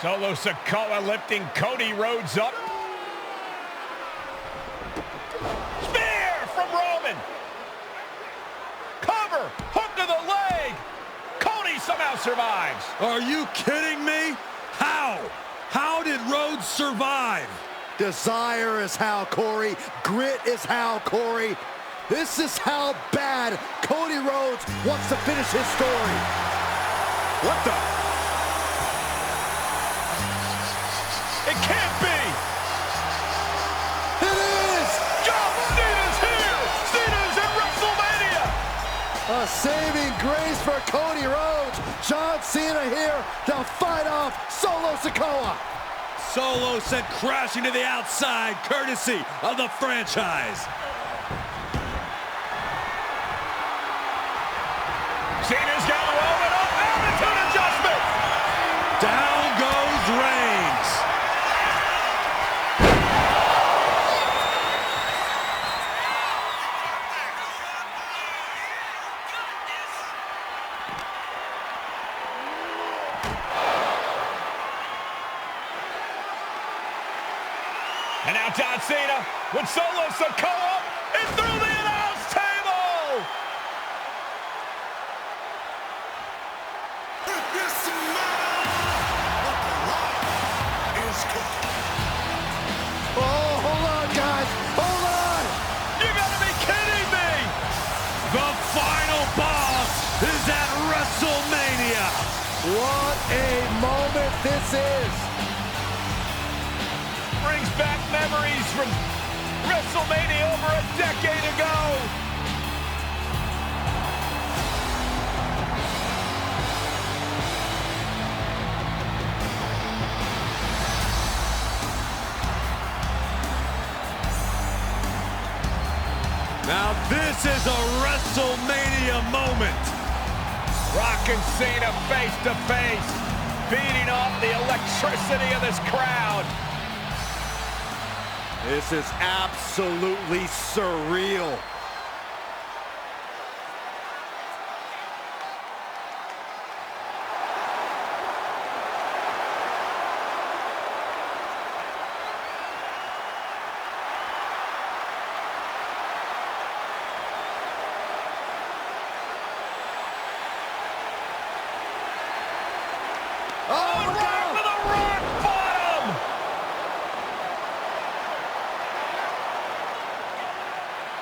Solo Sikoa lifting Cody Rhodes up. Spear from Roman. Cover, hook to the leg. Cody somehow survives. Are you kidding me? How? How did Rhodes survive? Desire is how, Corey. Grit is how, Corey. This is how bad Cody Rhodes wants to finish his story. What the? It can't be. It is! John Cena's here. Cena's in WrestleMania. A saving grace for Cody Rhodes. John Cena here to fight off Solo Sikoa. Solo sent crashing to the outside, courtesy of the franchise. Cena's got to roll it up. Attitude adjustment. Down goes Reigns. And now John Cena with Solo Sikoa and through the announce table. Oh, hold on, guys. Hold on. You gotta be kidding me. The final boss is at WrestleMania. What a moment this is. Brings back memories from WrestleMania over a decade ago. Now this is a WrestleMania moment. Rock and Cena face to face, feeding off the electricity of this crowd. This is absolutely surreal.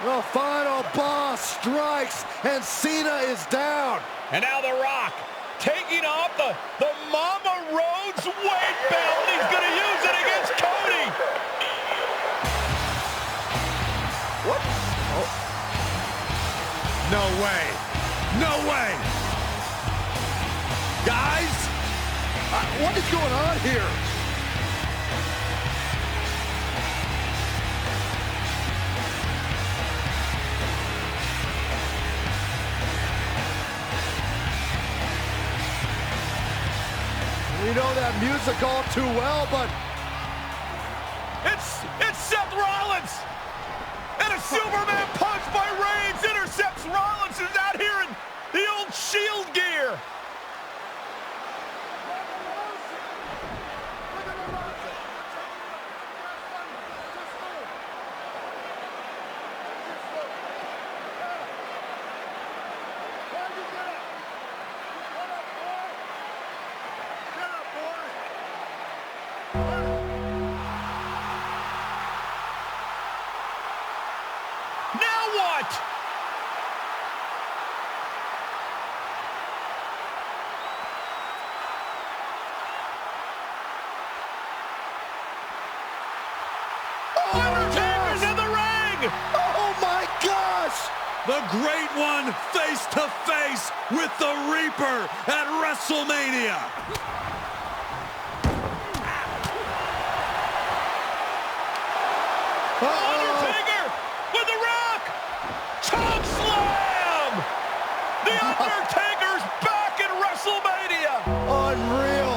The final boss strikes, and Cena is down. And now The Rock taking off the Mama Rhodes weight belt. He's going to use it against Cody. What? Oh. No way. No way. Guys, What is going on here? We know that music all too well, but It's Seth Rollins. And a Superman punch by Reigns intercepts Rollins, who's out here in the old Shield gear. Undertaker's in the ring! oh my gosh! the great one face to face with the Reaper at WrestleMania. Undertaker with the Rock! Choke slam! The Undertaker's back in WrestleMania! Unreal!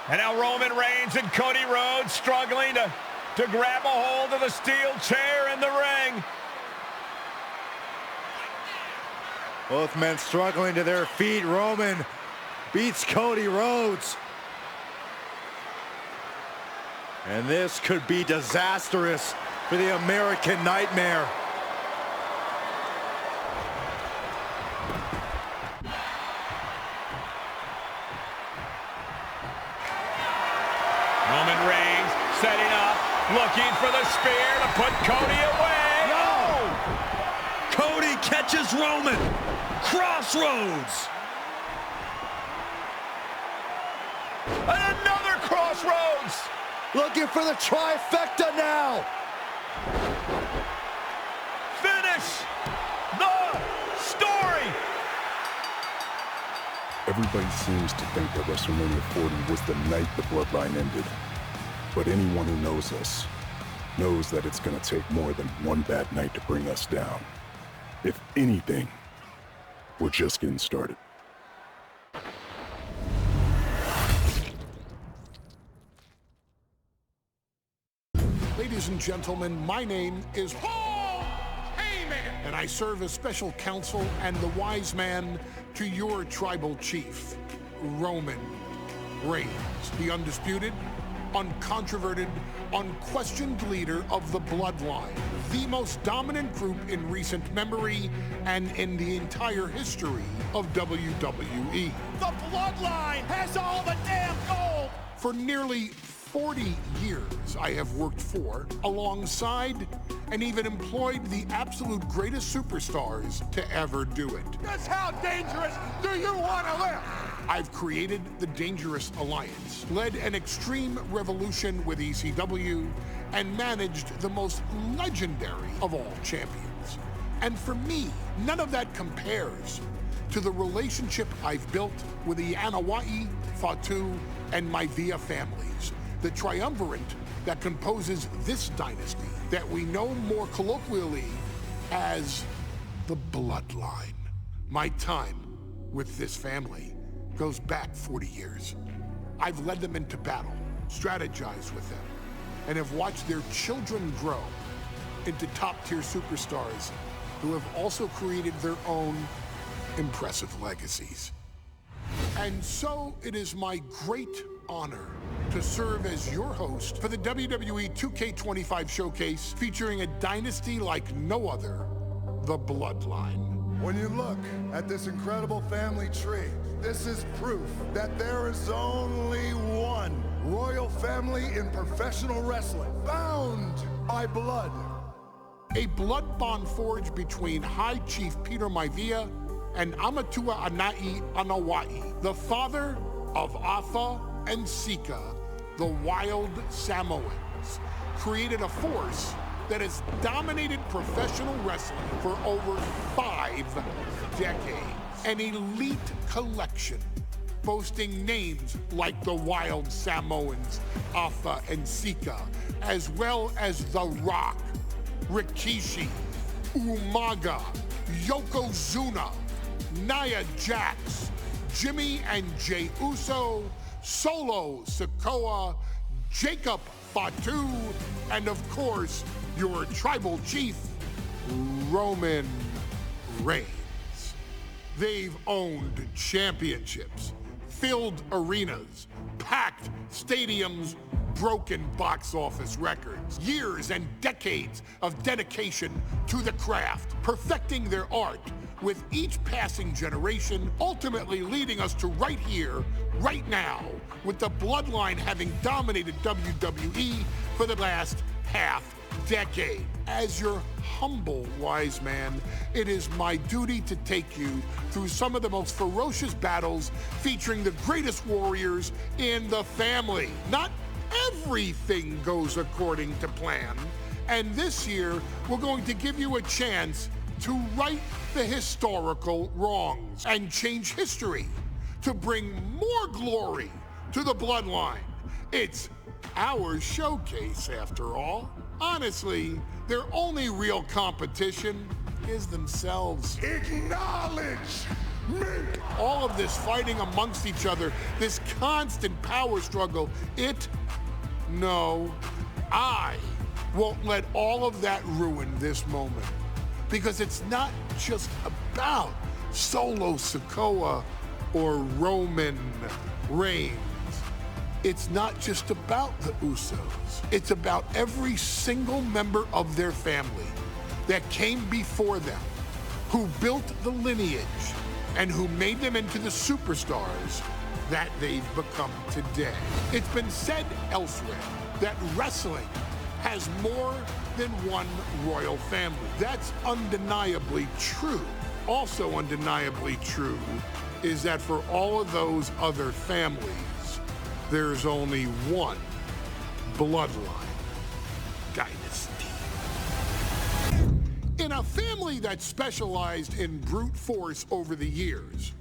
And now Roman Reigns and Cody Rhodes struggling to grab a hold of the steel chair in the ring. Both men struggling to their feet. Roman beats Cody Rhodes. And this could be disastrous for the American Nightmare. Roman Reigns setting up, looking for the spear to put Cody away. No! Cody catches Roman. Crossroads. And another crossroads. Looking for the trifecta now. Finish the story. Everybody seems to think that WrestleMania 40 was the night the Bloodline ended. But anyone who knows us knows that it's going to take more than one bad night to bring us down. If anything, we're just getting started. Ladies and gentlemen, my name is Paul Heyman, and I serve as special counsel and the wise man to your tribal chief, Roman Reigns, the undisputed, uncontroverted, unquestioned leader of the Bloodline, the most dominant group in recent memory and in the entire history of WWE. The Bloodline has all the damn gold. For nearly 40 years, I have worked for, alongside, and even employed the absolute greatest superstars to ever do it. Just how dangerous do you want to live? I've created the Dangerous Alliance, led an extreme revolution with ECW, and managed the most legendary of all champions. And for me, none of that compares to the relationship I've built with the Anoa'i, Fatu, and Maivia families, the triumvirate that composes this dynasty that we know more colloquially as the Bloodline. My time with this family goes back 40 years. I've led them into battle, strategized with them, and have watched their children grow into top-tier superstars who have also created their own impressive legacies. And so it is my great honor to serve as your host for the WWE 2K25 showcase featuring a dynasty like no other, the Bloodline. When you look at this incredible family tree, this is proof that there is only one royal family in professional wrestling, bound by blood. A blood bond forged between High Chief Peter Maivia and Amatua Ana'i Anoa'i, the father of Afa and Sika, the wild Samoans, created a force that has dominated professional wrestling for over 5 decades. An elite collection boasting names like the wild Samoans, Afa and Sika, as well as The Rock, Rikishi, Umaga, Yokozuna, Nia Jax, Jimmy and Jey Uso, Solo Sikoa, Jacob Fatu, and of course, your tribal chief, Roman Reigns. They've owned championships, filled arenas, packed stadiums, broken box office records, years and decades of dedication to the craft, perfecting their art with each passing generation, ultimately leading us to right here, right now, with the Bloodline having dominated WWE for the last half decade. As your humble wise man, it is my duty to take you through some of the most ferocious battles featuring the greatest warriors in the family. Not everything goes according to plan, and this year we're going to give you a chance to right the historical wrongs and change history to bring more glory to the Bloodline. It's our showcase, after all. Honestly, their only real competition is themselves. Acknowledge me! All of this fighting amongst each other, this constant power struggle, I won't let all of that ruin this moment. Because it's not just about Solo Sikoa or Roman Reigns. It's not just about the Usos. It's about every single member of their family that came before them, who built the lineage and who made them into the superstars that they've become today. It's been said elsewhere that wrestling has more than one royal family. That's undeniably true. Also undeniably true is that for all of those other families, there's only one Bloodline Dynasty. In a family that specialized in brute force over the years,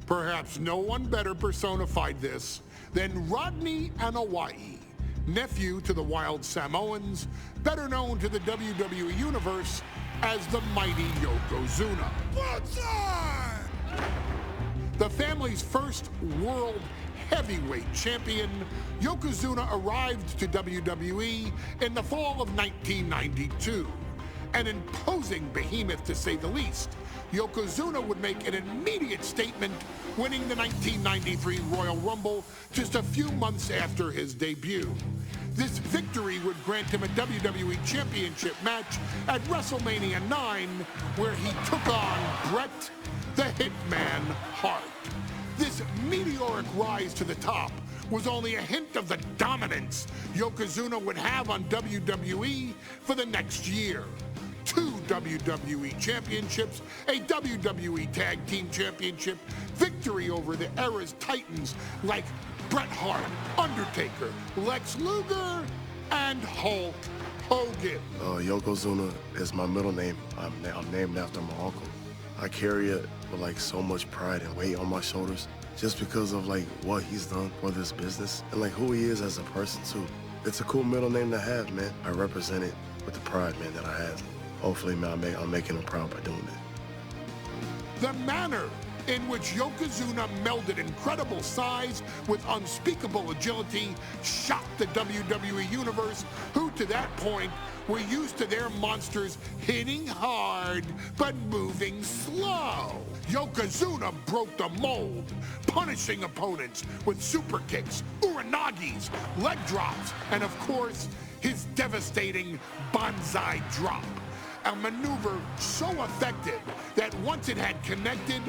perhaps no one better personified this than Rodney Anoa'i, nephew to the Wild Samoans, better known to the WWE Universe as the mighty Yokozuna. Bloodline! The family's first world heavyweight champion, Yokozuna arrived to WWE in the fall of 1992. An imposing behemoth, to say the least, Yokozuna would make an immediate statement, winning the 1993 Royal Rumble just a few months after his debut. This victory would grant him a WWE Championship match at WrestleMania 9, where he took on Bret the Hitman Hart. This meteoric rise to the top was only a hint of the dominance Yokozuna would have on WWE for the next year. 2 WWE championships, a WWE Tag Team Championship, victory over the era's titans like Bret Hart, Undertaker, Lex Luger, and Hulk Hogan. Yokozuna is my middle name. I'm named after my uncle. I carry it with like so much pride and weight on my shoulders just because of like what he's done for this business and like who he is as a person too. It's a cool middle name to have, man. I represent it with the pride, man, that I have. Hopefully, man, I'm making him proud by doing it. The manner in which Yokozuna melded incredible size with unspeakable agility shocked the WWE Universe, who to that point were used to their monsters hitting hard but moving slow. Yokozuna broke the mold, punishing opponents with super kicks, uranagis, leg drops, and of course, his devastating banzai drop. A maneuver so effective that once it had connected,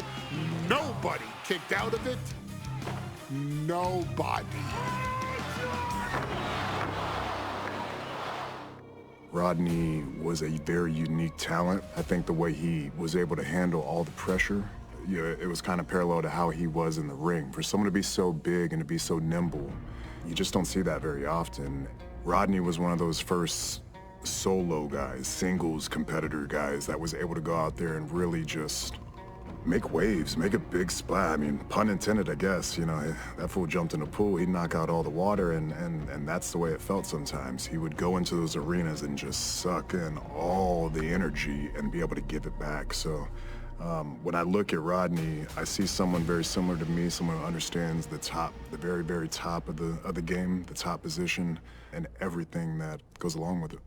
nobody kicked out of it. Nobody. Rodney was a very unique talent. I think the way he was able to handle all the pressure, it was kind of parallel to how he was in the ring. For someone to be so big and to be so nimble, you just don't see that very often. Rodney was one of those first solo guys, singles competitor guys that was able to go out there and really just make waves, make a big splash. I mean, pun intended, I guess. You know, that fool jumped in a pool, he'd knock out all the water, and that's the way it felt sometimes. He would go into those arenas and just suck in all the energy and be able to give it back. So when I look at Rodney, I see someone very similar to me, someone who understands the top, the very, very top of the game, the top position, and everything that goes along with it.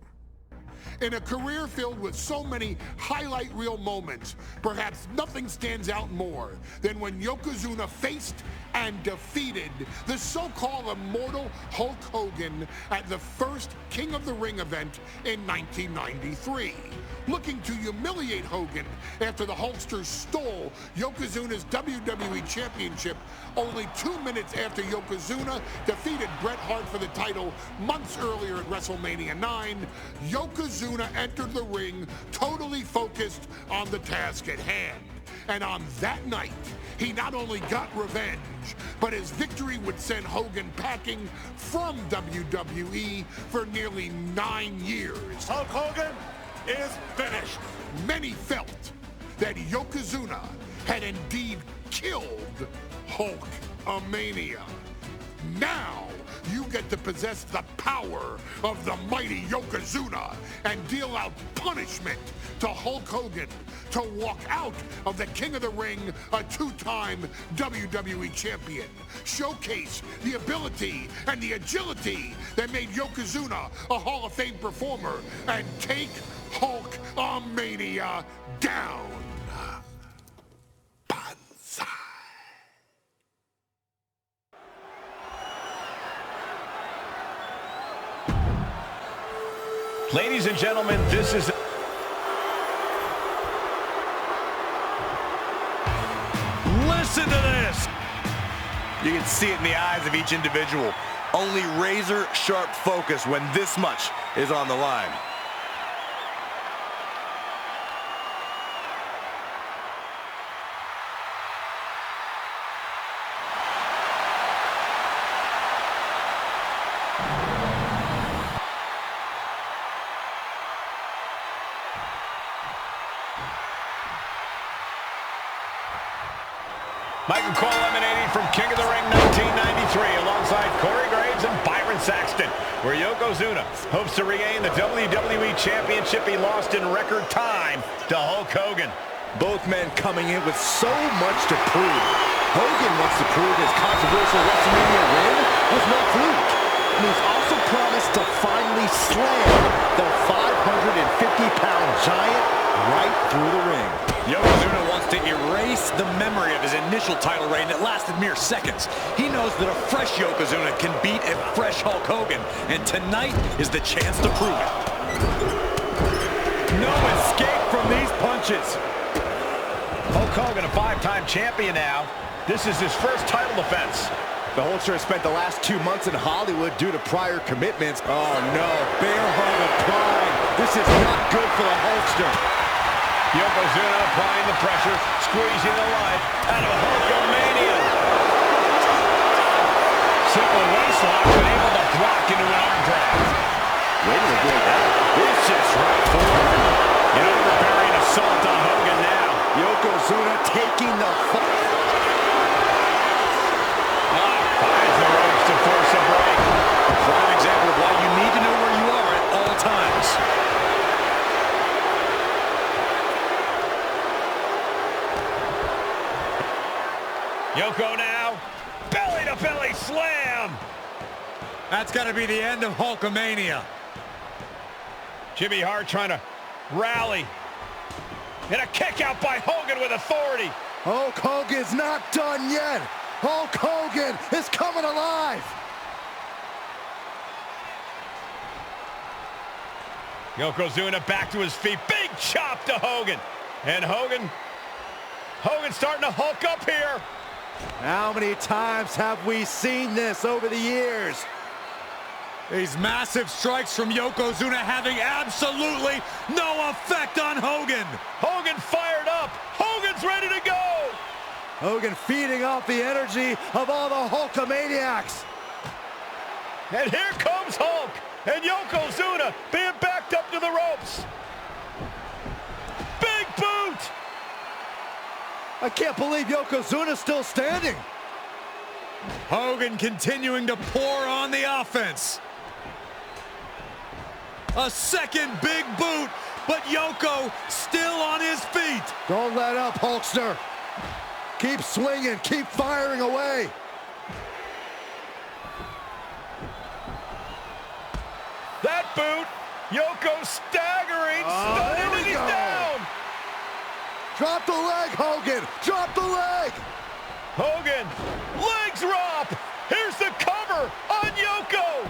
In a career filled with so many highlight reel moments, perhaps nothing stands out more than when Yokozuna faced and defeated the so-called immortal Hulk Hogan at the first King of the Ring event in 1993. Looking to humiliate Hogan after the Hulkster stole Yokozuna's WWE Championship only 2 minutes after Yokozuna defeated Bret Hart for the title months earlier at WrestleMania 9, Yokozuna entered the ring totally focused on the task at hand. And on that night, he not only got revenge, but his victory would send Hogan packing from WWE for nearly 9 years. Hulk Hogan is finished. Many felt that Yokozuna had indeed killed Hulkamania. Now, you get to possess the power of the mighty Yokozuna and deal out punishment to Hulk Hogan to walk out of the King of the Ring, a 2-time WWE champion. Showcase the ability and the agility that made Yokozuna a Hall of Fame performer and take Hulkamania down. Ladies and gentlemen, this is... Listen to this. You can see it in the eyes of each individual. Only razor-sharp focus when this much is on the line. Michael Cole emanating from King of the Ring 1993 alongside Corey Graves and Byron Saxton, where Yokozuna hopes to regain the WWE Championship he lost in record time to Hulk Hogan. Both men coming in with so much to prove. Hogan wants to prove his controversial WrestleMania win was no fluke. And he's also promised to finally slam the 550-pound giant right through the ring. Yokozuna wants to erase the memory of his initial title reign that lasted mere seconds. He knows that a fresh Yokozuna can beat a fresh Hulk Hogan, and tonight is the chance to prove it. No escape from these punches. Hulk Hogan, a 5-time champion now. This is his first title defense. The Hulkster has spent the last 2 months in Hollywood due to prior commitments. Oh no, bear hug of pride. This is not good for the Hulkster. Yokozuna applying the pressure, squeezing the life out of Hulkamania. Simple waist lock, but able to block into an arm drag. Way to avoid that. Vicious right forward. An overbearing assault on Hogan now. Yokozuna taking the fight. Finds the ropes to force a break. A prime example of why you need to know where you are at all times. Yoko now, belly-to-belly slam. That's got to be the end of Hulkamania. Jimmy Hart trying to rally. And a kick out by Hogan with authority. Hulk Hogan's not done yet. Hulk Hogan is coming alive. Yokozuna back to his feet. Big chop to Hogan. And Hogan's starting to hulk up here. How many times have we seen this over the years? These massive strikes from Yokozuna having absolutely no effect on Hogan. Hogan fired up. Hogan's ready to go. Hogan feeding off the energy of all the Hulkamaniacs. And here comes Hulk. And Yokozuna being backed up to the ropes. Big boot. I can't believe Yokozuna's still standing. Hogan continuing to pour on the offense. A second big boot, but Yoko still on his feet. Don't let up, Hulkster. Keep swinging, keep firing away. That boot, Yoko staggering, stunning, and he's down. Drop the leg, Hogan. Drop the leg. Hogan, leg drop. Here's the cover on Yoko,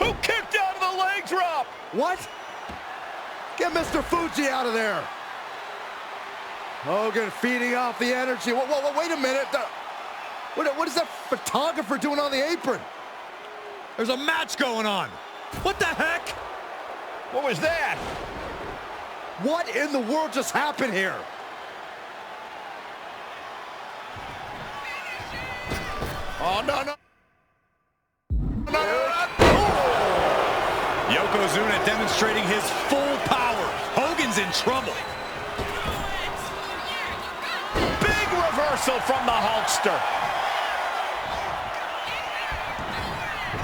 who kicked out of the leg drop. What? Get Mr. Fuji out of there. Hogan feeding off the energy. Whoa, wait a minute. What is that photographer doing on the apron? There's a match going on. What the heck? What was that? What in the world just happened here? Oh, no. Yokozuna demonstrating his full power. Hogan's in trouble. Big reversal from the Hulkster.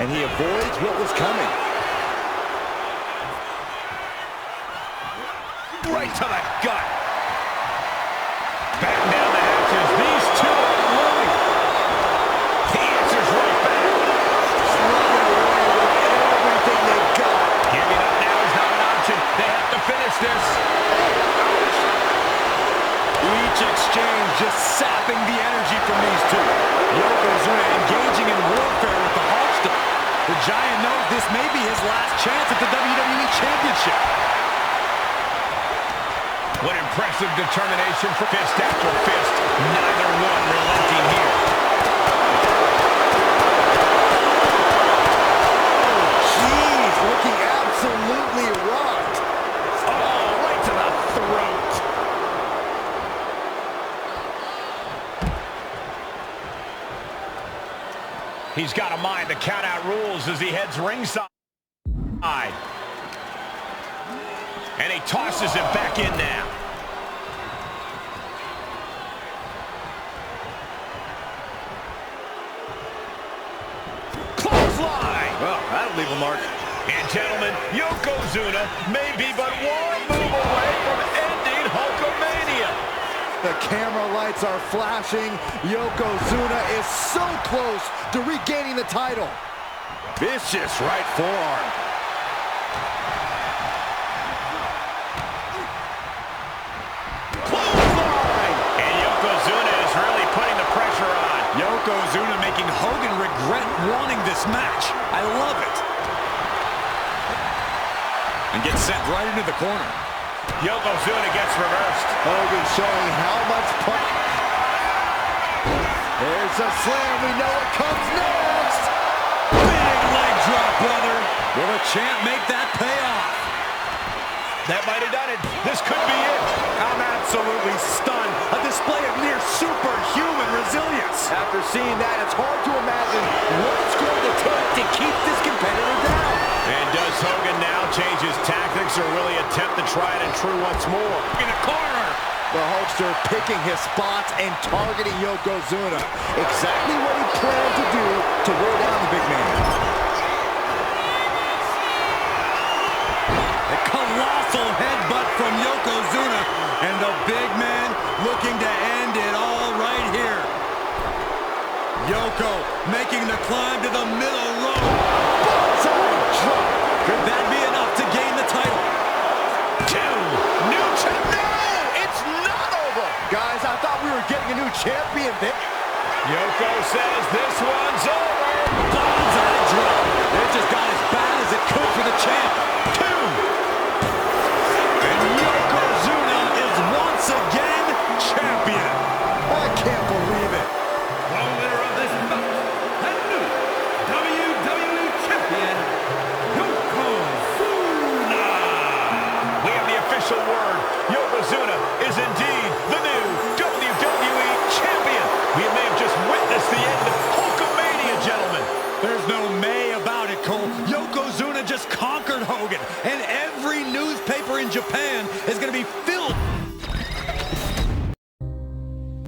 And he avoids what was coming. Right to the gut. Back down the hatches. These two are moving. He answers right back. Slugging away with everything they've got. Giving up now is not an option. They have to finish this. Each exchange just sapping the energy from these two. Yokozuna engaging in warfare with the Hulkster. The Giant knows this may be his last chance at the WWE Championship. What impressive determination for fist after fist. Neither one relenting here. Jeez, looking absolutely rocked. Oh, right to the throat. He's got to mind the count-out rules as he heads ringside. And he tosses him back in now. Clothesline! Well, that'll leave a mark. And gentlemen, Yokozuna may be but one move away from ending Hulkamania. The camera lights are flashing. Yokozuna is so close to regaining the title. Vicious right forearm. Clothesline! And Yokozuna is really putting the pressure on. Yokozuna making Hogan regret wanting this match. I love it. And gets sent right into the corner. Yokozuna gets reversed. Hogan showing how much pride. There's a slam. We know what comes next. Big leg drop, brother. Will the champ make that pay off? That might have done it. This could be it. I'm absolutely stunned. A display of near superhuman resilience. After seeing that, it's hard to imagine what it's going to take to keep this competitor down. And does Hogan now change his tactics or really attempt to try it and true once more? In the corner. The Hulkster picking his spots and targeting Yokozuna. Exactly what he planned to do to wear down the big man. A colossal headbutt from Yokozuna. And the big man looking to end it all right here. Yoko making the climb to the middle rope. Could that be enough to gain the title? It's not over. Guys, I thought we were getting a new champion there. Yoko says this one's over. Bonsai drop. It just got as bad as it could for the champ. 2. And Yokozuna is once again champion. I can't believe it. The winner of this match, and new WWE Champion, Yokozuna. We have the official word. Yokozuna is indeed the new WWE Champion. We may have just witnessed the end of Hulkamania, gentlemen. There's no may about it, Cole. Yokozuna just conquered Hogan, and every newspaper in Japan is going to be filled.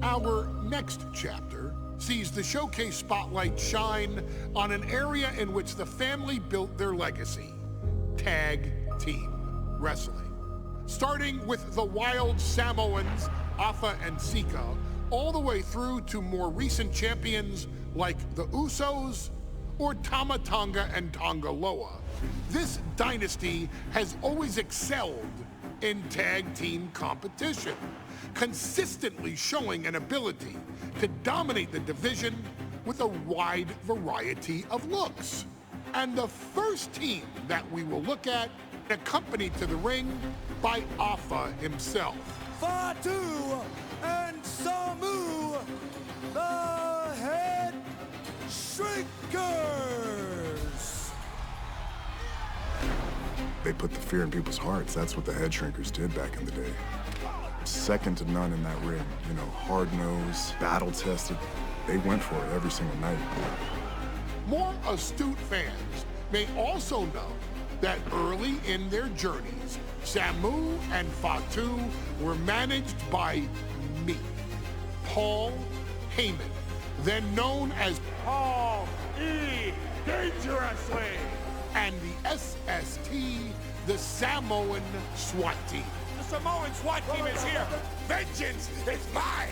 Our next chapter sees the showcase spotlight shine on an area in which the family built their legacy: tag team wrestling. Starting with the wild Samoans, Afa and Sika, all the way through to more recent champions like the Usos or Tama Tonga and Tonga Loa. This dynasty has always excelled in tag team competition, consistently showing an ability to dominate the division with a wide variety of looks. And the first team that we will look at, accompanied to the ring by Afa himself. Fatu and Samu, the Head Shrinkers. They put the fear in people's hearts. That's what the head shrinkers did back in the day. Second to none in that ring. You know, hard-nosed, battle-tested. They went for it every single night. More astute fans may also know that early in their journeys, Samu and Fatu were managed by me, Paul Heyman, then known as Paul E. Dangerously, and the SST, the Samoan SWAT team. The Samoan SWAT team is here. Vengeance is mine.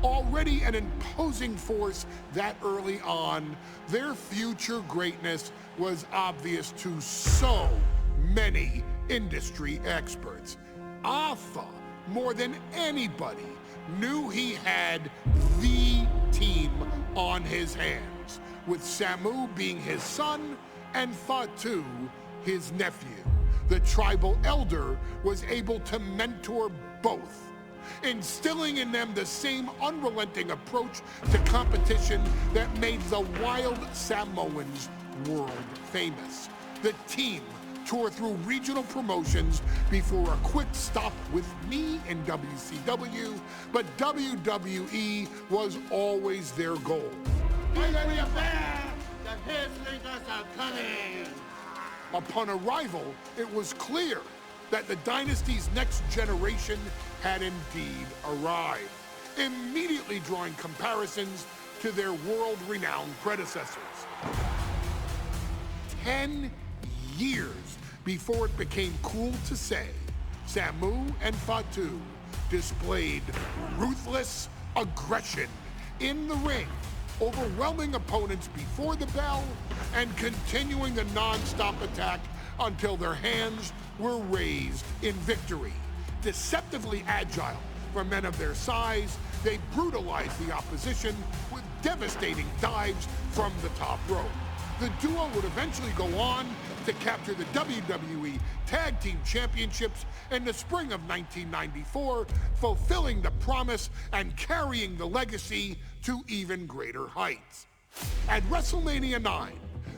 Already an imposing force that early on, their future greatness was obvious to so many industry experts. Afa, more than anybody, knew he had the team on his hands. with Samu being his son and Fatu his nephew. The tribal elder was able to mentor both, instilling in them the same unrelenting approach to competition that made the wild Samoans world famous. The team toured through regional promotions before a quick stop with me in WCW, but WWE was always their goal. Upon arrival, it was clear that the Dynasty's next generation had indeed arrived, immediately drawing comparisons to their world-renowned predecessors. 10 years before it became cool to say, Samu and Fatu displayed ruthless aggression in the ring, overwhelming opponents before the bell and continuing the non-stop attack until their hands were raised in victory. Deceptively agile for men of their size, they brutalized the opposition with devastating dives from the top rope. The duo would eventually go on to capture the WWE Tag Team Championships in the spring of 1994, fulfilling the promise and carrying the legacy to even greater heights. At WrestleMania 9,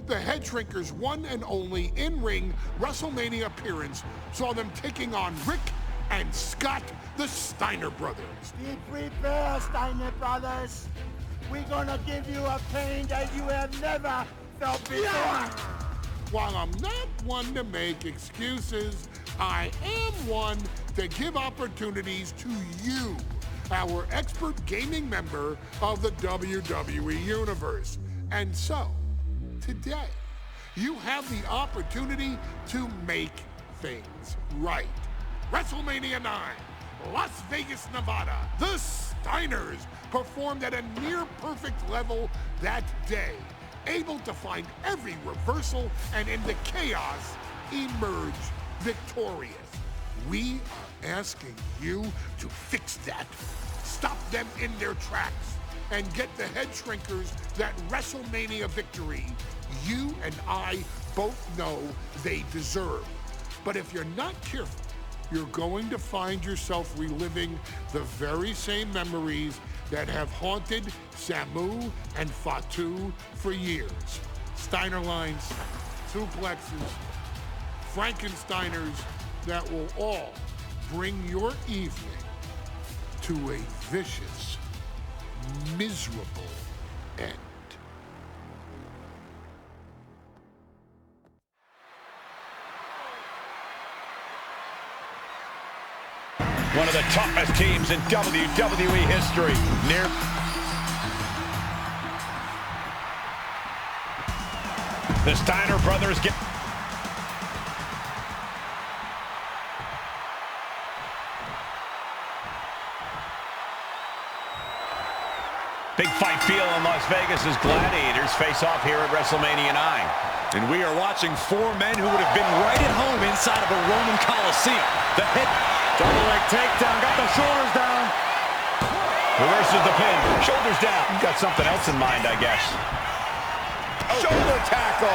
the Head Shrinkers' one and only in-ring WrestleMania appearance saw them taking on Rick and Scott, the Steiner brothers. Be prepared, Steiner brothers. We're gonna give you a pain that you have never felt before. While I'm not one to make excuses, I am one to give opportunities to you, our expert gaming member of the WWE Universe. And so, today, you have the opportunity to make things right. WrestleMania 9, Las Vegas, Nevada. The Steiners performed at a near-perfect level that day, able to find every reversal and in the chaos emerge victorious. We are asking you to fix that, stop them in their tracks, and get the Head Shrinkers that WrestleMania victory you and I both know they deserve. But if you're not careful, you're going to find yourself reliving the very same memories that have haunted Samu and Fatu for years. Steiner lines, suplexes, Frankensteiners that will all bring your evening to a vicious, miserable end. One of the toughest teams in WWE history. The Steiner brothers get... Big fight feel in Las Vegas as Gladiators face off here at WrestleMania 9. And we are watching four men who would have been right at home inside of a Roman Coliseum. The head... Double leg takedown, got the shoulders down. Reverses the pin, shoulders down. You've got something else in mind, I guess. Shoulder tackle.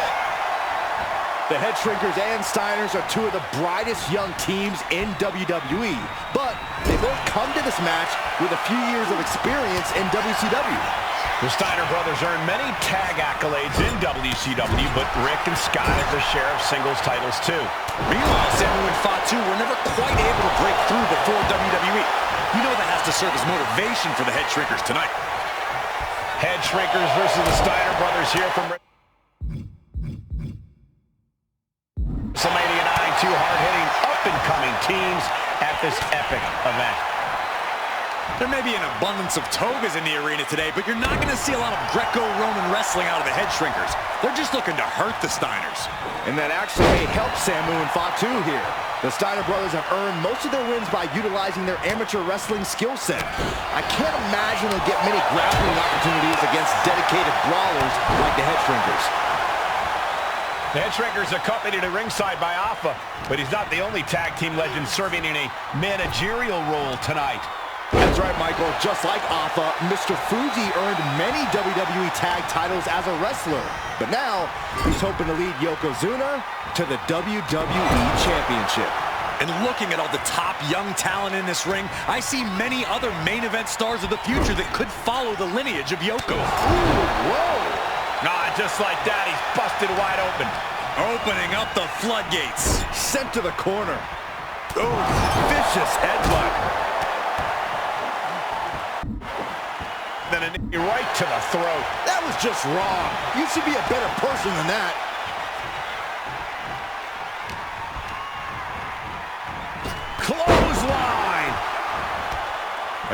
The Head Shrinkers and Steiners are two of the brightest young teams in WWE, but they both come to this match with a few years of experience in WCW. The Steiner brothers earned many tag accolades in WCW, but Rick and Scott have their share of singles titles too. Meanwhile, Samu and Fatu were never quite able to break through before WWE. You know that has to serve as motivation for the Head Shrinkers tonight. Head Shrinkers versus the Steiner brothers here from WrestleMania 9. Two hard-hitting, up-and-coming teams at this epic event. There may be an abundance of togas in the arena today, but you're not going to see a lot of Greco-Roman wrestling out of the Head Shrinkers. They're just looking to hurt the Steiners. And that actually may help Samu and Fatu here. The Steiner brothers have earned most of their wins by utilizing their amateur wrestling skill set. I can't imagine they'll get many grappling opportunities against dedicated brawlers like the Head Shrinkers. The Head Shrinkers accompanied at ringside by Alpha, but he's not the only tag team legend serving in a managerial role tonight. That's right, Michael. Just like Alpha, Mr. Fuji earned many WWE tag titles as a wrestler. But now, he's hoping to lead Yokozuna to the WWE Championship. And looking at all the top young talent in this ring, I see many other main event stars of the future that could follow the lineage of Yoko. Ooh, whoa! Ah, just like that, he's busted wide open. Opening up the floodgates. Sent to the corner. Oh, vicious headbutt. Then a knee right to the throat. That was just wrong. You should be a better person than that. Clothesline!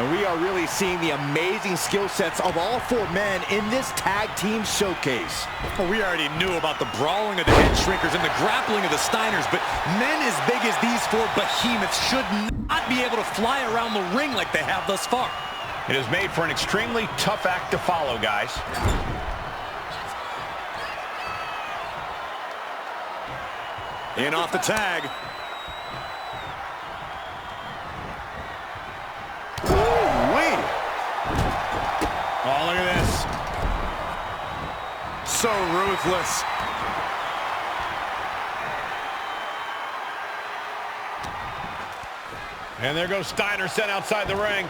And we are really seeing the amazing skill sets of all four men in this tag team showcase. Well, we already knew about the brawling of the head shrinkers and the grappling of the Steiners, but men as big as these four behemoths should not be able to fly around the ring like they have thus far. It is made for an extremely tough act to follow, guys. In off the tag. Ooh-wee. Oh, look at this. So ruthless. And there goes Steiner, sent outside the ring.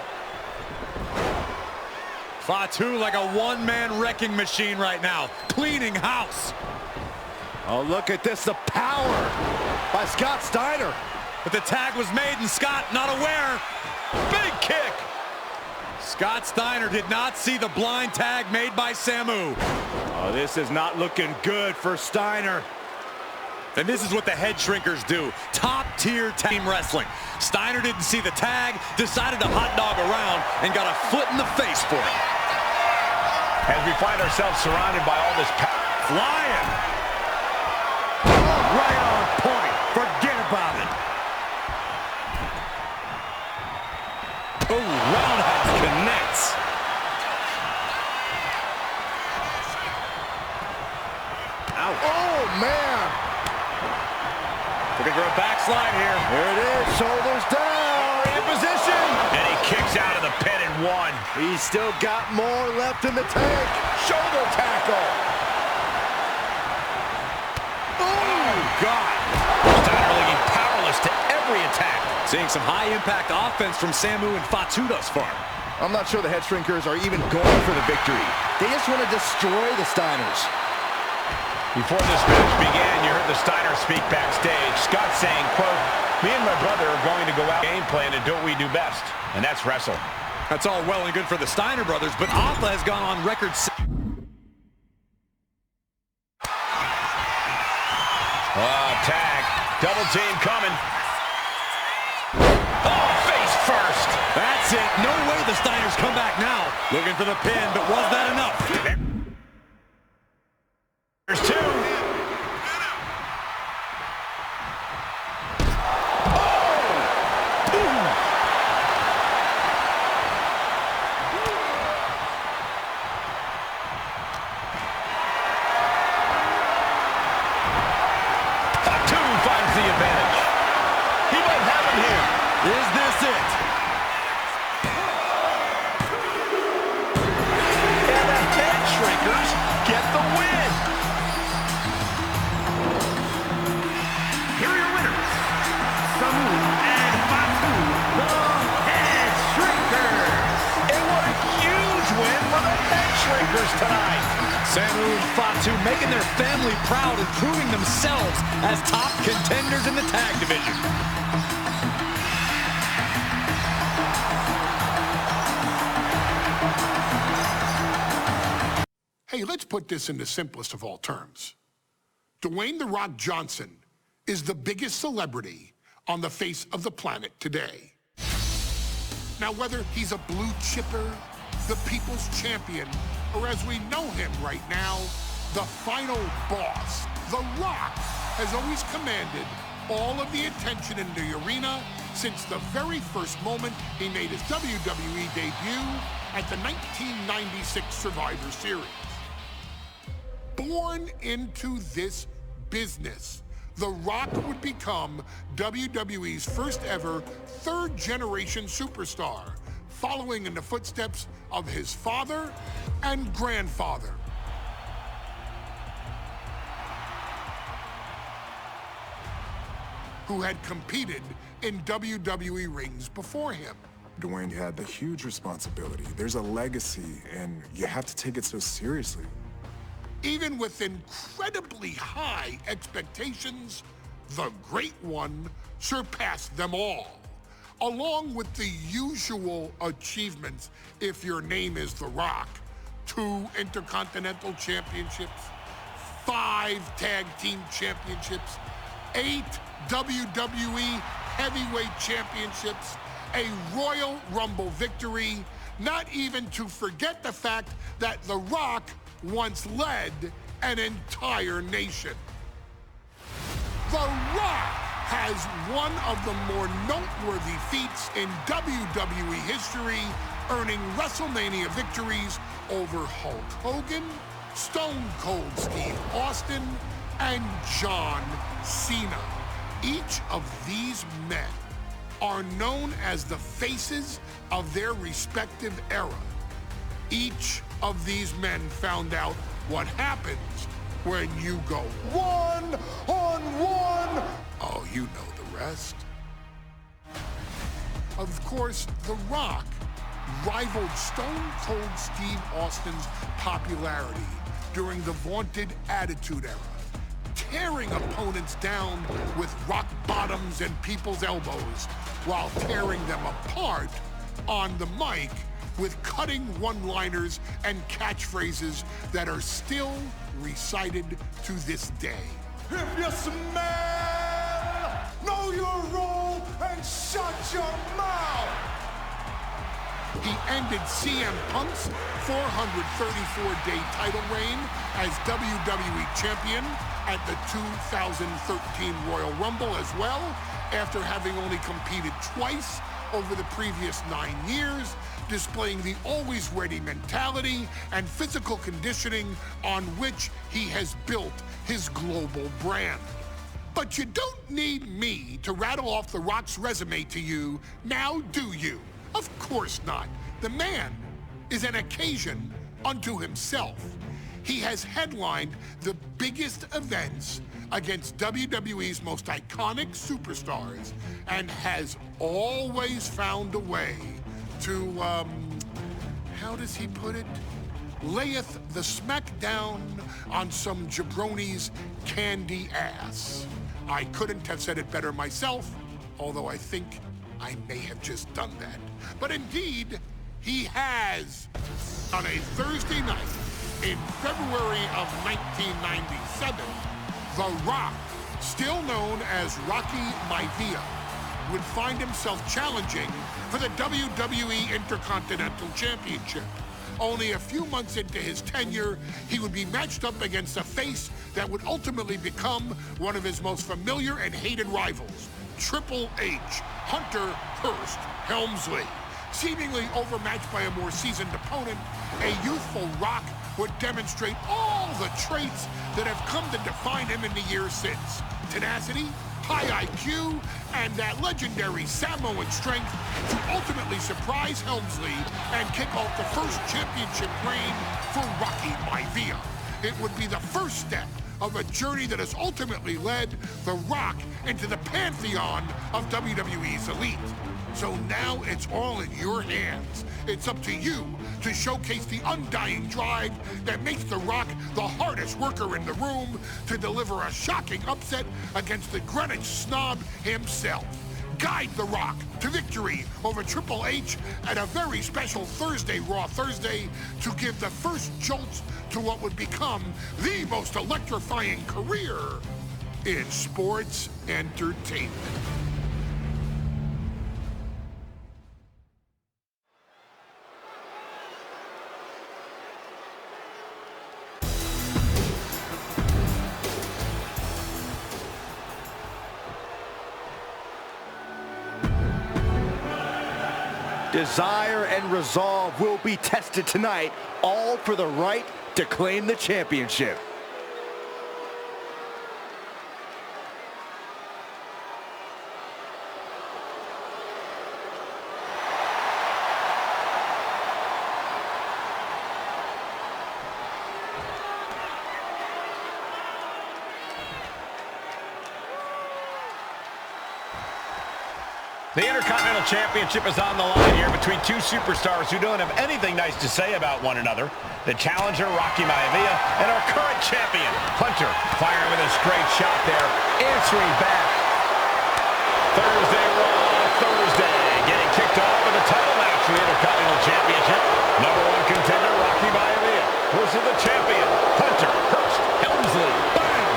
Fatu like a one-man wrecking machine right now, cleaning house. Oh, look at this, the power by Scott Steiner. But the tag was made and Scott not aware. Big kick. Scott Steiner did not see the blind tag made by Samu. Oh, this is not looking good for Steiner. And this is what the head shrinkers do. Top-tier team wrestling. Steiner didn't see the tag, decided to hot dog around, and got a foot in the face for it. As we find ourselves surrounded by all this power. Flying. Right on point. Forget about it. Oh, roundhouse connects. Ow. Oh, man. Looking for a backslide here. There it is, shoulders down. In position. And he kicks out of the pin and one. He's still got more left in the tank. Shoulder tackle. Oh, God. Steiner looking powerless to every attack. Seeing some high-impact offense from Samu and Fatu thus far. I'm not sure the head shrinkers are even going for the victory. They just want to destroy the Steiners. Before this match began, you heard the Steiner speak backstage. Scott saying, quote, "Me and my brother are going to go out game plan and do what we do best, and that's wrestle." That's all well and good for the Steiner brothers, but Alpha has gone on record. Tag. Double team coming. Oh, face first. That's it. No way the Steiners come back now. Looking for the pin, but was that enough? There's two. Finds the advantage. He might have him here. Is this it? And the head shrinkers get the win. Here are your winners, Samu and Fatu, the Head Shrinkers. And what a huge win for the head shrinkers tonight. Samu and Fatu making their family proud and proving themselves as top contenders in the tag division. Hey, let's put this in the simplest of all terms. Dwayne "The Rock" Johnson is the biggest celebrity on the face of the planet today. Now, whether he's a blue chipper, the people's champion, or as we know him right now, the final boss, The Rock has always commanded all of the attention in the arena since the very first moment he made his WWE debut at the 1996 Survivor Series. Born into this business, The Rock would become WWE's first ever third-generation superstar, following in the footsteps of his father and grandfather. Who had competed in WWE rings before him. Dwayne, you had the huge responsibility. There's a legacy, and you have to take it so seriously. Even with incredibly high expectations, the Great One surpassed them all, along with the usual achievements if your name is The Rock. 2 Intercontinental Championships, 5 Tag Team Championships, 8 WWE Heavyweight Championships, a Royal Rumble victory, not even to forget the fact that The Rock once led an entire nation. The Rock has one of the more noteworthy feats in WWE history, earning WrestleMania victories over Hulk Hogan, Stone Cold Steve Austin, and John Cena. Each of these men are known as the faces of their respective era. Each of these men found out what happens when you go one-on-one. Oh, you know the rest. Of course, The Rock rivaled Stone Cold Steve Austin's popularity during the vaunted Attitude Era, tearing opponents down with rock bottoms and people's elbows while tearing them apart on the mic with cutting one-liners and catchphrases that are still recited to this day. If you smell, know your role and shut your mouth. He ended CM Punk's 434-day title reign as WWE Champion at the 2013 Royal Rumble as well, after having only competed twice over the previous 9 years, displaying the always-ready mentality and physical conditioning on which he has built his global brand. But you don't need me to rattle off The Rock's resume to you, now do you? Of course not. The man is an occasion unto himself. He has headlined the biggest events against WWE's most iconic superstars and has always found a way to, how does he put it? Layeth the smackdown on some jabroni's candy ass. I couldn't have said it better myself, although I think I may have just done that. But indeed, he has. On a Thursday night in February of 1997, The Rock, still known as Rocky Maivia, would find himself challenging for the WWE Intercontinental Championship. Only a few months into his tenure, he would be matched up against a face that would ultimately become one of his most familiar and hated rivals, Triple H, Hunter Hearst Helmsley. Seemingly overmatched by a more seasoned opponent, a youthful Rock would demonstrate all the traits that have come to define him in the years since. Tenacity, high IQ, and that legendary Samoan strength to ultimately surprise Helmsley and kick off the first championship reign for Rocky Maivia. It would be the first step of a journey that has ultimately led The Rock into the pantheon of WWE's elite. So now it's all in your hands. It's up to you to showcase the undying drive that makes The Rock the hardest worker in the room to deliver a shocking upset against the Greenwich snob himself. Guide The Rock to victory over Triple H at a very special Thursday, Raw Thursday, to give the first jolts to what would become the most electrifying career in sports entertainment. Desire and resolve will be tested tonight, all for the right to claim the championship. The Intercontinental Championship is on the line here between two superstars who don't have anything nice to say about one another. The challenger, Rocky Maivia, and our current champion, Hunter, firing with a straight shot there, answering back. Thursday Raw, Thursday, getting kicked off with a title match for the Intercontinental Championship. Number one contender, Rocky Maivia, versus the champion, Hunter Hearst Helmsley. Bang!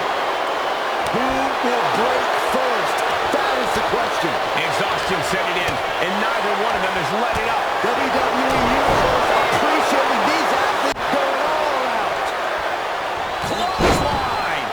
Who will break first? That is the question. Exhaustion setting in, and neither one of them is letting up. WWE Universe appreciating these athletes going all out. Clothesline!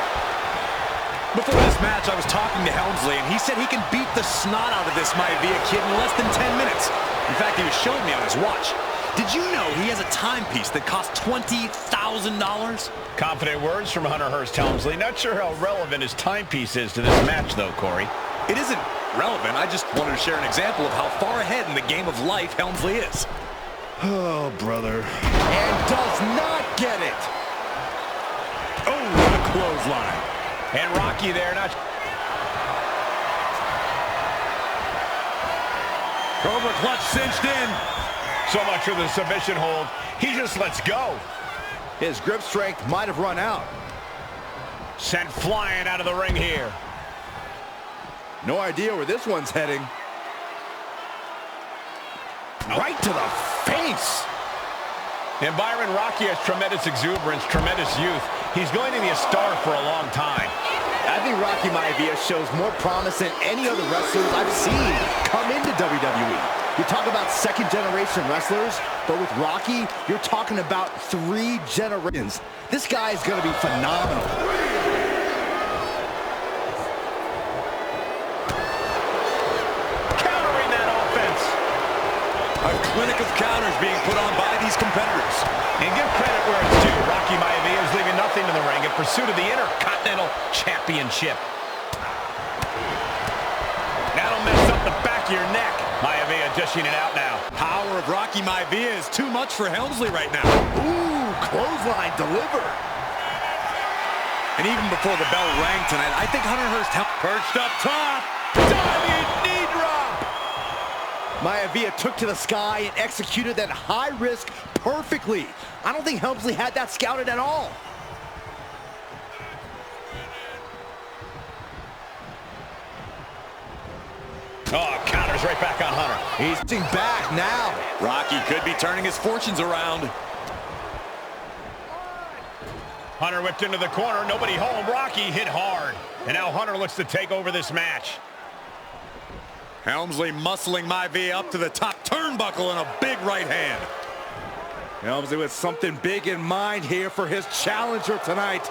Before this match, I was talking to Helmsley, and he said he can beat the snot out of this Maivia kid in less than 10 minutes. In fact, he was showing me on his watch. Did you know he has a timepiece that costs $20,000? Confident words from Hunter Hearst Helmsley. Not sure how relevant his timepiece is to this match, though, Corey. It isn't relevant. I just wanted to share an example of how far ahead in the game of life Helmsley is. Oh, brother. And does not get it. Oh, what a clothesline. And Rocky there, not... Cobra clutch cinched in. So much for the submission hold. He just lets go. His grip strength might have run out. Sent flying out of the ring here. No idea where this one's heading. Right to the face. And Byron, Rocky has tremendous exuberance, tremendous youth. He's going to be a star for a long time. I think Rocky Maivia shows more promise than any other wrestlers I've seen come into WWE. You talk about second-generation wrestlers, but with Rocky, you're talking about 3 generations. This guy is going to be phenomenal. Countering that offense. A clinic of counters being put on by these competitors. And give credit where it's due. Rocky Maivia is leaving nothing in the ring in pursuit of the Intercontinental Championship. That'll mess up the back of your neck. Maivia dishing it out now. Power of Rocky Maivia is too much for Helmsley right now. Ooh, clothesline delivered. And even before the bell rang tonight, I think Hunter Hearst perched up top. Diving knee drop. Maivia took to the sky and executed that high risk perfectly. I don't think Helmsley had that scouted at all. Oh, counters right back on Hunter. He's sitting back now. Rocky could be turning his fortunes around. Hunter whipped into the corner. Nobody home. Rocky hit hard. And now Hunter looks to take over this match. Helmsley muscling Maivia up to the top turnbuckle and a big right hand. Helmsley with something big in mind here for his challenger tonight.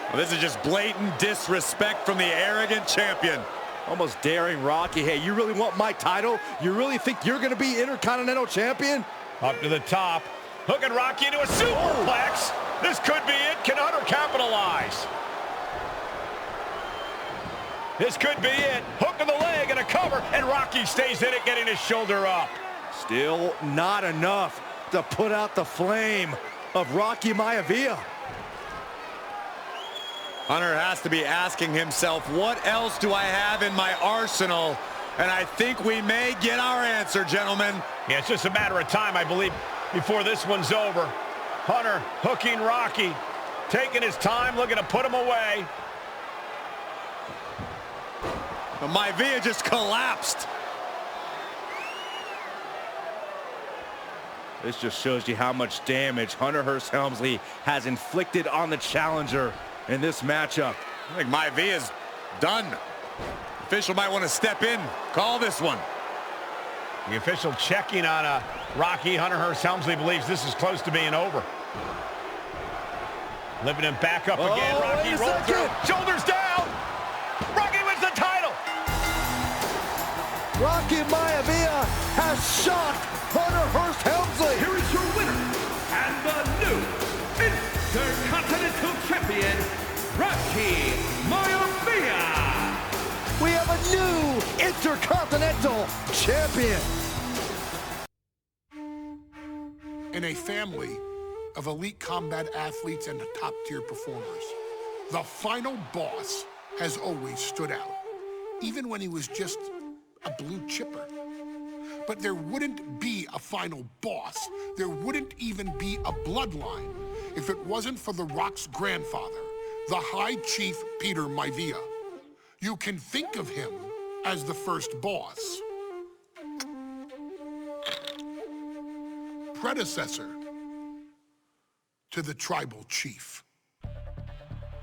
Well, this is just blatant disrespect from the arrogant champion. Almost daring Rocky. Hey, you really want my title? You really think you're going to be Intercontinental Champion? Up to the top. Hooking Rocky into a superplex. This could be it. Can Hunter capitalize? This could be it. Hook to the leg and a cover. And Rocky stays in it, getting his shoulder up. Still not enough to put out the flame of Rocky Maivia. Hunter has to be asking himself, what else do I have in my arsenal? And I think we may get our answer, gentlemen. Yeah, it's just a matter of time, I believe, before this one's over. Hunter hooking Rocky, taking his time, looking to put him away. But Maivia just collapsed. This just shows you how much damage Hunter Hearst Helmsley has inflicted on the challenger in this matchup. I think Maivia's done. Official might want to step in, call this one. The official checking on Rocky. Hunter Hearst Helmsley believes this is close to being over. Lifting him back up again. Rocky rolls through. Shoulders down. Rocky wins the title. Rocky Maivia has shocked Hunter Hearst Helmsley. Here is your winner and the new Intercontinental Champion, Rocky Maivia. We have a new Intercontinental Champion. In a family of elite combat athletes and top-tier performers, the final boss has always stood out, even when he was just a blue chipper. But there wouldn't be a final boss. There wouldn't even be a bloodline if it wasn't for The Rock's grandfather, the High Chief Peter Maivia. You can think of him as the first boss. Predecessor to the tribal chief.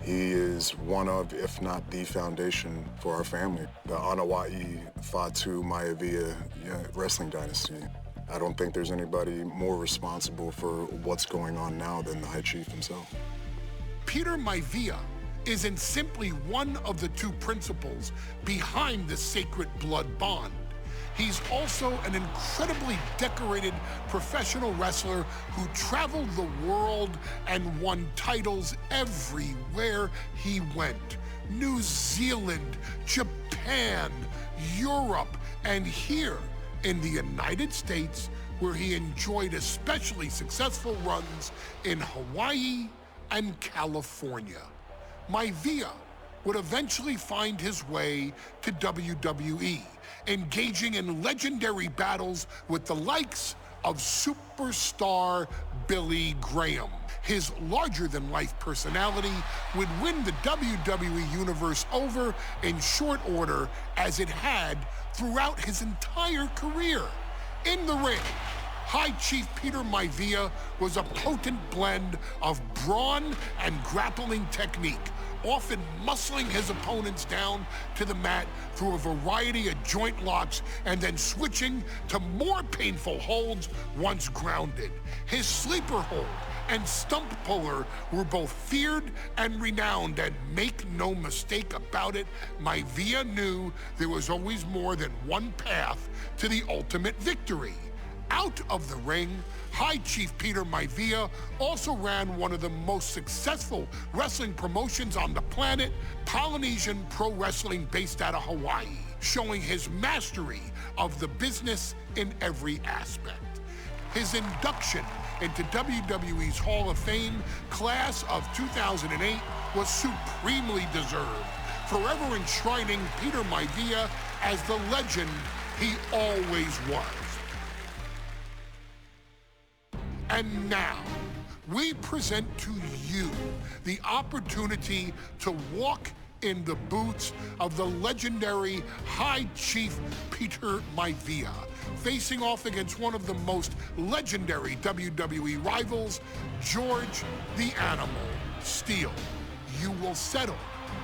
He is one of, if not the foundation for our family. The Anoa'i Fatu Maivia wrestling dynasty. I don't think there's anybody more responsible for what's going on now than the High Chief himself. Peter Maivia isn't simply one of the two principles behind the sacred blood bond. He's also an incredibly decorated professional wrestler who traveled the world and won titles everywhere he went. New Zealand, Japan, Europe, and here in the United States, where he enjoyed especially successful runs in Hawaii and California. Maivia would eventually find his way to WWE, engaging in legendary battles with the likes of superstar Billy Graham. His larger-than-life personality would win the WWE Universe over in short order, as it had throughout his entire career. In the ring, High Chief Peter Maivia was a potent blend of brawn and grappling technique, often muscling his opponents down to the mat through a variety of joint locks and then switching to more painful holds once grounded. His sleeper hold and stump puller were both feared and renowned, and make no mistake about it, Maivia knew there was always more than one path to the ultimate victory. Out of the ring, High Chief Peter Maivia also ran one of the most successful wrestling promotions on the planet, Polynesian Pro Wrestling, based out of Hawaii, showing his mastery of the business in every aspect. His induction into WWE's Hall of Fame class of 2008 was supremely deserved, forever enshrining Peter Maivia as the legend he always was. And now, we present to you the opportunity to walk in the boots of the legendary High Chief Peter Maivia, facing off against one of the most legendary WWE rivals, George the Animal Steele. You will settle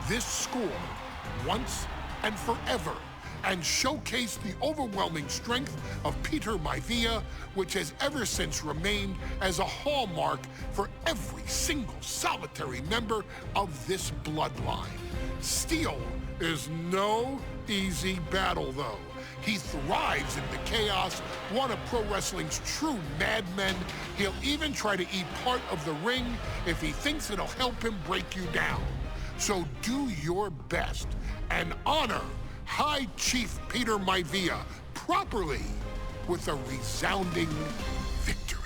this score once and forever, and showcase the overwhelming strength of Peter Maivia, which has ever since remained as a hallmark for every single solitary member of this bloodline. Steele is no easy battle, though. He thrives in the chaos, one of pro wrestling's true madmen. He'll even try to eat part of the ring if he thinks it'll help him break you down. So do your best and honor High Chief Peter Maivia properly with a resounding victory.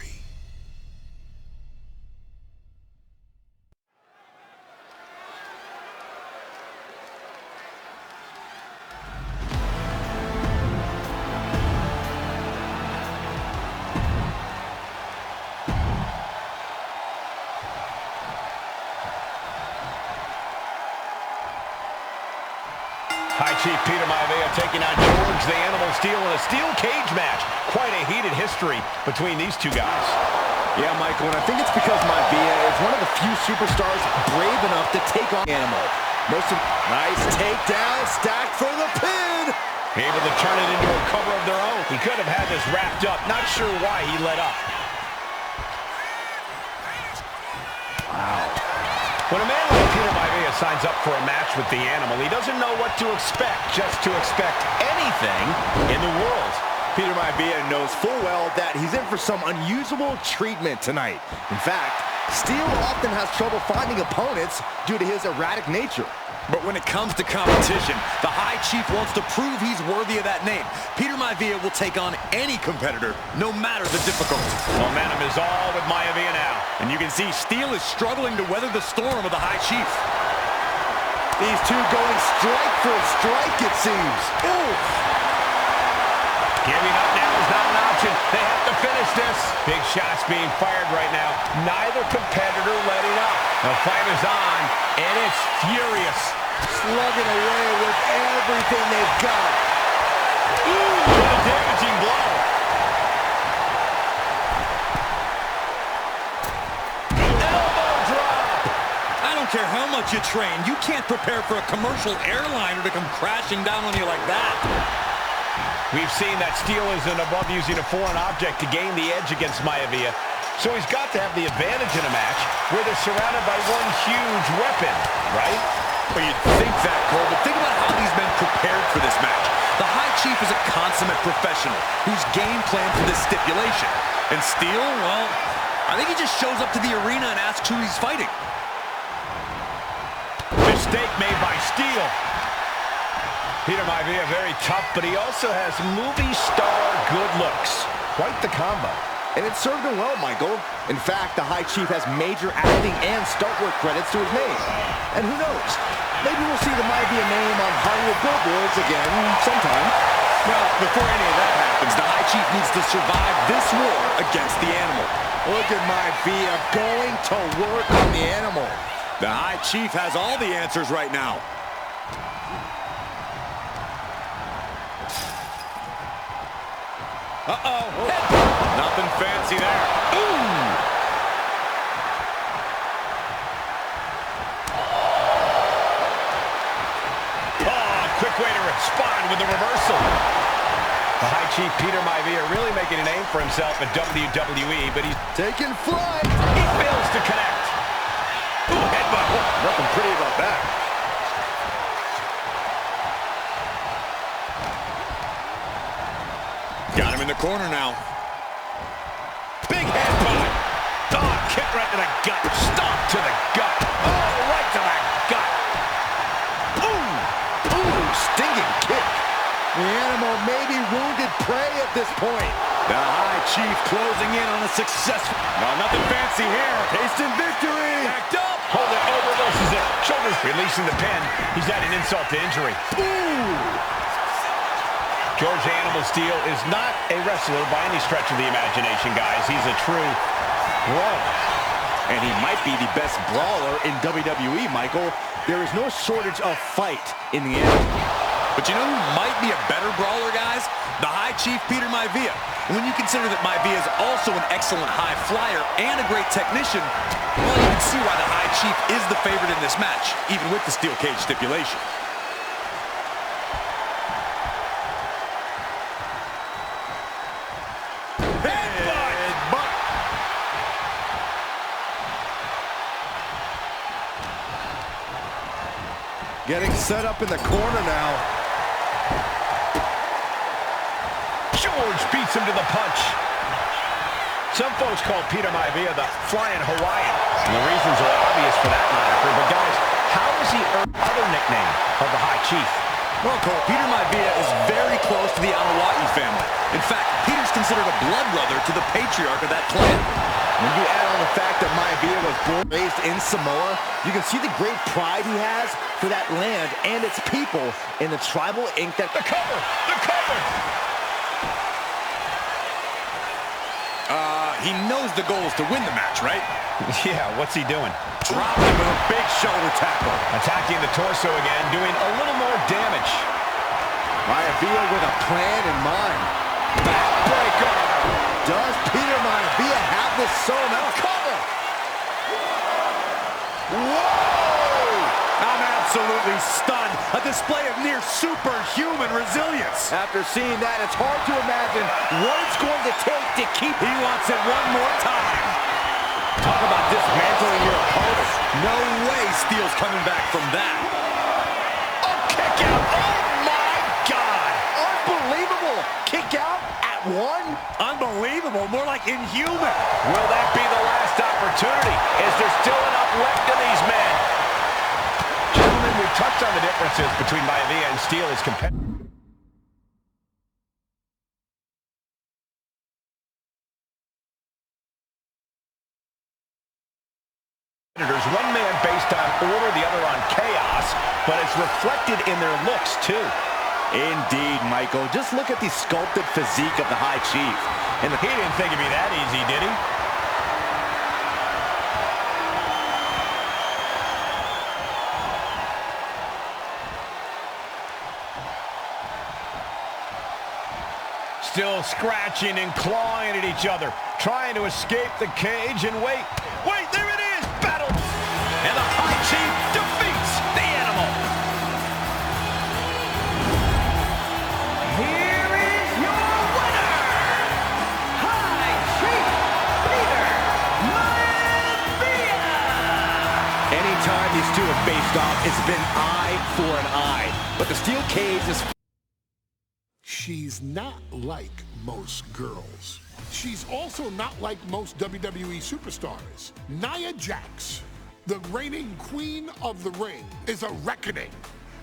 High Chief Peter Maivia taking on George the Animal Steele in a steel cage match. Quite a heated history between these two guys. Yeah, Michael, and I think it's because Maivia is one of the few superstars brave enough to take on Animal. Nice takedown, stacked for the pin. Able to turn it into a cover of their own. He could have had this wrapped up. Not sure why he let up. Wow. When a man like Peter Maivia signs up for a match with the Animal, he doesn't know what to expect, just to expect anything in the world. Peter Maivia knows full well that he's in for some unusual treatment tonight. In fact, Steele often has trouble finding opponents due to his erratic nature. But when it comes to competition, the High Chief wants to prove he's worthy of that name. Peter Maivia will take on any competitor, no matter the difficulty. Momentum is all with Maivia now. And you can see Steel is struggling to weather the storm of the High Chief. These two going strike for strike, it seems. Ooh. Giving up now is not an option. They have to finish this. Big shots being fired right now. Neither competitor letting up. The fight is on, and it's furious. Slugging away with everything they've got. Ooh, what a damaging blow. Elbow drop. I don't care how much you train, you can't prepare for a commercial airliner to come crashing down on you like that. We've seen that Steel isn't above using a foreign object to gain the edge against Maivia, so he's got to have the advantage in a match where they're surrounded by one huge weapon, right? Well, you'd think that, Cole, but think about how these men prepared for this match. The High Chief is a consummate professional who's game planned for this stipulation. And Steel, well, I think he just shows up to the arena and asks who he's fighting. Mistake made by Steel. Peter Maivia very tough, but he also has movie star good looks. Quite the combo. And it served him well, Michael. In fact, the High Chief has major acting and stunt work credits to his name. And who knows? Maybe we'll see the Maivia name on Hollywood billboards again sometime. Well, before any of that happens, the High Chief needs to survive this war against the animal. Look at Maivia going to work on the animal. The High Chief has all the answers right now. Uh-oh. Nothing fancy there. Ooh. Oh, quick way to respond with the reversal. The High Chief Peter Maivia really making a name for himself at WWE, but he's taking flight. He fails to connect. Ooh, headbutt. Nothing pretty about that. Got him in the corner now. Big headbutt. Oh, kick right to the gut. Stomp to the gut. Oh, right to the gut. Ooh, stinging kick. The animal may be wounded prey at this point. The High Chief closing in on a successful... No, nothing fancy here. Tasting victory. Backed up. Hold it, oververses it. Shoulders releasing the pin. He's adding insult to injury. Ooh. George Animal Steel is not a wrestler by any stretch of the imagination, guys. He's a true brawler. And he might be the best brawler in WWE, Michael. There is no shortage of fight in the animal. But you know who might be a better brawler, guys? The High Chief Peter Maivia. When you consider that Maivia is also an excellent high flyer and a great technician, well, you can see why the High Chief is the favorite in this match, even with the steel cage stipulation. Getting set up in the corner now. George beats him to the punch. Some folks call Peter Maivia the Flying Hawaiian. And the reasons are obvious for that moniker. But guys, how has he earned other nickname of the High Chief? Well, Cole, Peter Maivia is very close to the Anoa'i family. In fact, Peter's considered a blood brother to the patriarch of that clan. When you add on the fact that Maivia was born and raised in Samoa, you can see the great pride he has for that land and its people in the tribal ink that... The cover! The cover! He knows the goal is to win the match, right? Yeah, what's he doing? Dropped him with a big shoulder tackle. Attacking the torso again, doing a little more damage. Maivia with a plan in mind. Backbreaker! Does Peter Maivia have this sewn up? Cover! Whoa! I'm absolutely stunned. A display of near superhuman resilience. After seeing that, it's hard to imagine what it's going to take to keep... He wants it one more time. Talk about dismantling your opponent. No way Steel's coming back from that. A kick out. Oh, my God. Unbelievable. Kick out at one? Unbelievable. More like inhuman. Will that be the last opportunity? Is there still enough left in these men? Gentlemen, we've touched on the differences between Maivia and Steel is competitive. One man based on order, the other on chaos, but it's reflected in their looks too. Indeed, Michael. Just look at the sculpted physique of the High Chief. And he didn't think it'd be that easy, did he? Still scratching and clawing at each other, trying to escape the cage and wait. Wait, there it is! Battle! And the High Chief defeats the Animal. Here is your winner, High Chief Peter Maivia. Anytime these two have faced off, it's been eye for an eye. But the steel cage is... She's not like most girls. She's also not like most WWE superstars. Nia Jax, the reigning queen of the ring, is a reckoning,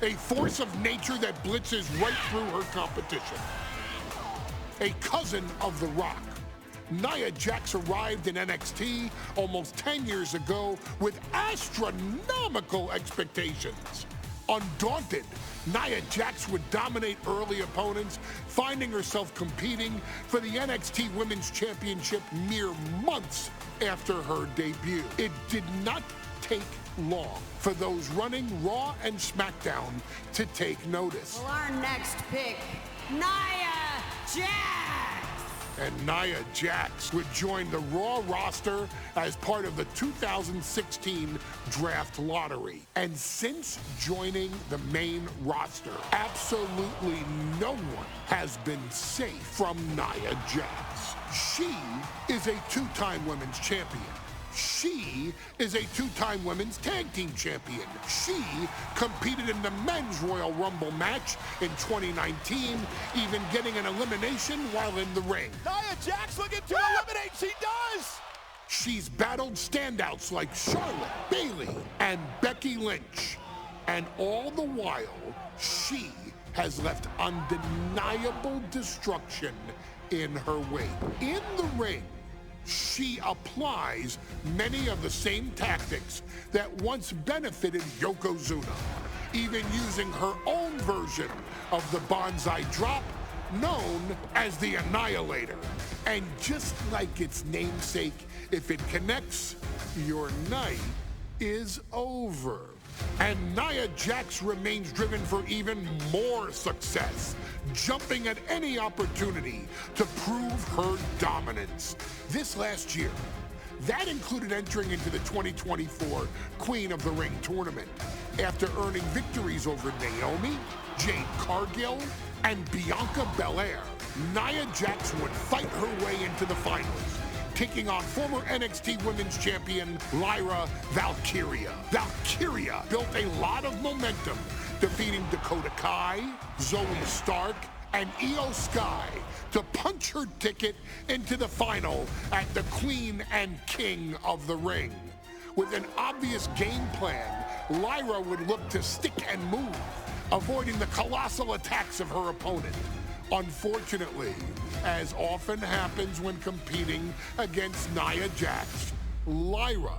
a force of nature that blitzes right through her competition. A cousin of The Rock, Nia Jax arrived in NXT almost 10 years ago with astronomical expectations. Undaunted, Nia Jax would dominate early opponents, finding herself competing for the NXT Women's Championship mere months after her debut. It did not take long for those running Raw and SmackDown to take notice. Well, our next pick, Nia Jax. And Nia Jax would join the Raw roster as part of the 2016 draft lottery. And since joining the main roster, absolutely no one has been safe from Nia Jax. She is a two-time women's champion. She is a two-time women's tag team champion. She competed in the men's Royal Rumble match in 2019, even getting an elimination while in the ring. Nia Jax looking to eliminate. She does! She's battled standouts like Charlotte, Bayley, and Becky Lynch. And all the while, she has left undeniable destruction in her wake. In the ring, she applies many of the same tactics that once benefited Yokozuna, even using her own version of the Bonsai Drop, known as the Annihilator. And just like its namesake, if it connects, your night is over. And Nia Jax remains driven for even more success, jumping at any opportunity to prove her dominance. This last year, that included entering into the 2024 Queen of the Ring tournament after earning victories over Naomi, Jade Cargill, and Bianca Belair. Nia Jax would fight her way into the finals, taking on former NXT Women's Champion Lyra Valkyria. Valkyria built a lot of momentum, defeating Dakota Kai, Zoe Stark, and Io Sky to punch her ticket into the final at the Queen and King of the Ring. With an obvious game plan, Lyra would look to stick and move, avoiding the colossal attacks of her opponent. Unfortunately, as often happens when competing against Nia Jax, Lyra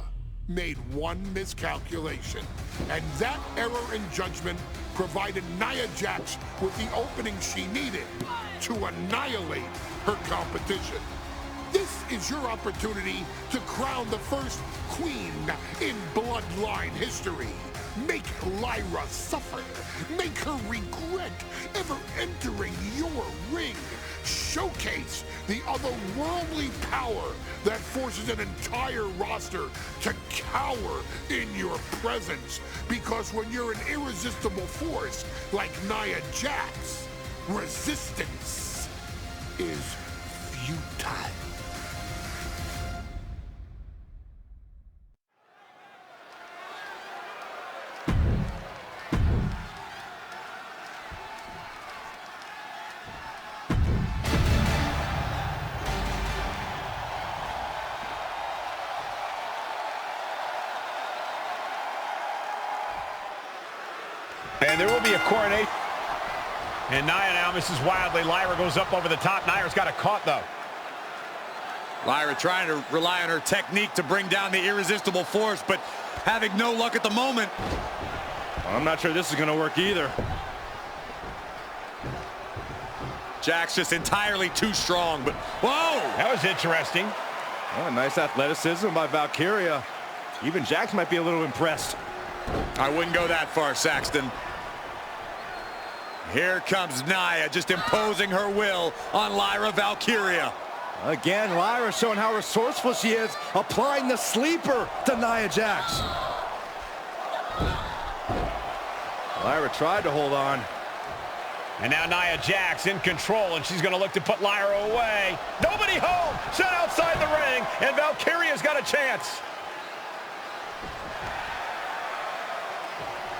made one miscalculation, and that error in judgment provided Nia Jax with the opening she needed to annihilate her competition. This is your opportunity to crown the first queen in Bloodline history. Make Lyra suffer. Make her regret ever entering your ring. Showcase the otherworldly power that forces an entire roster to cower in your presence. Because when you're an irresistible force like Nia Jax, resistance is futile. And there will be a coronation. And Nia now misses wildly. Lyra goes up over the top. Nia's got it caught, though. Lyra trying to rely on her technique to bring down the irresistible force, but having no luck at the moment. I'm not sure this is going to work either. Jax just entirely too strong, but whoa! That was interesting. Oh, nice athleticism by Valkyria. Even Jax might be a little impressed. I wouldn't go that far, Saxton. Here comes Nia, just imposing her will on Lyra Valkyria. Again, Lyra showing how resourceful she is, applying the sleeper to Nia Jax. Lyra tried to hold on. And now Nia Jax in control, and she's going to look to put Lyra away. Nobody home! Set outside the ring, and Valkyria's got a chance.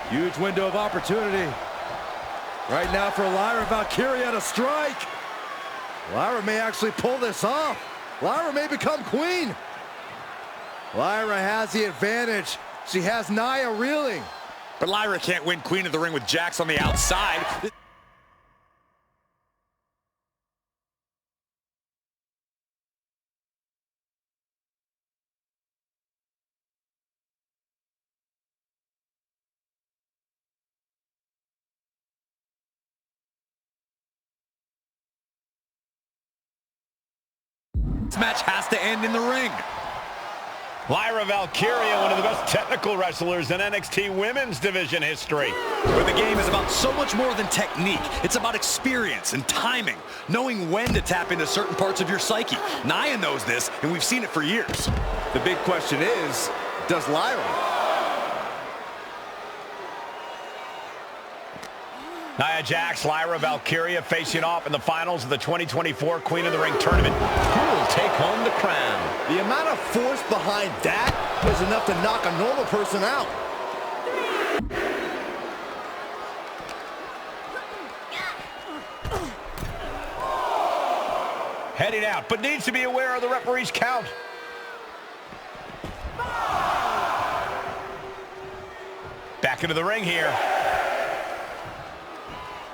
Huge window of opportunity. Right now for Lyra Valkyria to strike. Lyra may actually pull this off. Lyra may become queen. Lyra has the advantage. She has Nia reeling. But Lyra can't win Queen of the Ring with Jax on the outside. This match has to end in the ring. Lyra Valkyria, one of the best technical wrestlers in NXT Women's Division history. But the game is about so much more than technique. It's about experience and timing, knowing when to tap into certain parts of your psyche. Nia knows this, and we've seen it for years. The big question is, does Lyra? Nia Jax, Lyra Valkyria facing off in the finals of the 2024 Queen of the Ring tournament. Who will take home the crown? The amount of force behind that is enough to knock a normal person out. Heading out, but needs to be aware of the referee's count. Back into the ring here.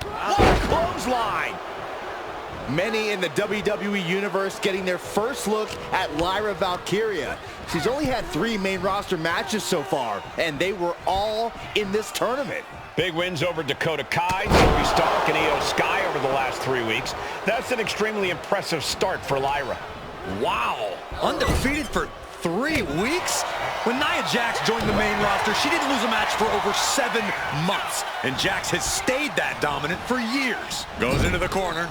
What a clothesline! Many in the WWE Universe getting their first look at Lyra Valkyria. She's only had 3 main roster matches so far, and they were all in this tournament. Big wins over Dakota Kai, Zoe Stark, and Io Sky over the last 3 weeks. That's an extremely impressive start for Lyra. Wow, undefeated for 3 weeks? When Nia Jax joined the main roster, she didn't lose a match for over 7 months. And Jax has stayed that dominant for years. Goes into the corner.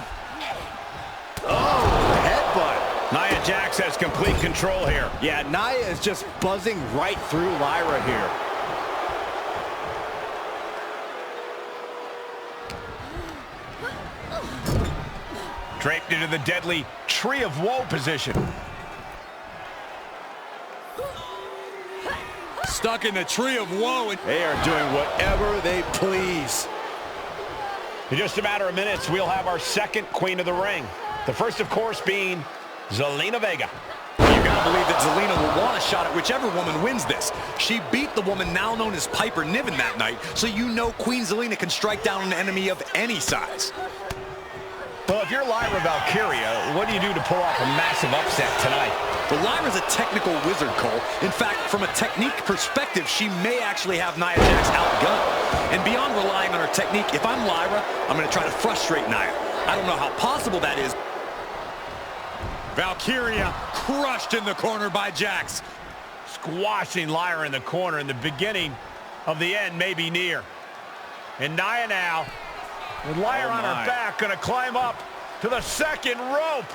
Oh, headbutt. Nia Jax has complete control here. Yeah, Nia is just buzzing right through Lyra here. Draped into the deadly Tree of Woe position. Stuck in the Tree of Woe. And they are doing whatever they please. In just a matter of minutes, we'll have our second Queen of the Ring. The first, of course, being Zelina Vega. You gotta believe that Zelina will want a shot at whichever woman wins this. She beat the woman now known as Piper Niven that night, so you know Queen Zelina can strike down an enemy of any size. Well, if you're Lyra Valkyria, what do you do to pull off a massive upset tonight? Well, Lyra's a technical wizard, Cole. In fact, from a technique perspective, she may actually have Nia Jax outgunned. And beyond relying on her technique, if I'm Lyra, I'm going to try to frustrate Nia. I don't know how possible that is. Valkyria crushed in the corner by Jax. Squashing Lyra in the corner, and the beginning of the end may be near. And Nia now, with Lyra on her back, going to climb up to the second rope.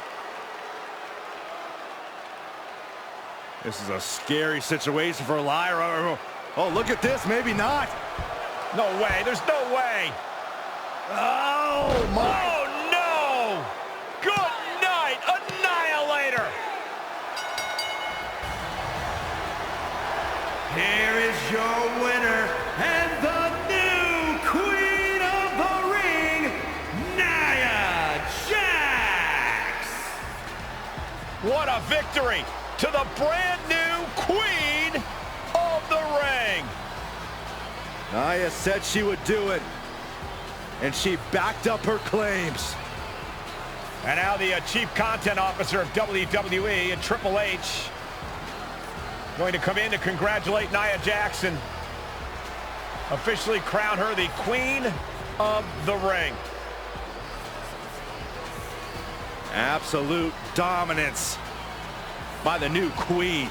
This is a scary situation for Lyra. Oh, look at this. Maybe not. No way. There's no way. Oh, my. Oh, no. Good night, Annihilator. Here is your winner and the new Queen of the Ring, Nia Jax. What a victory to the brand new Queen of the Ring. Nia said she would do it, and she backed up her claims. And now the Chief Content Officer of WWE and Triple H going to come in to congratulate Nia Jackson. Officially crown her the Queen of the Ring. Absolute dominance by the new Queen.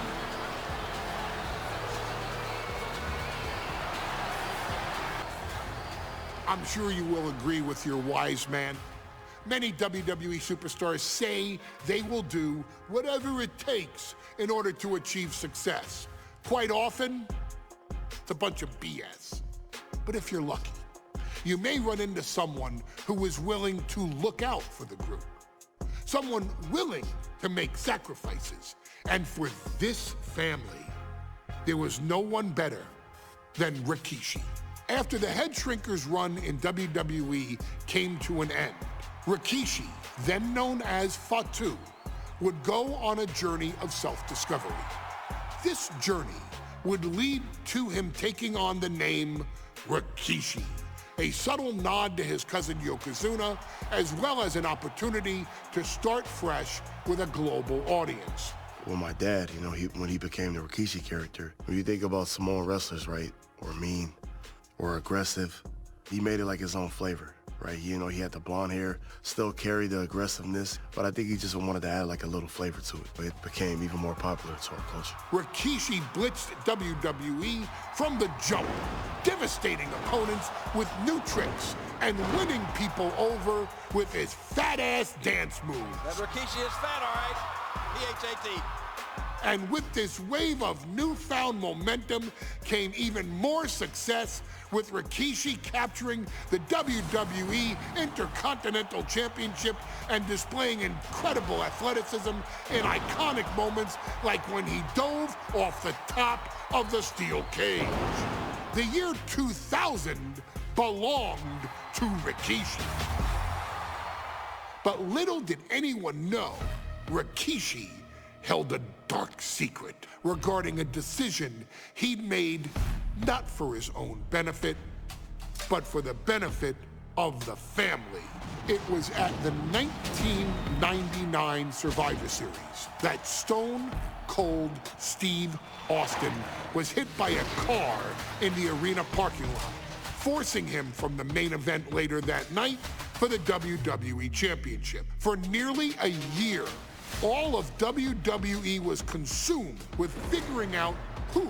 I'm sure you will agree with your wise man. Many WWE superstars say they will do whatever it takes in order to achieve success. Quite often, it's a bunch of BS. But if you're lucky, you may run into someone who is willing to look out for the group. Someone willing to make sacrifices. And for this family, there was no one better than Rikishi. After the Head Shrinkers run in WWE came to an end, Rikishi, then known as Fatu, would go on a journey of self-discovery. This journey would lead to him taking on the name Rikishi, a subtle nod to his cousin Yokozuna, as well as an opportunity to start fresh with a global audience. Well, my dad, when he became the Rikishi character, when you think about Samoan wrestlers, right, or mean, or aggressive, he made it like his own flavor, right? He had the blonde hair, still carried the aggressiveness, but I think he just wanted to add like a little flavor to it. But it became even more popular to our culture. Rikishi blitzed WWE from the jump, devastating opponents with new tricks and winning people over with his fat-ass dance moves. That Rikishi is fat, all right. P-H-A-T. And with this wave of newfound momentum came even more success, with Rikishi capturing the WWE Intercontinental Championship and displaying incredible athleticism in iconic moments like when he dove off the top of the steel cage. The year 2000 belonged to Rikishi. But little did anyone know, Rikishi held a dark secret regarding a decision he'd made not for his own benefit, but for the benefit of the family. It was at the 1999 Survivor Series that Stone Cold Steve Austin was hit by a car in the arena parking lot, forcing him from the main event later that night for the WWE Championship. For nearly a year, all of WWE was consumed with figuring out who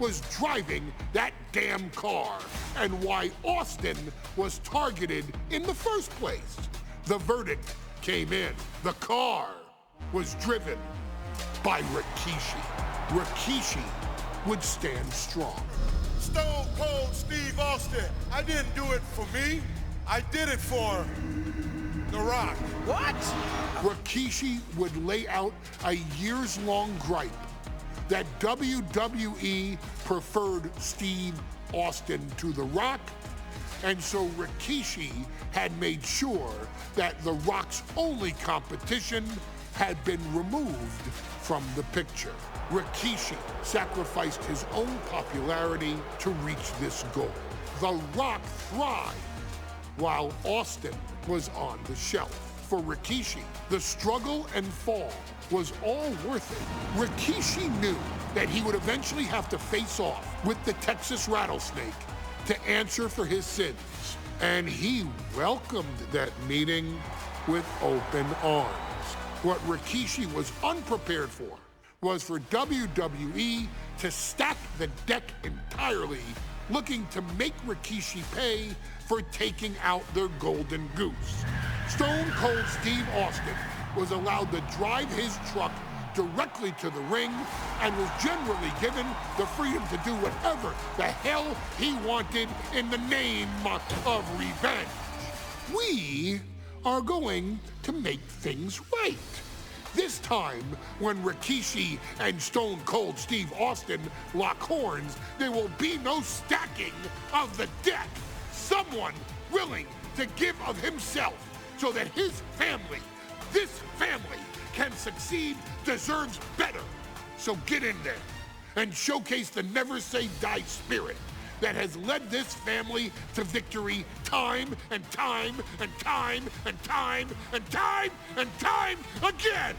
was driving that damn car and why Austin was targeted in the first place. The verdict came in. The car was driven by Rikishi. Rikishi would stand strong. Stone Cold Steve Austin, I didn't do it for me. I did it for The Rock. What? Rikishi would lay out a years-long gripe that WWE preferred Steve Austin to The Rock, and so Rikishi had made sure that The Rock's only competition had been removed from the picture. Rikishi sacrificed his own popularity to reach this goal. The Rock thrived while Austin was on the shelf. For Rikishi, the struggle and fall was all worth it. Rikishi knew that he would eventually have to face off with the Texas Rattlesnake to answer for his sins. And he welcomed that meeting with open arms. What Rikishi was unprepared for was for WWE to stack the deck entirely, looking to make Rikishi pay for taking out their golden goose. Stone Cold Steve Austin was allowed to drive his truck directly to the ring and was generally given the freedom to do whatever the hell he wanted in the name of revenge. We are going to make things right. This time, when Rikishi and Stone Cold Steve Austin lock horns, there will be no stacking of the deck. Someone willing to give of himself so that his family, this family, can succeed, deserves better. So get in there and showcase the never say die spirit that has led this family to victory time and time and time and time and time and time again.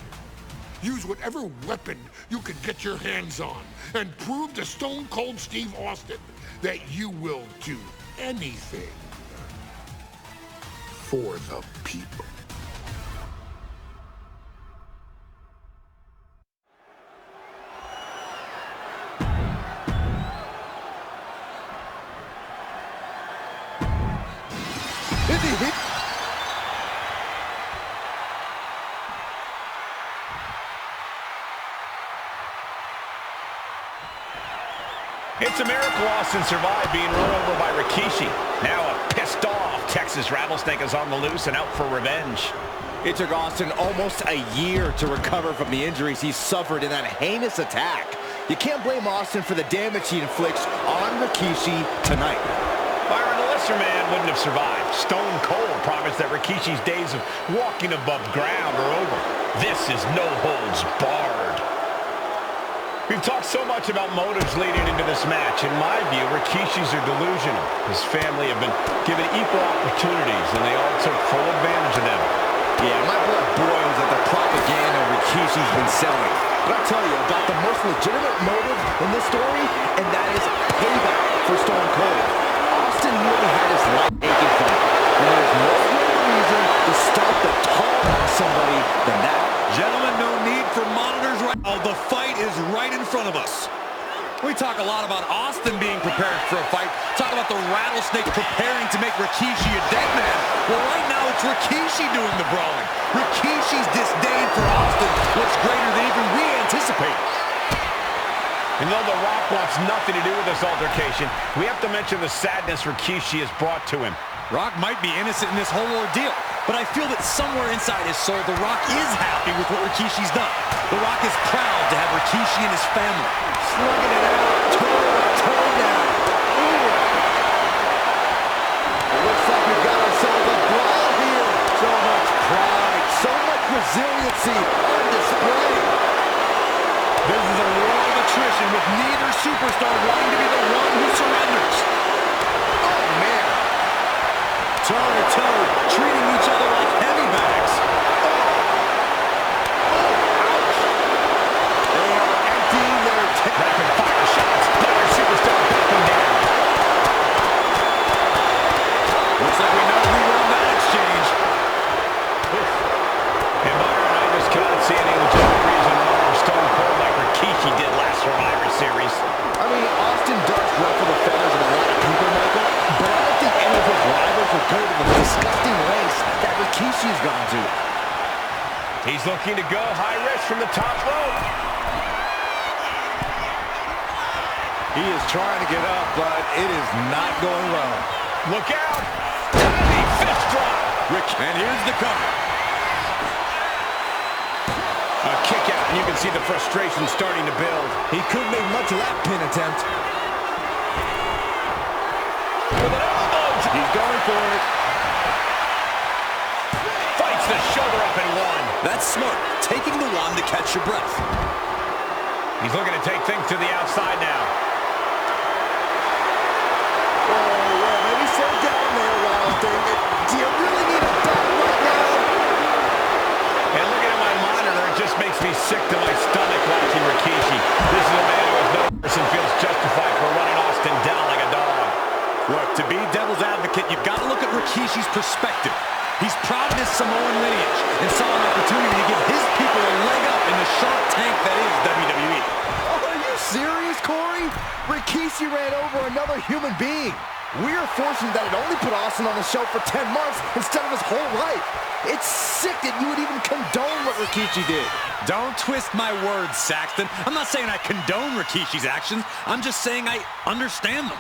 Use whatever weapon you can get your hands on and prove to Stone Cold Steve Austin that you will do anything for the people. It's a miracle Austin survived being run over by Rikishi. Now a pissed off Texas Rattlesnake is on the loose and out for revenge. It took Austin almost a year to recover from the injuries he suffered in that heinous attack. You can't blame Austin for the damage he inflicts on Rikishi tonight. Byron, the lesser man wouldn't have survived. Stone Cold promised that Rikishi's days of walking above ground are over. This is no holds barred. We've talked so much about motives leading into this match. In my view, Rikishi's are delusional. His family have been given equal opportunities, and they all took full advantage of them. Yeah, my blood boils at the propaganda Rikishi's been selling. But I'll tell you about the most legitimate motive in this story, and that is payback for Stone Cold. Austin really had his life aching from it, and there's no greater reason to stop the tar on somebody than that. Gentlemen, no need for monitors right now. The fight is right in front of us. We talk a lot about Austin being prepared for a fight. Talk about the Rattlesnake preparing to make Rikishi a dead man. Well, right now it's Rikishi doing the brawling. Rikishi's disdain for Austin looks greater than even we anticipated. And though The Rock wants nothing to do with this altercation, we have to mention the sadness Rikishi has brought to him. Rock might be innocent in this whole ordeal, but I feel that somewhere inside his soul, The Rock is happy with what Rikishi's done. The Rock is proud to have Rikishi and his family. Slugging it out, toe down. It looks like we've got ourselves a brawl here. So much pride, so much resiliency on display. This is a war of attrition with neither superstar wanting to be the one who surrenders. Oh, man. Toe-to-toe, treating each other like heavy bags. They are emptying their rapid fire shots. Neither superstar backing down. Looks like we know who won that exchange. And Byron, I just cannot see any legitimate reason why Stone Cold like Rikishi did last Survivor Series. I mean, Austin does ruffle the feathers of a lot of people, Michael, but I don't think any of his rivals would go to the disgusting lengths that Rikishi's gone to. He's looking to go high risk from the top rope. He is trying to get up, but it is not going well. Look out! Tiny fist drop! And here's the cover. A kick out, and you can see the frustration starting to build. He couldn't make much of that pin attempt. With an elbow! He's going for it. Fights the shoulder up and one. That's smart. Taking the one to catch your breath. He's looking to take things to the outside now. Oh, well, maybe slow down there, Wild Thing. Do you really need a battle right now? And looking at my monitor, it just makes me sick to my stomach watching Rikishi. This is a man who has no person feels justified for running Austin down like a dog. Look, to be devil's advocate, you've got to look at Rikishi's perspective. He's proud of his Samoan lineage and saw an opportunity to give his people a leg up in the shark tank that is WWE. Oh, are you serious, Corey? Rikishi ran over another human being. We're fortunate that it only put Austin on the show for 10 months instead of his whole life. It's sick that you would even condone what Rikishi did. Don't twist my words, Saxton. I'm not saying I condone Rikishi's actions. I'm just saying I understand them.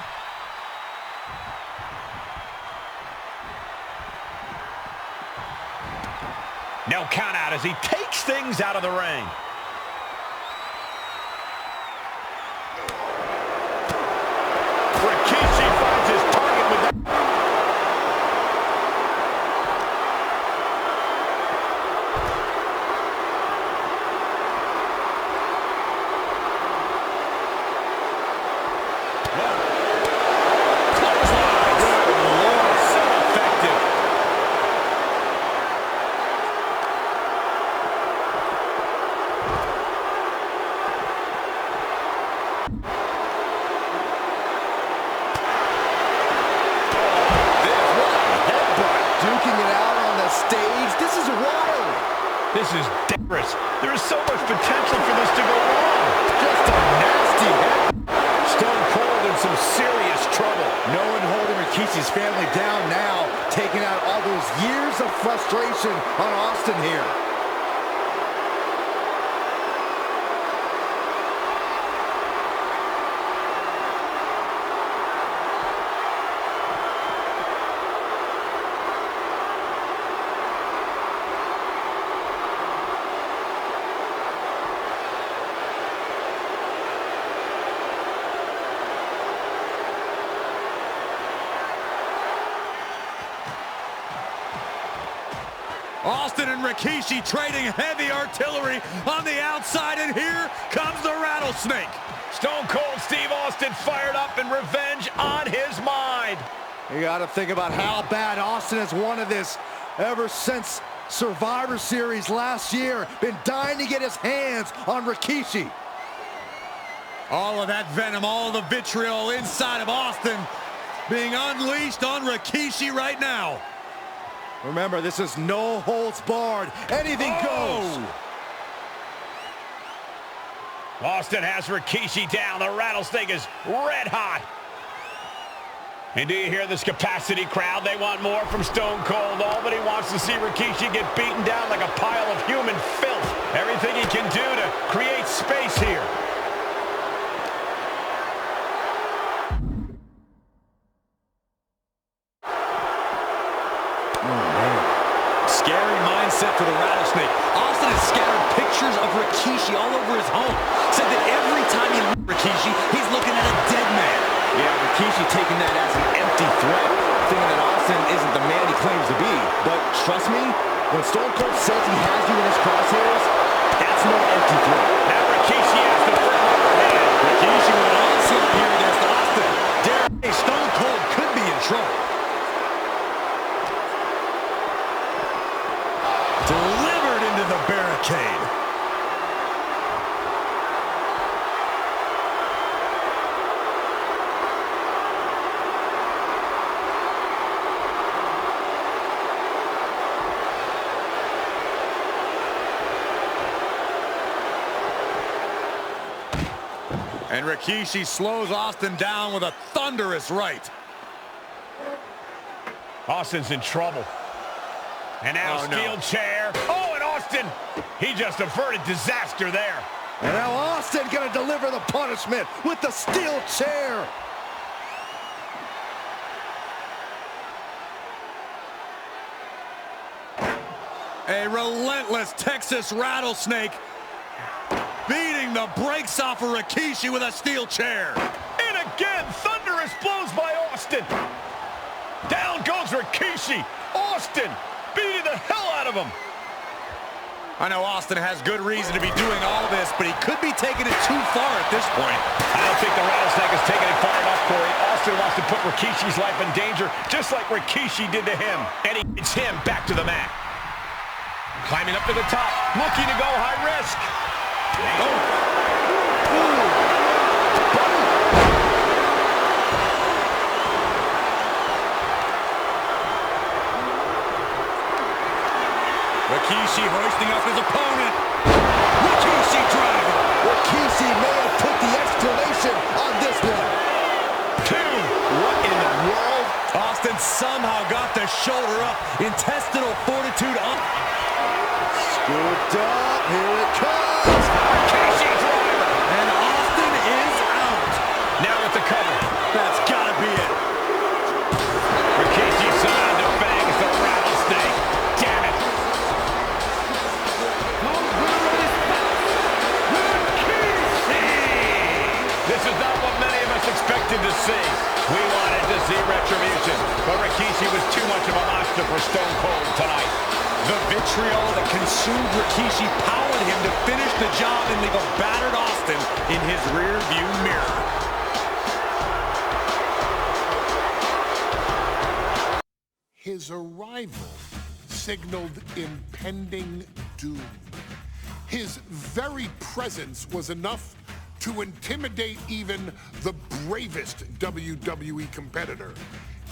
No count out as he takes things out of the ring. Rikishi finds his target with that. This is dangerous. There is so much potential for this to go wrong. Just a nasty hit. Stone Cold in some serious trouble. No one holding Rikishi's family down now, taking out all those years of frustration on Austin here. Austin and Rikishi trading heavy artillery on the outside, and here comes the rattlesnake. Stone Cold Steve Austin fired up and revenge on his mind. You got to think about how bad Austin has wanted this ever since Survivor Series last year. Been dying to get his hands on Rikishi. All of that venom, all of the vitriol inside of Austin being unleashed on Rikishi right now. Remember, this is no holds barred. Anything goes. Austin has Rikishi down. The rattlesnake is red hot. And do you hear this capacity crowd? They want more from Stone Cold. Nobody wants to see Rikishi get beaten down like a pile of human filth. Everything he can do to create space here. Scary mindset for the rattlesnake. Austin has scattered pictures of Rikishi all over his home. Said that every time he looks at Rikishi, he's looking at a dead man. Yeah, Rikishi taking that as an empty threat, thinking that Austin isn't the man he claims to be. But trust me, when Stone Cold says he has you in his crosshairs, that's no empty threat. Now Rikishi has the firm upper hand. Rikishi with an onslaught here against Austin. Dare say Stone Cold could be in trouble. Delivered into the barricade. And Rikishi slows Austin down with a thunderous right. Austin's in trouble. And now steel chair. Oh, and Austin, he just averted disaster there. And now Austin gonna deliver the punishment with the steel chair. A relentless Texas rattlesnake beating the brakes off of Rikishi with a steel chair. And again, thunderous blows by Austin. Down goes Rikishi. Austin beating the hell out of him. I know Austin has good reason to be doing all this, but he could be taking it too far at this point. I don't think the rattlesnake is taking it far enough, Corey. Austin wants to put Rikishi's life in danger, just like Rikishi did to him. And he gets him back to the mat. Climbing up to the top, looking to go high risk. Rikishi hoisting up his opponent. Rikishi driver. Rikishi may have put the exclamation on this one. Two. What in the world? Austin somehow got the shoulder up. Intestinal fortitude up. Scooped up. Here it comes. Rikishi driver. And Austin is out. Now with the cover. That's got to be it. Rikishi signed to bangs the rattlesnake. Damn it. This is not what many of us expected to see. We wanted to see retribution, but Rikishi was too much of a monster for Stone Cold tonight. The vitriol that consumed Rikishi powered him to finish the job and leave a battered Austin in his rear-view mirror. His arrival signaled impending doom. His very presence was enough to intimidate even the bravest WWE competitor.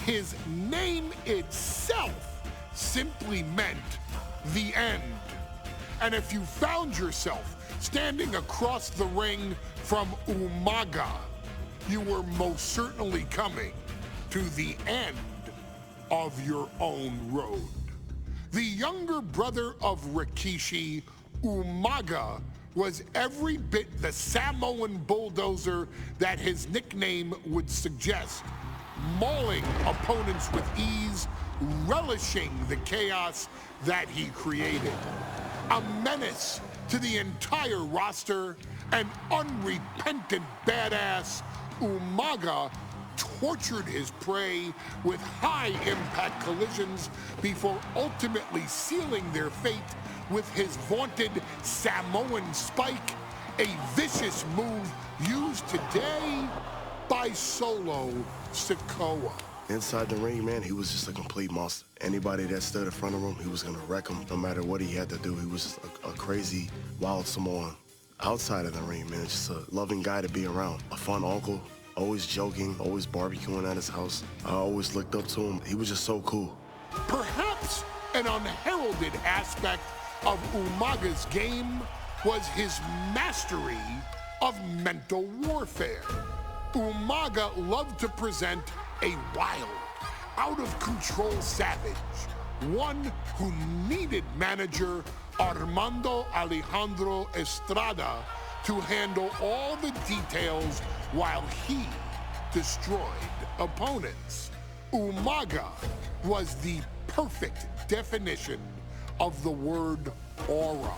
His name itself simply meant the end. And if you found yourself standing across the ring from Umaga, you were most certainly coming to the end of your own road. The younger brother of Rikishi, Umaga, was every bit the Samoan bulldozer that his nickname would suggest, mauling opponents with ease, relishing the chaos that he created. A menace to the entire roster, an unrepentant badass, Umaga tortured his prey with high-impact collisions before ultimately sealing their fate with his vaunted Samoan spike, a vicious move used today by Solo Sikoa. Inside the ring, man, he was just a complete monster. Anybody that stood in front of him, he was gonna wreck him no matter what he had to do. He was just a crazy, wild Samoan. Outside of the ring, man, just a loving guy to be around. A fun uncle, always joking, always barbecuing at his house. I always looked up to him. He was just so cool. Perhaps an unheralded aspect of Umaga's game was his mastery of mental warfare. Umaga loved to present a wild, out-of-control savage, one who needed manager Armando Alejandro Estrada to handle all the details while he destroyed opponents. Umaga was the perfect definition of the word aura.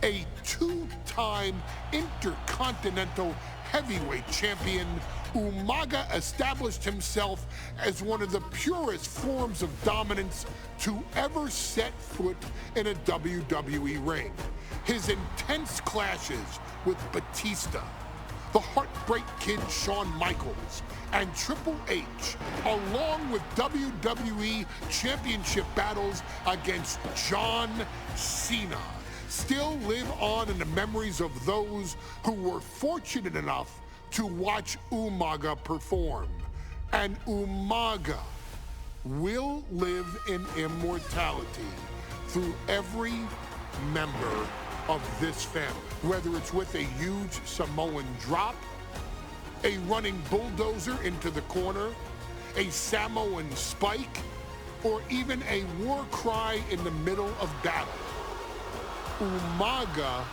A two-time intercontinental heavyweight champion, Umaga established himself as one of the purest forms of dominance to ever set foot in a WWE ring. His intense clashes with Batista, the Heartbreak Kid Shawn Michaels, and Triple H, along with WWE Championship battles against John Cena, still live on in the memories of those who were fortunate enough to watch Umaga perform. And Umaga will live in immortality through every member of this family, whether it's with a huge Samoan drop, a running bulldozer into the corner, a Samoan spike, or even a war cry in the middle of battle. Umaga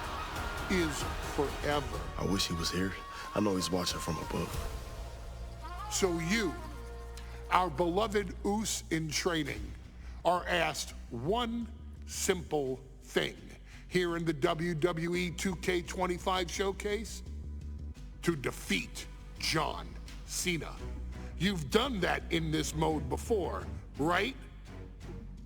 is forever. I wish he was here. I know he's watching from above. So you, our beloved Us in training, are asked one simple thing here in the WWE 2K25 showcase: to defeat John Cena. You've done that in this mode before, right?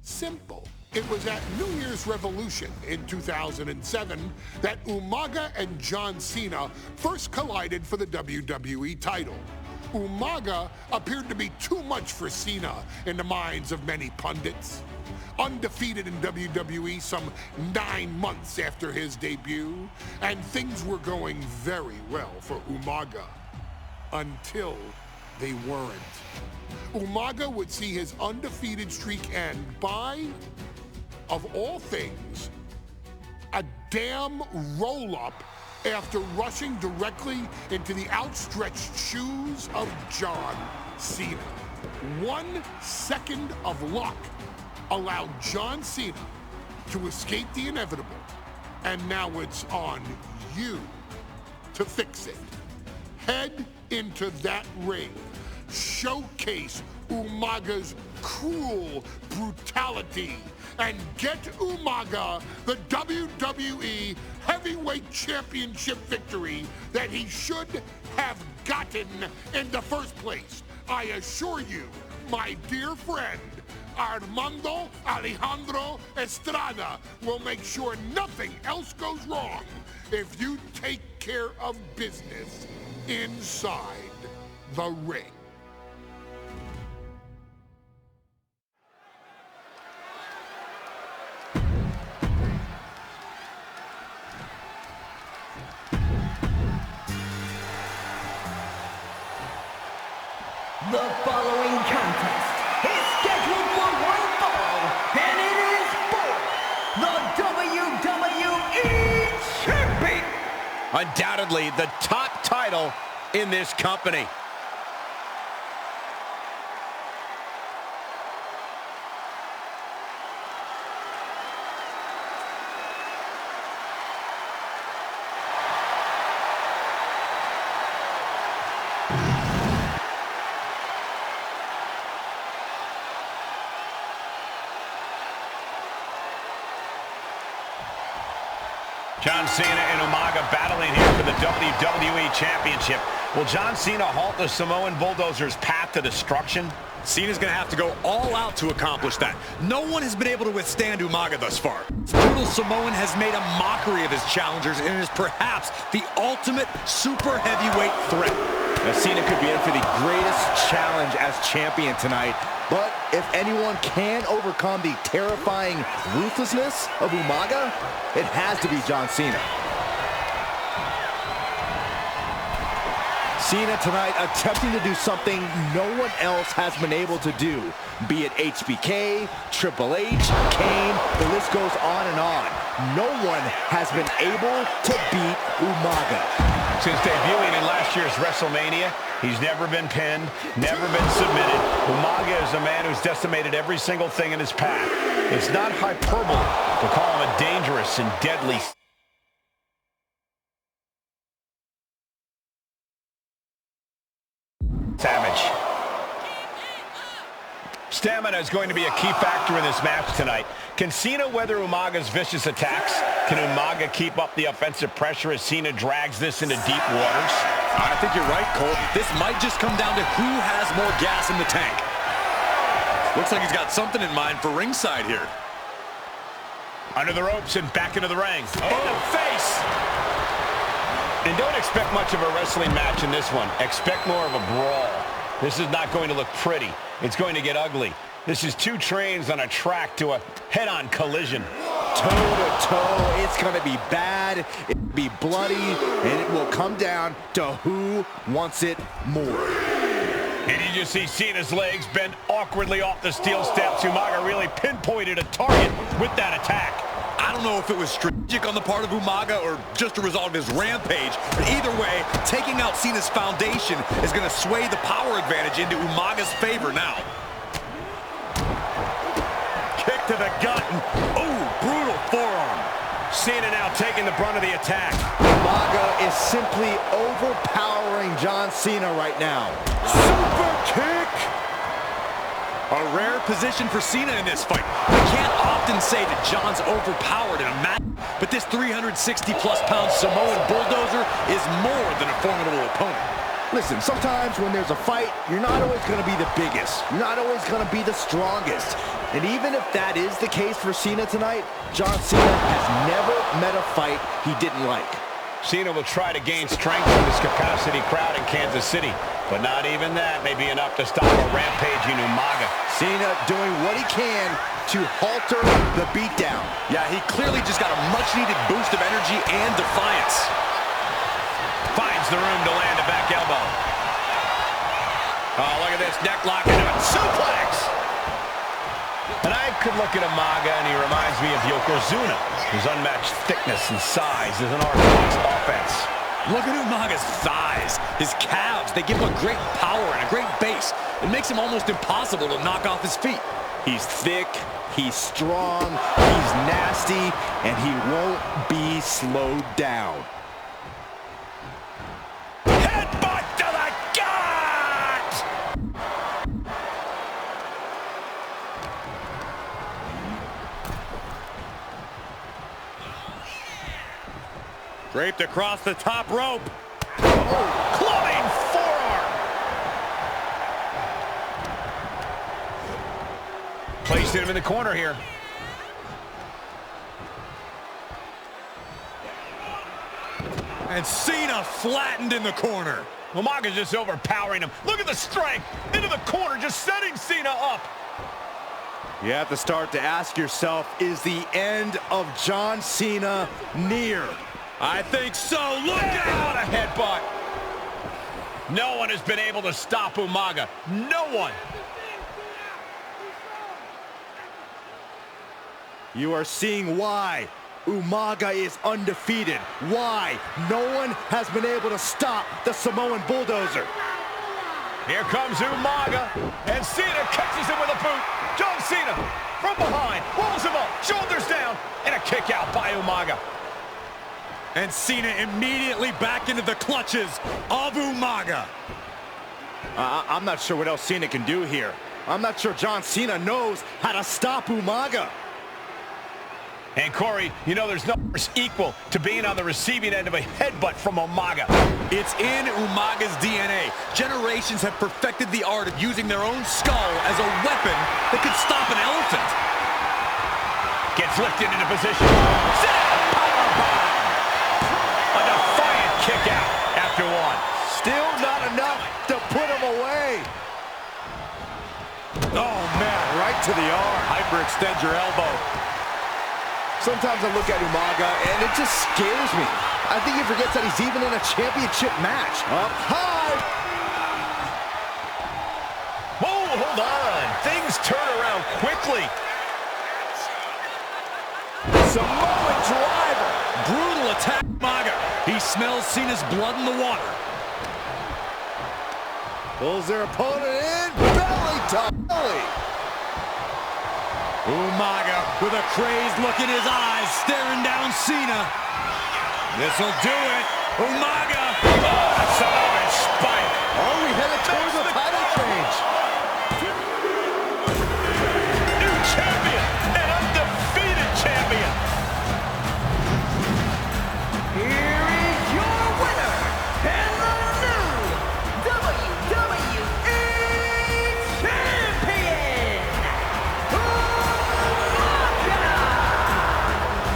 Simple. It was at New Year's Revolution in 2007 that Umaga and John Cena first collided for the WWE title. Umaga appeared to be too much for Cena in the minds of many pundits. Undefeated in WWE some 9 months after his debut, and things were going very well for Umaga. Until they weren't. Umaga would see his undefeated streak end by, of all things, a damn roll-up after rushing directly into the outstretched shoes of John Cena. 1 second of luck allowed John Cena to escape the inevitable, and now it's on you to fix it. Head into that ring. Showcase Umaga's cruel brutality and get Umaga the WWE Heavyweight Championship victory that he should have gotten in the first place. I assure you, my dear friend, Armando Alejandro Estrada will make sure nothing else goes wrong if you take care of business inside the ring. The following contest is scheduled for one fall, and it is for the WWE Undoubtedly the top title in this company. John Cena and Umaga battling here for the WWE Championship. Will John Cena halt the Samoan Bulldozer's path to destruction? Cena's going to have to go all out to accomplish that. No one has been able to withstand Umaga thus far. Brutal Samoan has made a mockery of his challengers and is perhaps the ultimate super heavyweight threat. Now, Cena could be in for the greatest challenge as champion tonight. But if anyone can overcome the terrifying ruthlessness of Umaga, it has to be John Cena. Cena tonight attempting to do something no one else has been able to do. Be it HBK, Triple H, Kane, the list goes on and on. No one has been able to beat Umaga. Since debuting in last year's WrestleMania, he's never been pinned, never been submitted. Umaga is a man who's decimated every single thing in his path. It's not hyperbole to call him a dangerous and deadly savage. Stamina is going to be a key factor in this match tonight. Can Cena weather Umaga's vicious attacks? Can Umaga keep up the offensive pressure as Cena drags this into deep waters? I think you're right, Cole. This might just come down to who has more gas in the tank. Looks like he's got something in mind for ringside here. Under the ropes and back into the ring. Oh, the face! And don't expect much of a wrestling match in this one. Expect more of a brawl. This is not going to look pretty. It's going to get ugly. This is two trains on a track to a head-on collision. Toe-to-toe, it's going to be bad, it'll be bloody, and it will come down to who wants it more. And you just see Cena's legs bend awkwardly off the steel steps. Umaga really pinpointed a target with that attack. I don't know if it was strategic on the part of Umaga or just a result of his rampage, but either way, taking out Cena's foundation is going to sway the power advantage into Umaga's favor now. Kick to the gut. Oh, brutal forearm. Cena now taking the brunt of the attack. Umaga is simply overpowering John Cena right now. Super kick! A rare position for Cena in this fight. We can't often say that John's overpowered in a match, but this 360-plus pound Samoan bulldozer is more than a formidable opponent. Listen, sometimes when there's a fight, you're not always going to be the biggest. You're not always going to be the strongest. And even if that is the case for Cena tonight, John Cena has never met a fight he didn't like. Cena will try to gain strength from this capacity crowd in Kansas City, but not even that may be enough to stop a rampaging Umaga. Cena doing what he can to halter the beatdown. Yeah, he clearly just got a much-needed boost of energy and defiance. Finds the room to land a back elbow. Oh, look at this, neck lock into it. Suplex! And I could look at Umaga and he reminds me of Yokozuna, whose unmatched thickness and size is an orthodox offense. Look at Umaga's thighs, his calves. They give him a great power and a great base. It makes him almost impossible to knock off his feet. He's thick, he's strong, he's nasty, and he won't be slowed down. Headbutt to the gut! Draped across the top rope. Oh, clubbing forearm. Placing him in the corner here. And Cena flattened in the corner. Umaga's just overpowering him. Look at the strength. Into the corner, just setting Cena up. You have to start to ask yourself, is the end of John Cena near? I think so. Look out! A headbutt. No one has been able to stop Umaga. No one. You are seeing why Umaga is undefeated. Why? No one has been able to stop the Samoan bulldozer. Here comes Umaga, and Cena catches him with a boot. John Cena from behind, rolls him up, shoulders down, and a kick out by Umaga. And Cena immediately back into the clutches of Umaga. I'm not sure what else Cena can do here. I'm not sure John Cena knows how to stop Umaga. And Corey, you know there's no force equal to being on the receiving end of a headbutt from Umaga. It's in Umaga's DNA. Generations have perfected the art of using their own skull as a weapon that could stop an elephant. Gets lifted into position. Powerbomb! A defiant kick out after one. Still not enough to put him away. Oh, man, right to the arm. Hyperextend your elbow. Sometimes I look at Umaga and it just scares me. I think he forgets that he's even in a championship match. Up high. Whoa, hold on. Things turn around quickly. Samoan driver. Brutal attack, Umaga. He smells Cena's blood in the water. Pulls their opponent in. Belly to belly. Umaga with a crazed look in his eyes, staring down Cena. This'll do it. Umaga. Oh, Samoan spike. Oh, we headed towards a title change. New champion, an undefeated champion. Here is your winner, and the new WWE Champion,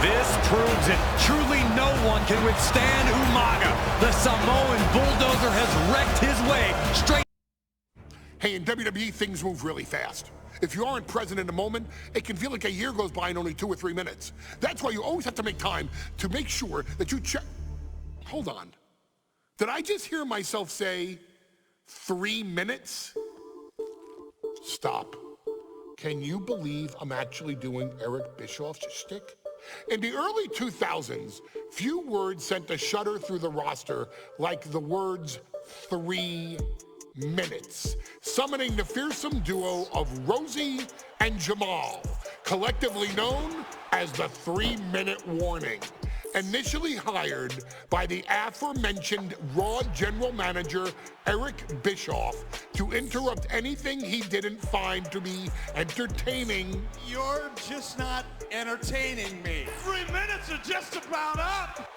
This proves it. Truly no one can withstand Umaga. The Samoan bulldozer has wrecked his way straight. Hey, in WWE, things move really fast. If you aren't present in the moment, it can feel like a year goes by in only 2 or 3 minutes. That's why you always have to make time to make sure that you check. Hold on. Did I just hear myself say 3 minutes? Stop. Can you believe I'm actually doing Eric Bischoff's shtick? In the early 2000s, few words sent a shudder through the roster like the words 3 minutes, summoning the fearsome duo of Rosie and Jamal, collectively known as the 3-minute warning. Initially hired by the aforementioned Raw general manager Eric Bischoff to interrupt anything he didn't find to be entertaining. You're just not entertaining me. 3 minutes are just about up.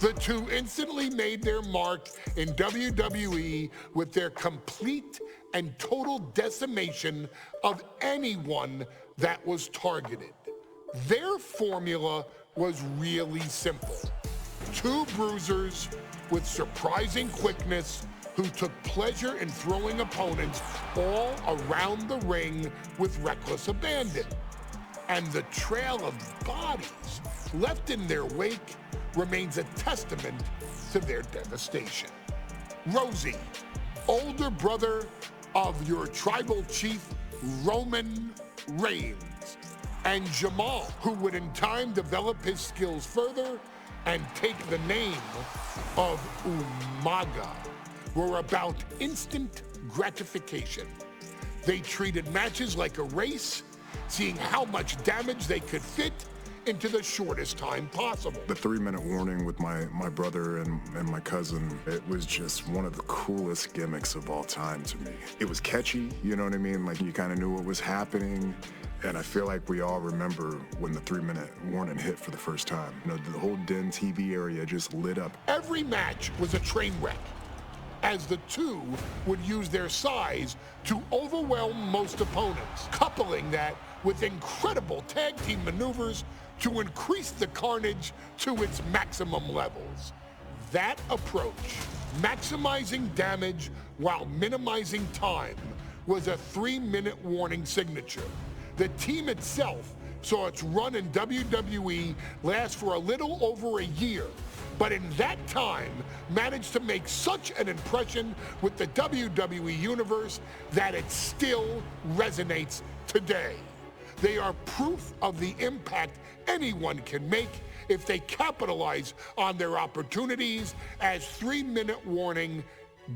The two instantly made their mark in WWE with their complete and total decimation of anyone that was targeted. Their formula was really simple. 2 bruisers with surprising quickness who took pleasure in throwing opponents all around the ring with reckless abandon. And the trail of bodies left in their wake remains a testament to their devastation. Rosie, older brother of your tribal chief, Roman Reigns, and Jamal, who would in time develop his skills further and take the name of Umaga, were about instant gratification. They treated matches like a race, seeing how much damage they could fit into the shortest time possible. The 3-minute warning with my brother and my cousin, it was just one of the coolest gimmicks of all time to me. It was catchy, you know what I mean? Like, you kind of knew what was happening. And I feel like we all remember when the 3-minute warning hit for the first time. You know, the whole Den TV area just lit up. Every match was a train wreck, as the two would use their size to overwhelm most opponents, coupling that with incredible tag team maneuvers to increase the carnage to its maximum levels. That approach, maximizing damage while minimizing time, was a 3-minute warning signature. The team itself saw its run in WWE last for a little over a year, but in that time managed to make such an impression with the WWE Universe that it still resonates today. They are proof of the impact anyone can make if they capitalize on their opportunities, as 3-minute warning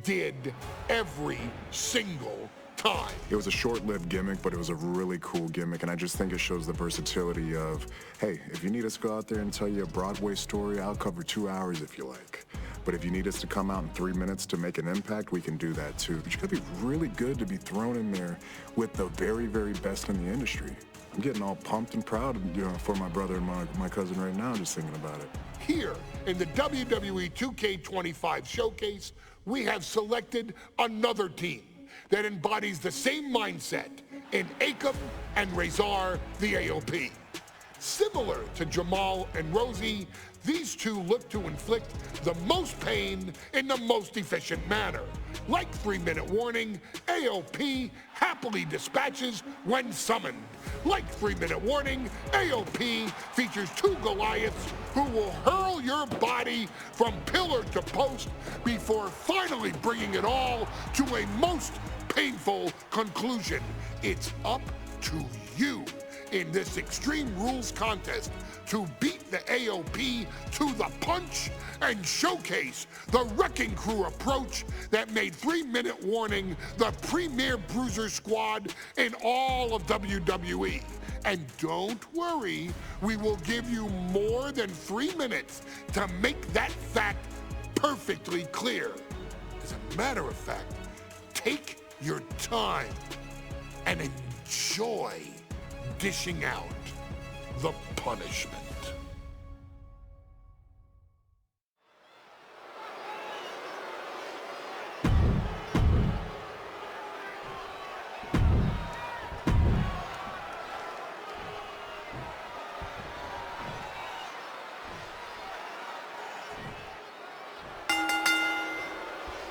did every single time. It was a short-lived gimmick, but it was a really cool gimmick, and I just think it shows the versatility of, hey, if you need us to go out there and tell you a Broadway story, I'll cover 2 hours if you like. But if you need us to come out in 3 minutes to make an impact, we can do that too. But you gotta be really good to be thrown in there with the very, very best in the industry. I'm getting all pumped and proud, for my brother and my cousin right now, just thinking about it. Here in the WWE 2K25 showcase, we have selected another team that embodies the same mindset in Akam and Razor, the AOP. Similar to Jamal and Rosie, these two look to inflict the most pain in the most efficient manner. Like 3-minute warning, AOP happily dispatches when summoned. Like 3-minute warning, AOP features 2 Goliaths who will hurl your body from pillar to post before finally bringing it all to a most painful conclusion. It's up to you in this Extreme Rules contest to beat the AOP to the punch and showcase the Wrecking Crew approach that made 3-minute warning the premier bruiser squad in all of WWE. And don't worry, we will give you more than 3 minutes to make that fact perfectly clear. As a matter of fact, take your time and enjoy dishing out the punishment.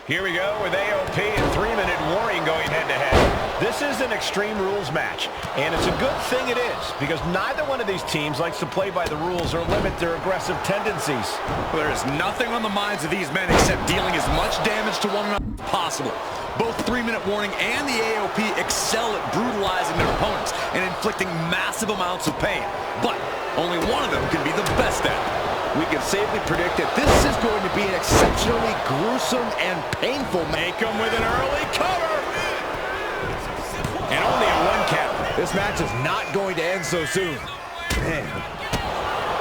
Here we go with AOP and 3-minute warning going head-to-head. This is an Extreme Rules match, and it's a good thing it is, because neither one of these teams likes to play by the rules or limit their aggressive tendencies. There is nothing on the minds of these men except dealing as much damage to one another as possible. Both 3-minute warning and the AOP excel at brutalizing their opponents and inflicting massive amounts of pain. But only one of them can be the best at it. We can safely predict that this is going to be an exceptionally gruesome and painful match. Akam with an early cover! And only a 1 count. This match is not going to end so soon. Man.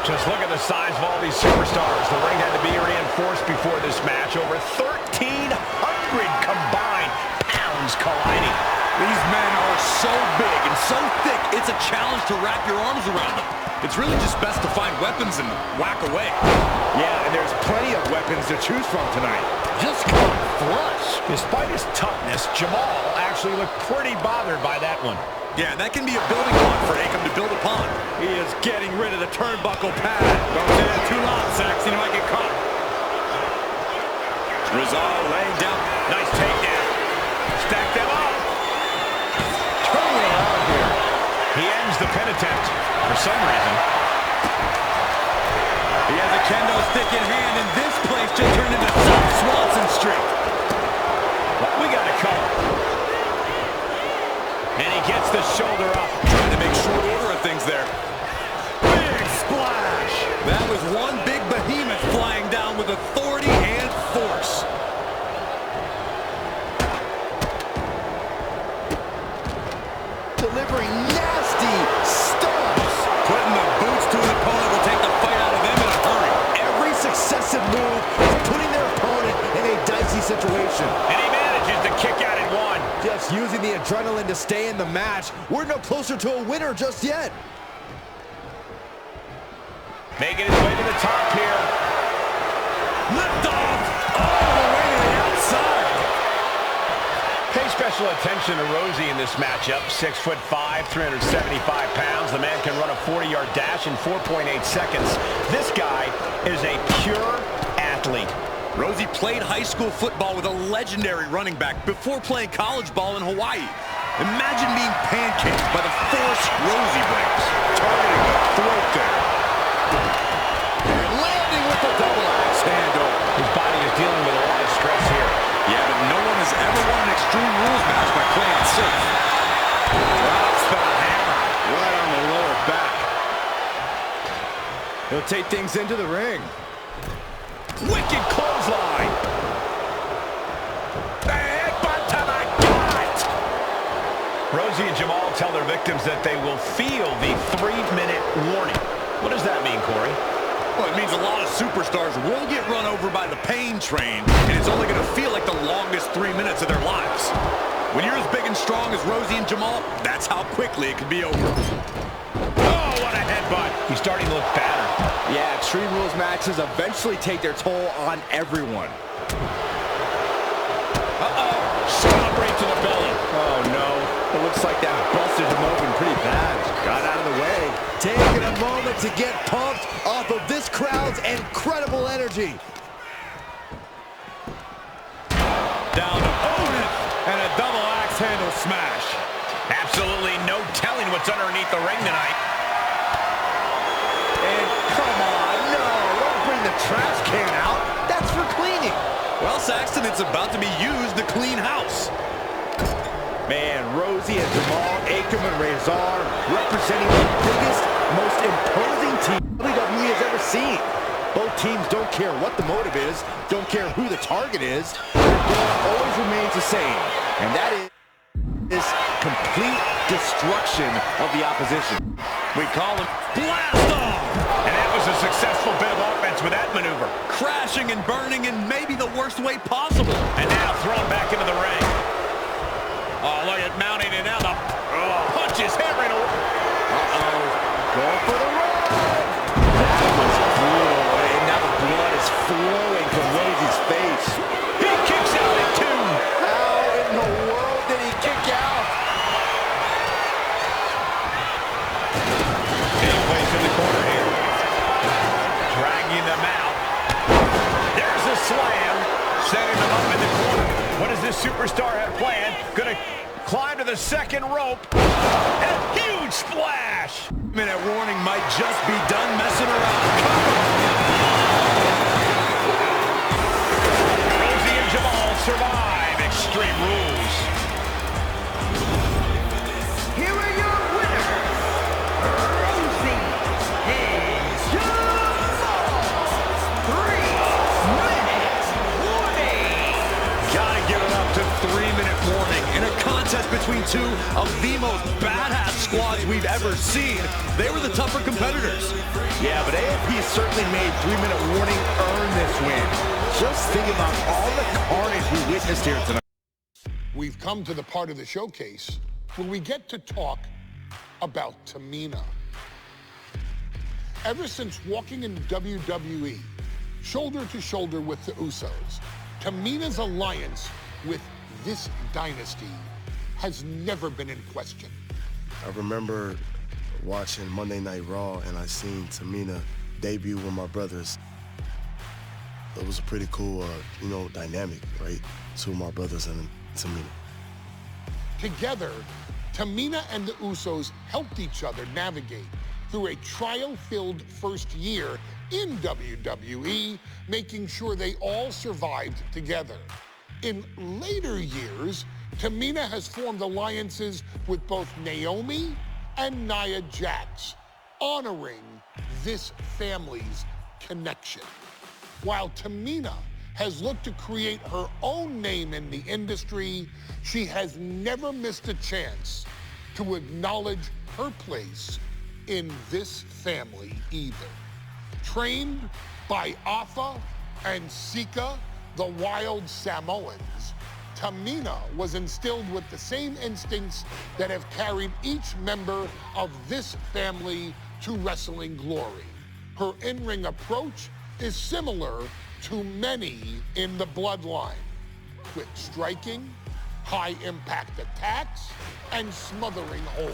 Just look at the size of all these superstars. The ring had to be reinforced before this match. Over 1,300 combined pounds colliding. These men are so big and so thick, it's a challenge to wrap your arms around them. It's really just best to find weapons and whack away. Yeah, and there's plenty of weapons to choose from tonight. Just caught flush. Despite his toughness, Jamal actually looked pretty bothered by that one. Yeah, that can be a building block for Akam to build upon. He is getting rid of the turnbuckle pad. Don't say that too loud, Saxon. He might get caught. Razor laying down. Nice takedown. Stack them up. Turning around here. He ends the pin attempt for some reason. He has a kendo stick in hand, and this place just turned into South Swanson Street. We got a cover. And he gets the shoulder up. Trying to make short order of things there. Big splash. That was one big behemoth flying down with authority and force. Delivering nasty stomps. Putting the boots to an opponent will take the fight out of them in a hurry. Every successive move is putting their opponent in a dicey situation. And he manages to kick out at 1. Just using the adrenaline to stay in the match. We're no closer to a winner just yet. Making his way to the top here. Lift off all the way to the outside. Pay special attention to Rosie in this matchup. 6'5", 375 pounds. The man can run a 40-yard dash in 4.8 seconds. This guy is a pure athlete. Rosie played high school football with a legendary running back before playing college ball in Hawaii. Imagine being pancaked by the force Rosie brings. Targeting the throat there. And landing with the double axe handle. His body is dealing with a lot of stress here. Yeah, but no one has ever won an Extreme Rules match by playing it safe. Drops the hammer. What a He'll take things into the ring. Wicked clothesline. The headbutt to the gut. Rosie and Jamal tell their victims that they will feel the 3-minute warning. What does that mean, Corey? Well, it means a lot of superstars will get run over by the pain train, and it's only going to feel like the longest 3 minutes of their lives. When you're as big and strong as Rosie and Jamal, that's how quickly it can be over. Oh, what a headbutt. He's starting to look battered. Yeah, Extreme Rules matches eventually take their toll on everyone. Uh-oh. Stomp right to the belly. Oh, no. It looks like that busted him open pretty bad. Got out of the way. Taking a moment to get pumped off of this crowd's incredible energy. Down to Otis, and a double axe handle smash. Absolutely no telling what's underneath the ring tonight. And come on, no, don't bring the trash can out. That's for cleaning. Well, Saxton, it's about to be used to clean house. Man, Rosie and Jamal, Akam and Razor representing the biggest, most imposing team WWE has ever seen. Both teams don't care what the motive is, don't care who the target is. Their goal always remains the same, and that is complete destruction of the opposition. We call him Blast Off! And that was a successful bit of offense with that maneuver. Crashing and burning in maybe the worst way possible. And now thrown back into the ring. Oh, look at mounting it now. The punches hammering away. Uh-oh. Going for the run. That was brutal. And now the blood is flowing from Rosie's face. He kicks out at 2. How in the world did he kick out? Big place in the corner here. Dragging them out. There's a slam. Setting them up in the corner. What does this superstar have planned? Gonna climb to the second rope. And a huge splash. Minute warning might just be done messing around. Rosie and Jamal survive Extreme Rules. Here are your winners, Rosie and Jamal. 3-minute warning. Gotta give it up to 3-minute warning. In a contest between two of the most badass squads we've ever seen, they were the tougher competitors. Yeah, but AOP certainly made 3-minute warning earn this win. Just think about all the carnage we witnessed here tonight. We've come to the part of the showcase where we get to talk about Tamina. Ever since walking in WWE, shoulder to shoulder with the Usos, Tamina's alliance with this dynasty has never been in question. I remember watching Monday Night Raw and I seen Tamina debut with my brothers. It was a pretty cool, dynamic, right? Two of my brothers and Tamina. Together, Tamina and the Usos helped each other navigate through a trial-filled first year in WWE, making sure they all survived together. In later years, Tamina has formed alliances with both Naomi and Nia Jax, honoring this family's connection. While Tamina has looked to create her own name in the industry, she has never missed a chance to acknowledge her place in this family either. Trained by Afa and Sika, the wild Samoans, Tamina was instilled with the same instincts that have carried each member of this family to wrestling glory. Her in-ring approach is similar to many in the Bloodline, with striking, high-impact attacks, and smothering holds.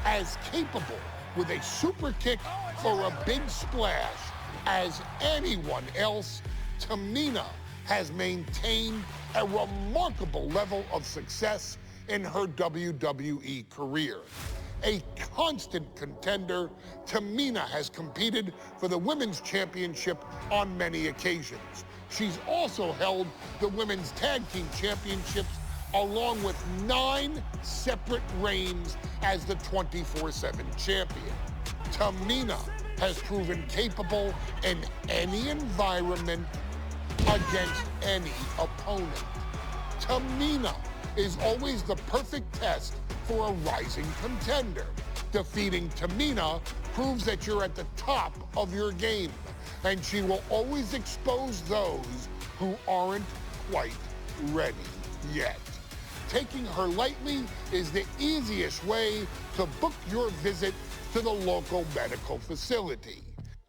As capable with a super kick or a big splash as anyone else, Tamina has maintained a remarkable level of success in her WWE career. A constant contender, Tamina has competed for the Women's Championship on many occasions. She's also held the Women's Tag Team Championships along with 9 separate reigns as the 24/7 champion. Tamina has proven capable in any environment against any opponent. Tamina is always the perfect test for a rising contender. Defeating Tamina proves that you're at the top of your game, and she will always expose those who aren't quite ready yet. Taking her lightly is the easiest way to book your visit to the local medical facility.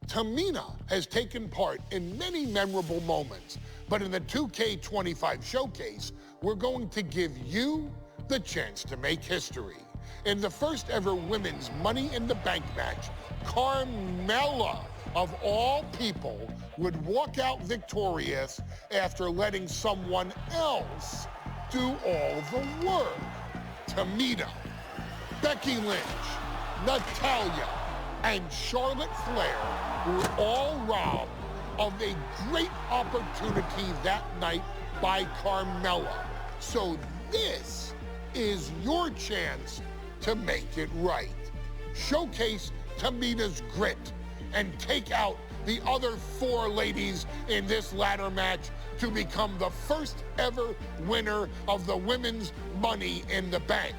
Tamina has taken part in many memorable moments, but in the 2K25 showcase, we're going to give you the chance to make history. In the first ever women's Money in the Bank match, Carmella, of all people, would walk out victorious after letting someone else do all the work. Tamina, Becky Lynch, Natalya, and Charlotte Flair were all robbed of a great opportunity that night by Carmella. So this is your chance to make it right. Showcase Tamina's grit and take out the other 4 ladies in this ladder match to become the first ever winner of the women's Money in the Bank.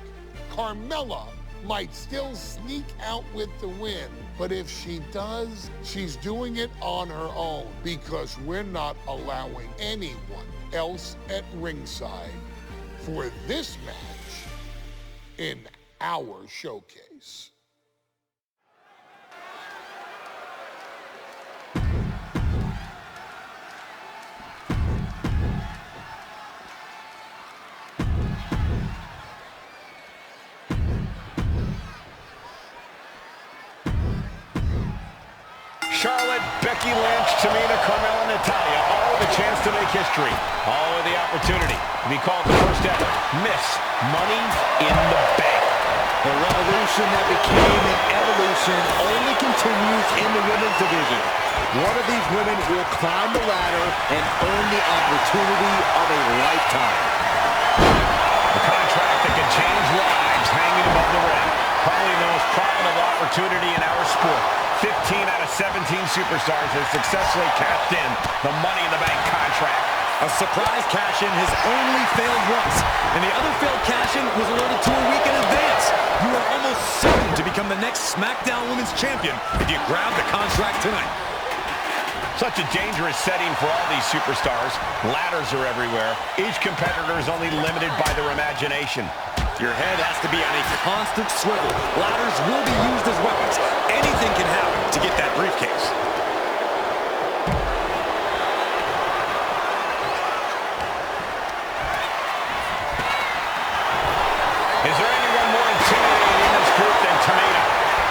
Carmella might still sneak out with the win, but if she does, she's doing it on her own because we're not allowing anyone else at ringside for this match in our showcase. Charlotte, Becky Lynch, Tamina, Carmella, Natalya, all with a chance to make history. All with the opportunity to be called the first ever Miss Money in the Bank. The revolution that became an evolution only continues in the women's division. One of these women will climb the ladder and earn the opportunity of a lifetime. A contract that can change lives hanging above the rim. Probably the most profitable opportunity in our sport. 15 out of 17 superstars have successfully cashed in the Money in the Bank contract. A surprise cash-in has only failed once, and the other failed cash-in was alerted to a week in advance. You are almost certain to become the next SmackDown Women's Champion if you grab the contract tonight. Such a dangerous setting for all these superstars. Ladders are everywhere. Each competitor is only limited by their imagination. Your head has to be on a constant swivel. Ladders will be used as weapons. Anything can happen to get that briefcase. Is there anyone more intimidating in this group than Tamina?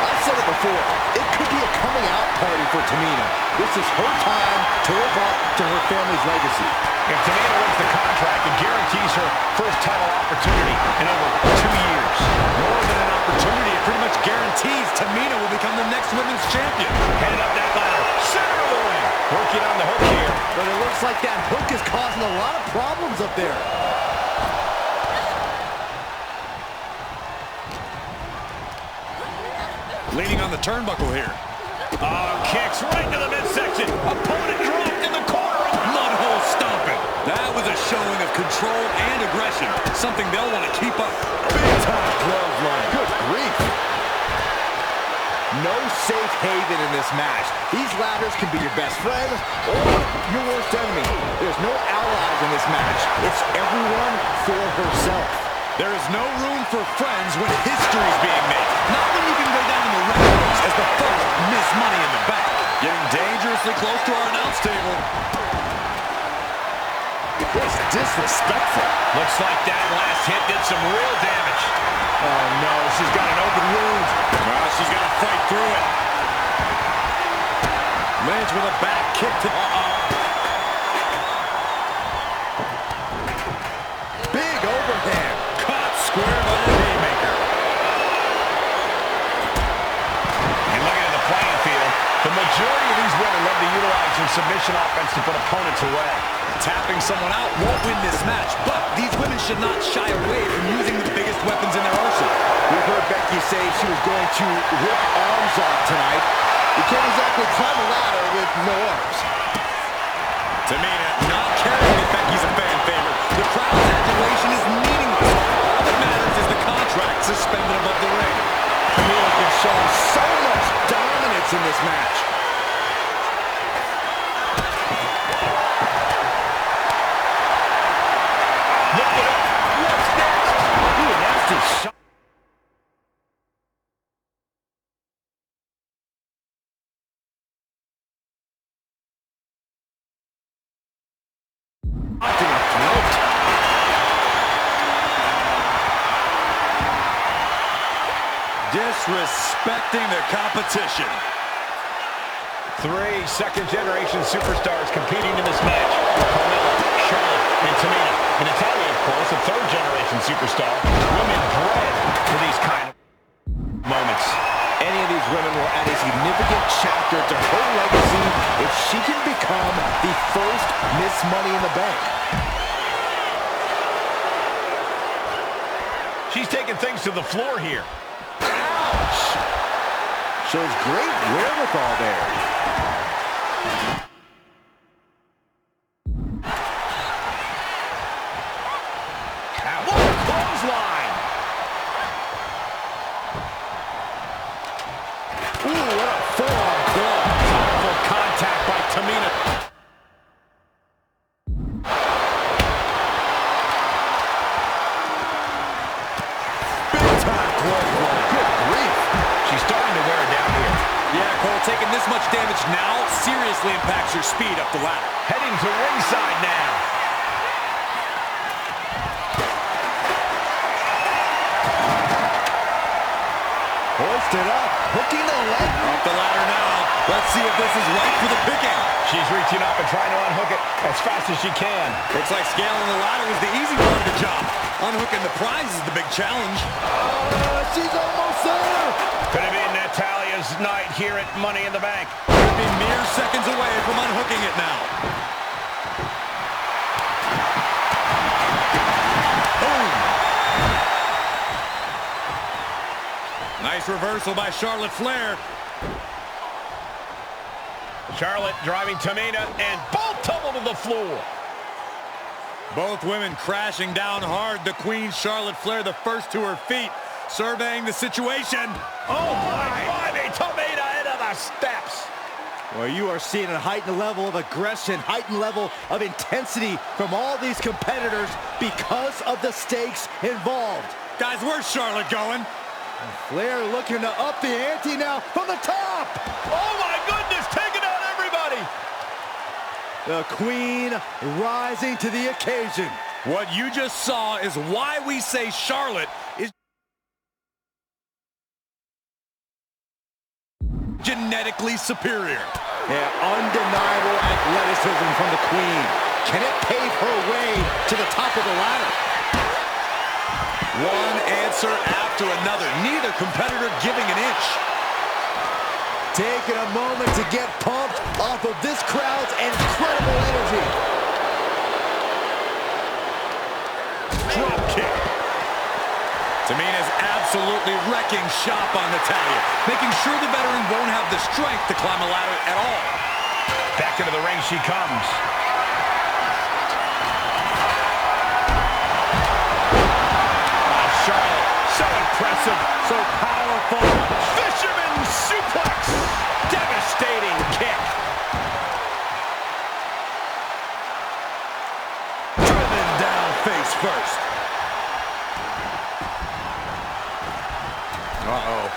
I've said it before, it could be a coming out party for Tamina. This is her time to live up to her family's legacy. If Tamina wins the contract, it guarantees her first title opportunity in over 2 years. More than an opportunity, it pretty much guarantees Tamina will become the next women's champion. Headed up that ladder, center of the ring. Working on the hook here. But it looks like that hook is causing a lot of problems up there. Leaning on the turnbuckle here. Kicks right to the midsection. Opponent dropped in the corner. Mudhole stomping. That was a showing of control and aggression. Something they'll want to keep up. Big time clothesline. Good grief. No safe haven in this match. These ladders can be your best friend or your worst enemy. There's no allies in this match. It's everyone for herself. There is no room for friends when history is being made. Not when you can go down in the records as the first Miss Money in the Bank. Getting dangerously close to our announce table. It's disrespectful. Looks like that last hit did some real damage. Oh no, she's got an open wound. Well, she's got to fight through it. Lynch with a back kick to... Big overhand. Caught square by the haymaker. And looking at the playing field, the majority of these women love to utilize their submission offense to put opponents away. Tapping someone out won't win this match, but these women should not shy away from using the biggest weapons in their arsenal. We've heard Becky say she was going to rip arms off tonight. You can't exactly climb a ladder with no arms. Tamina not caring the fact he's a fan favorite. The crowd's adulation is meaningless. All that matters is the contract suspended above the ring. Tamina's been showing so much dominance in this match. Look at it. What's next? Ooh, a nasty shot. Disrespecting the competition. 3 second-generation superstars competing in this match. Carmella, Charlotte, and Tamina. And Natalya, of course, a third-generation superstar. Women bred for these kind of moments. Any of these women will add a significant chapter to her legacy if she can become the first Miss Money in the Bank. She's taking things to the floor here. Ouch! Shows great wherewithal there. What a clothesline! Ooh, what a full-on blow. Powerful contact by Tamina. Big-time clothesline. Good grief. She's starting to wear it down here. Yeah, Cole, taking this much damage now seriously impacts your speed up the ladder. Heading to ringside now. Hoisted up, hooking the leg. Up the ladder now. Let's see if this is right for the picking. She's reaching up and trying to unhook it as fast as she can. Looks like scaling the ladder was the easy part of the job. Unhooking the prize is the big challenge. She's almost there. Could it be Natalya's night here at Money in the Bank? Could be mere seconds away from unhooking it now. Boom. Nice reversal by Charlotte Flair. Charlotte driving Tamina, and both tumble to the floor. Both women crashing down hard. The Queen, Charlotte Flair, the first to her feet, surveying the situation. Oh, my, Tamina into the steps. Well, you are seeing a heightened level of aggression, heightened level of intensity from all these competitors because of the stakes involved. Guys, where's Charlotte going? Flair looking to up the ante now from the top. Oh, my goodness, taking out everybody. The Queen rising to the occasion. What you just saw is why we say Charlotte is genetically superior. Yeah, undeniable athleticism from the Queen. Can it pave her way to the top of the ladder? One answer after another. Neither competitor giving an inch. Taking a moment to get pumped off of this crowd's incredible energy. Drop kick. Tamina's absolutely wrecking shop on Natalya, making sure the veteran won't have the strength to climb a ladder at all. Back into the ring she comes. Charlotte, so impressive, so powerful. Fisherman suplex. Devastating kick. Driven down face first. Uh-oh.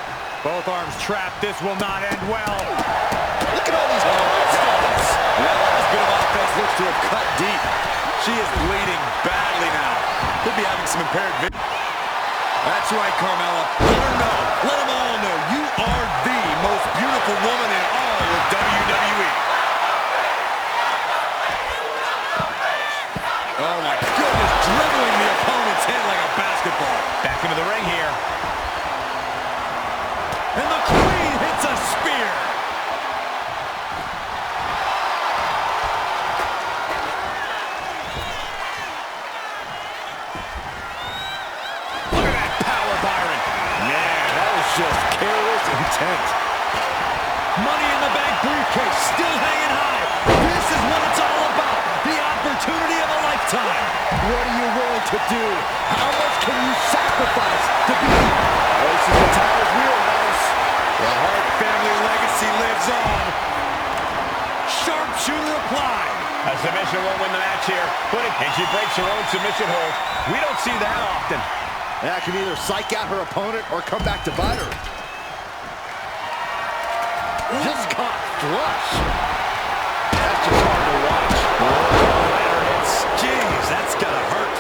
Both arms trapped. This will not end well. Look at all these stones. That last bit of offense looks to have cut deep. She is bleeding badly now. Could be having some impaired vision. That's right, Carmella. Let her know. Let them all know you are the most beautiful woman in all of WWE. Oh, my goodness. Dribbling the opponent's head like a basketball. Back into the ring here. And the Queen hits a spear. Look at that power, Byron. Man, that was just careless intent. Money in Bank briefcase still hanging high. This is what it's all about. The opportunity of a lifetime. What are you willing to do? How much can you sacrifice to be? This is the Tyler's wheelhouse. The Hart family legacy lives on. Sharpshooter applied. A submission won't win the match here. And she breaks her own submission hold. We don't see that often. That can either psych out her opponent or come back to bite her. Just caught flush. That's just hard to watch. Jeez, that's gotta hurt.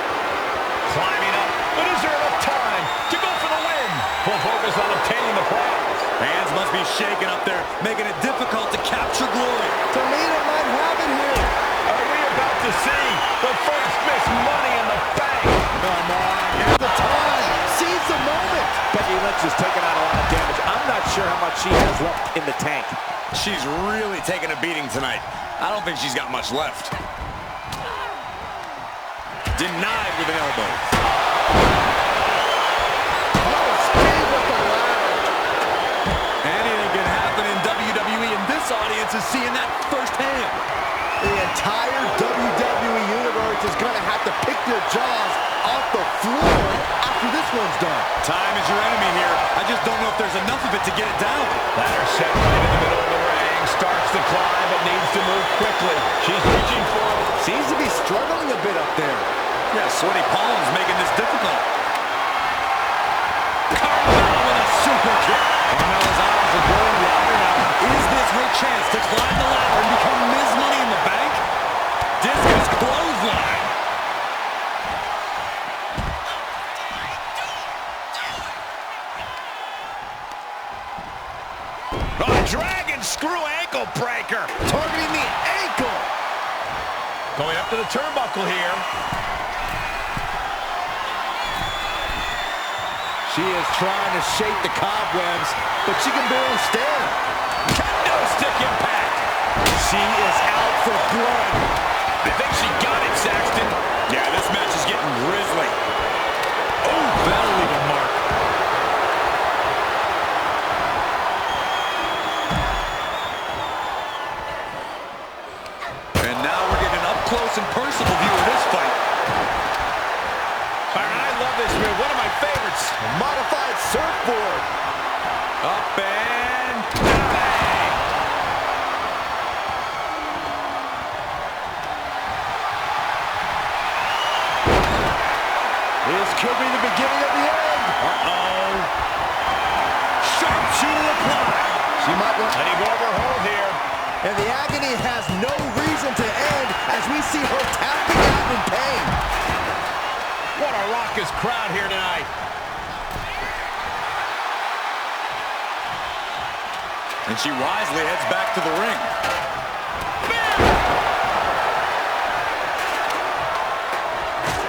Climbing up, but is there enough time to go for the win? Full focus on obtaining the prize. Hands must be shaking up there, making it difficult to capture glory. Tamina might have it here. Are we about to see the first Miss Money in the Bank? Come on, here's the time. Seize the moment. Becky Lynch is taking out a lot of damage. I'm not sure how much she has left in the tank. She's really taking a beating tonight. I don't think she's got much left. Denied with an elbow. Anything can happen in WWE, and this audience is seeing that firsthand. The entire WWE Universe is going to have to pick their jaws off the floor after this one's done. Time is your enemy here. I just don't know if there's enough of it to get it down. Ladder set right in the middle of the ring. Starts to climb, but needs to move quickly. She's reaching for it. Seems to be struggling a bit up there. Yeah, sweaty palms making this difficult. Carmella with a super kick. Carmella's eyes are growing wider now. Is this her chance to climb the ladder and become Ms. Money in the Bank? Discus clothesline. Oh, dragon screw ankle breaker. Targeting the ankle. Going up to the turnbuckle here. She is trying to shake the cobwebs, but she can barely stand. Kendo stick impact. She is out for blood. I think she got it, Saxton. Yeah, this match is getting grisly. Oh, that'll leave a mark. And now we're getting an up-close and personal view of this fight. I love this move. One of my favorites. A modified surfboard. Up and bang. This could be the beginning of the end. Uh-oh. Sharpshooter applied. She might want letting go of her hold here. And the agony has no reason to end as we see her tapping out in pain. What a raucous crowd here tonight. And she wisely heads back to the ring.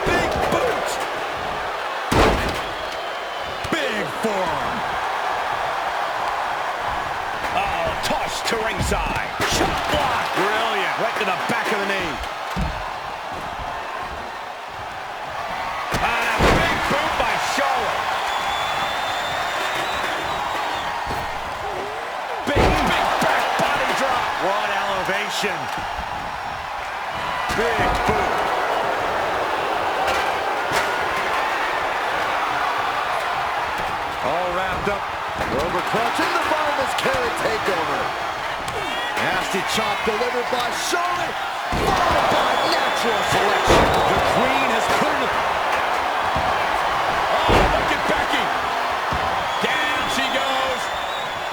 Big boot. Big forearm. Oh, tossed to ringside. Chop block. Brilliant. Right to the back of the knee. Big boot by Charlotte. Big back body drop. What elevation. Big boot. All wrapped up. Rover clutch in the boneless carrot takeover. Nasty chop delivered by Charlotte, followed by natural selection. The Queen has put him. Oh, look at Becky. Down she goes.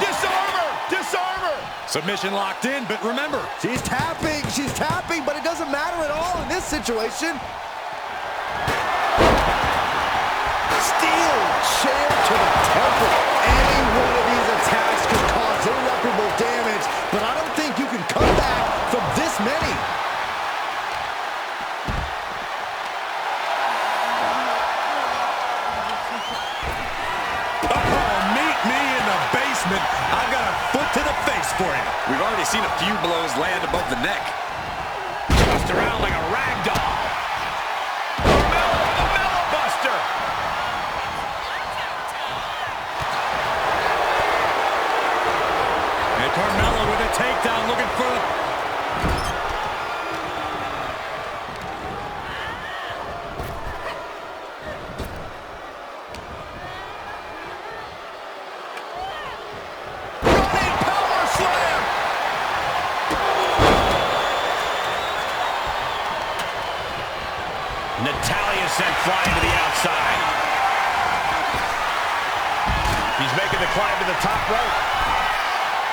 Disarm her. Disarm her. Submission locked in, but remember, She's tapping, but it doesn't matter at all in this situation. Steel chair to the temple. Any one of these attacks could cause irreparable damage, but I don't think you can come back from this many. oh, meet me in the basement. I've got a foot to the face for you. We've already seen a few blows land above the neck. Tossed around like a rag doll. Mellow buster. And Carmella with a takedown. down, looking for the... Running power slam! Natalia sent flying to the outside. He's making the climb to the top rope.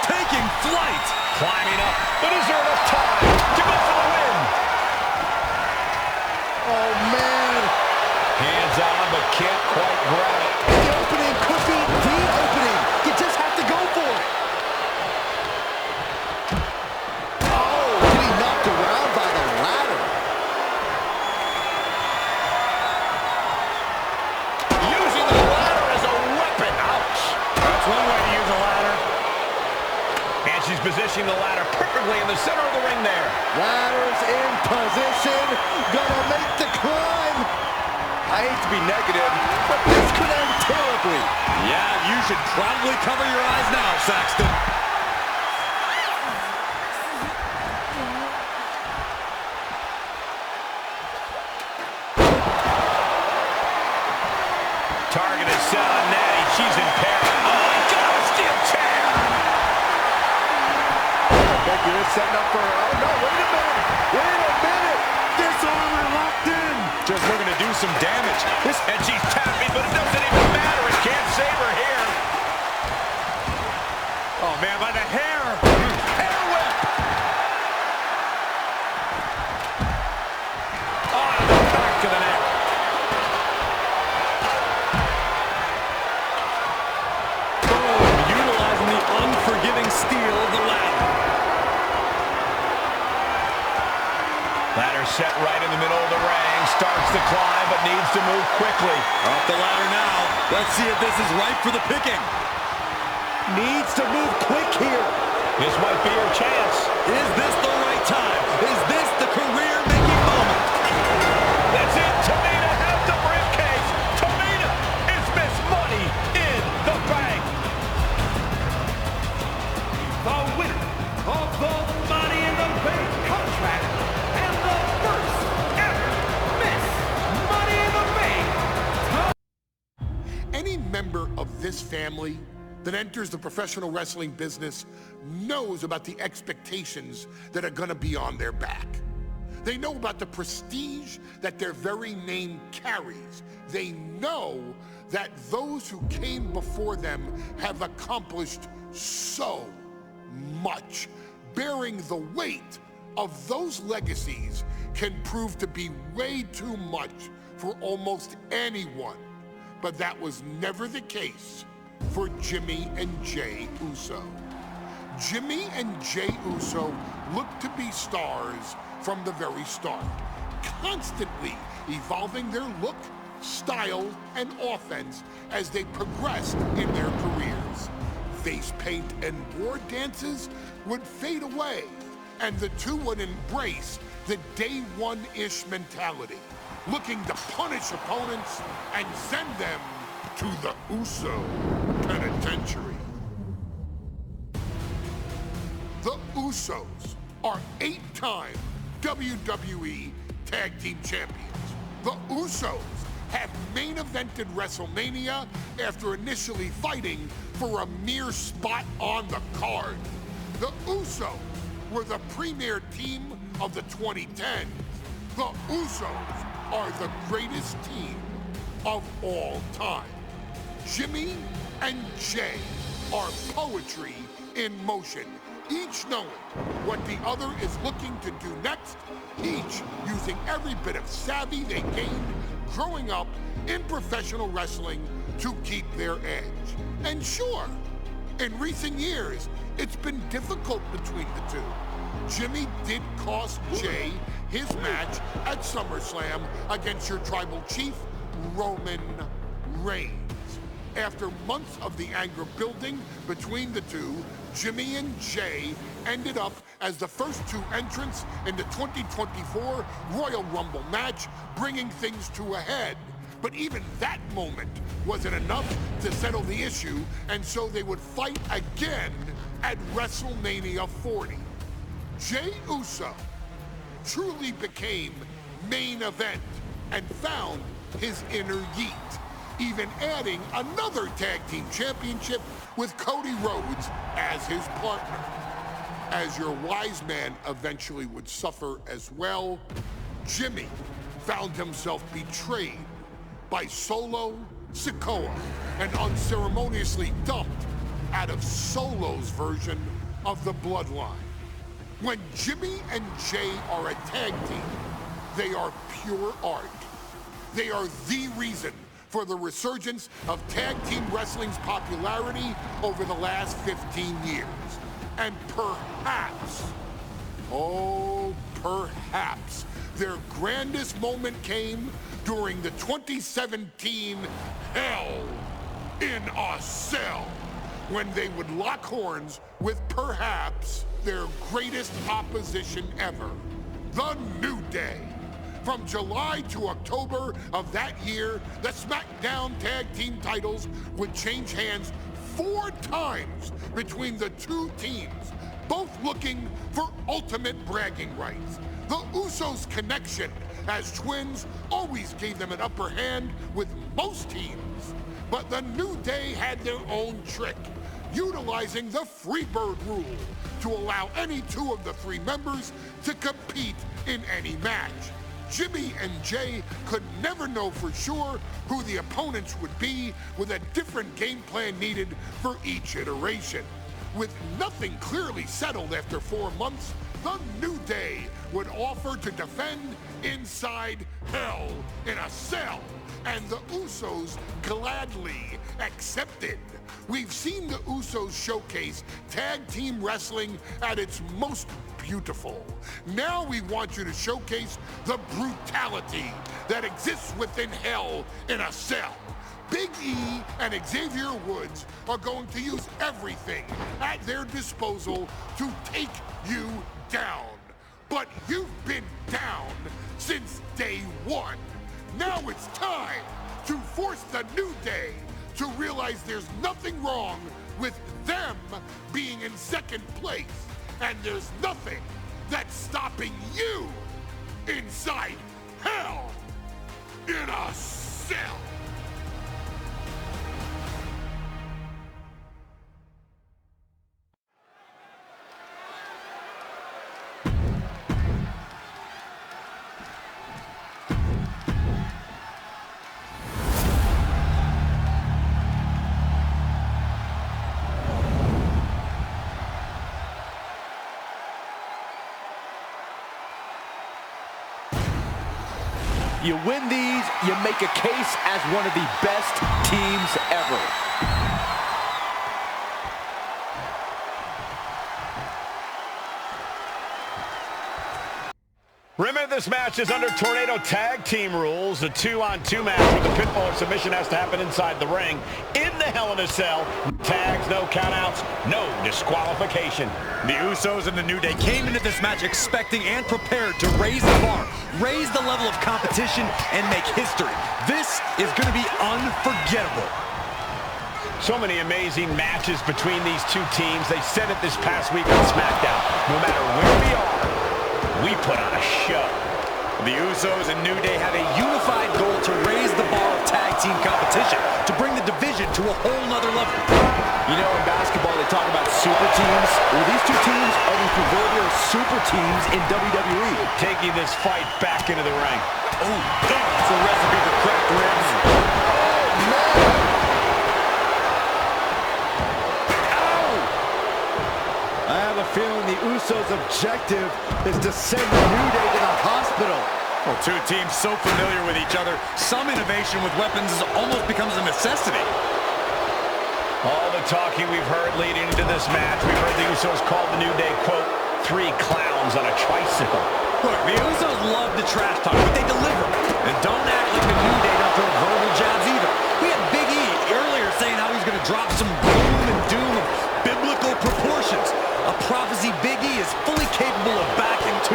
Taking flight. Climbing up. But is there enough time to go for the win? Oh, man. Hands on, but can't quite grab it. The opening could be the opening. You just have to go for it. Oh, getting knocked around by the ladder. Using the ladder as a weapon. Ouch. That's one way to use a ladder. And she's positioning the ladder perfectly in the center of the ring there. Ladder's in position. Gonna make the climb. I hate to be negative, But this could end terribly. Yeah, you should probably cover your eyes now, Saxton. Target is set on Natty. She's in peril. Oh, my God, a steel chair. Becky is setting up for her. Oh, no, wait a minute. Wait a minute. Disarmor locked in. Just looking to do some damage. And she's tapping, but it doesn't even matter. It can't save her here. Oh, man, by the hair. Hair whip. Oh, to the back of the neck. Boom, utilizing the unforgiving steel of the ladder. Ladder set right in the middle of the ring. Starts to climb, but needs to move quickly. Up the ladder now. Let's see if this is ripe for the picking. Needs to move quick here. This might be her chance. Is this the right time? Is this the career-making moment? That's it. Tamina has the briefcase. Tamina is Miss Money in the Bank. The winner of the Money in the Bank contract and the first ever Miss Money in the Bank. Any member of this family that enters the professional wrestling business knows about the expectations that are going to be on their back. They know about the prestige that their very name carries. They know that those who came before them have accomplished so much. Bearing the weight of those legacies can prove to be way too much for almost anyone. But that was never the case for Jimmy and Jey Uso. Jimmy and Jey Uso looked to be stars from the very start, constantly evolving their look, style, and offense as they progressed in their careers. Face paint and war dances would fade away, and the two would embrace the day one-ish mentality, looking to punish opponents and send them to the Uso Penitentiary. The Usos are 8-time WWE Tag Team Champions. The Usos have main evented WrestleMania after initially fighting for a mere spot on the card. The Usos were the premier team of the 2010s. The Usos are the greatest team of all time. Jimmy and Jey are poetry in motion, each knowing what the other is looking to do next, each using every bit of savvy they gained growing up in professional wrestling to keep their edge. And sure, in recent years, it's been difficult between the two. Jimmy did cost Jey his match at SummerSlam against your tribal chief, Roman Reigns. After months of the anger building between the two, Jimmy and Jey ended up as the first two entrants in the 2024 Royal Rumble match, bringing things to a head. But even that moment wasn't enough to settle the issue, and so they would fight again at WrestleMania 40. Jey Uso truly became main event and found his inner yeet, even adding another tag team championship with Cody Rhodes as his partner. As your wise man eventually would suffer as well, Jimmy found himself betrayed by Solo Sikoa and unceremoniously dumped out of Solo's version of the Bloodline. When Jimmy and Jey are a tag team, they are pure art. They are the reason for the resurgence of tag team wrestling's popularity over the last 15 years. And perhaps, oh, perhaps, their grandest moment came during the 2017 Hell in a Cell, when they would lock horns with perhaps their greatest opposition ever, The New Day. From July to October of that year, the SmackDown Tag Team titles would change hands 4 times between the two teams, both looking for ultimate bragging rights. The Usos' connection as twins always gave them an upper hand with most teams. But the New Day had their own trick, utilizing the Freebird rule to allow any 2 of the 3 members to compete in any match. Jimmy and Jey could never know for sure who the opponents would be, with a different game plan needed for each iteration. With nothing clearly settled after 4 months, the New Day would offer to defend inside Hell in a Cell, and the Usos gladly accepted. We've seen the Usos showcase tag team wrestling at its most beautiful. Now we want you to showcase the brutality that exists within Hell in a Cell. Big E and Xavier Woods are going to use everything at their disposal to take you down. But you've been down since day 1. Now it's time to force the New Day to realize there's nothing wrong with them being in second place, and there's nothing that's stopping you inside Hell in a Cell. You win these, you make a case as one of the best teams ever. Remember, this match is under Tornado Tag Team rules. A 2-on-2 match where the pinfall or submission has to happen inside the ring. In the Hell in a Cell, tags, no countouts, no disqualification. The Usos and the New Day came into this match expecting and prepared to raise the bar, raise the level of competition, and make history. This is going to be unforgettable. So many amazing matches between these two teams. They said it this past week on SmackDown. No matter where we are, we put on a show. The Usos and New Day have a unified goal to raise the bar of tag team competition, to bring the division to a whole nother level. You know, in basketball, they talk about super teams. Well, these two teams are the proverbial super teams in WWE. Taking this fight back into the ring. Oh, that's a recipe for cracked ribs. I have a feeling the Usos' objective is to send the New Day to the hospital. Well, two teams so familiar with each other, some innovation with weapons almost becomes a necessity. All the talking we've heard leading into this match, we've heard the Usos call the New Day, quote, 3 clowns on a tricycle. Look, the Usos love to trash talk, but they deliver. And don't act like the New Day don't throw verbal jabs either. We had Big E earlier saying how he's going to drop some gloom and doom of biblical proportions. A prophecy Big E is fully capable of backing too.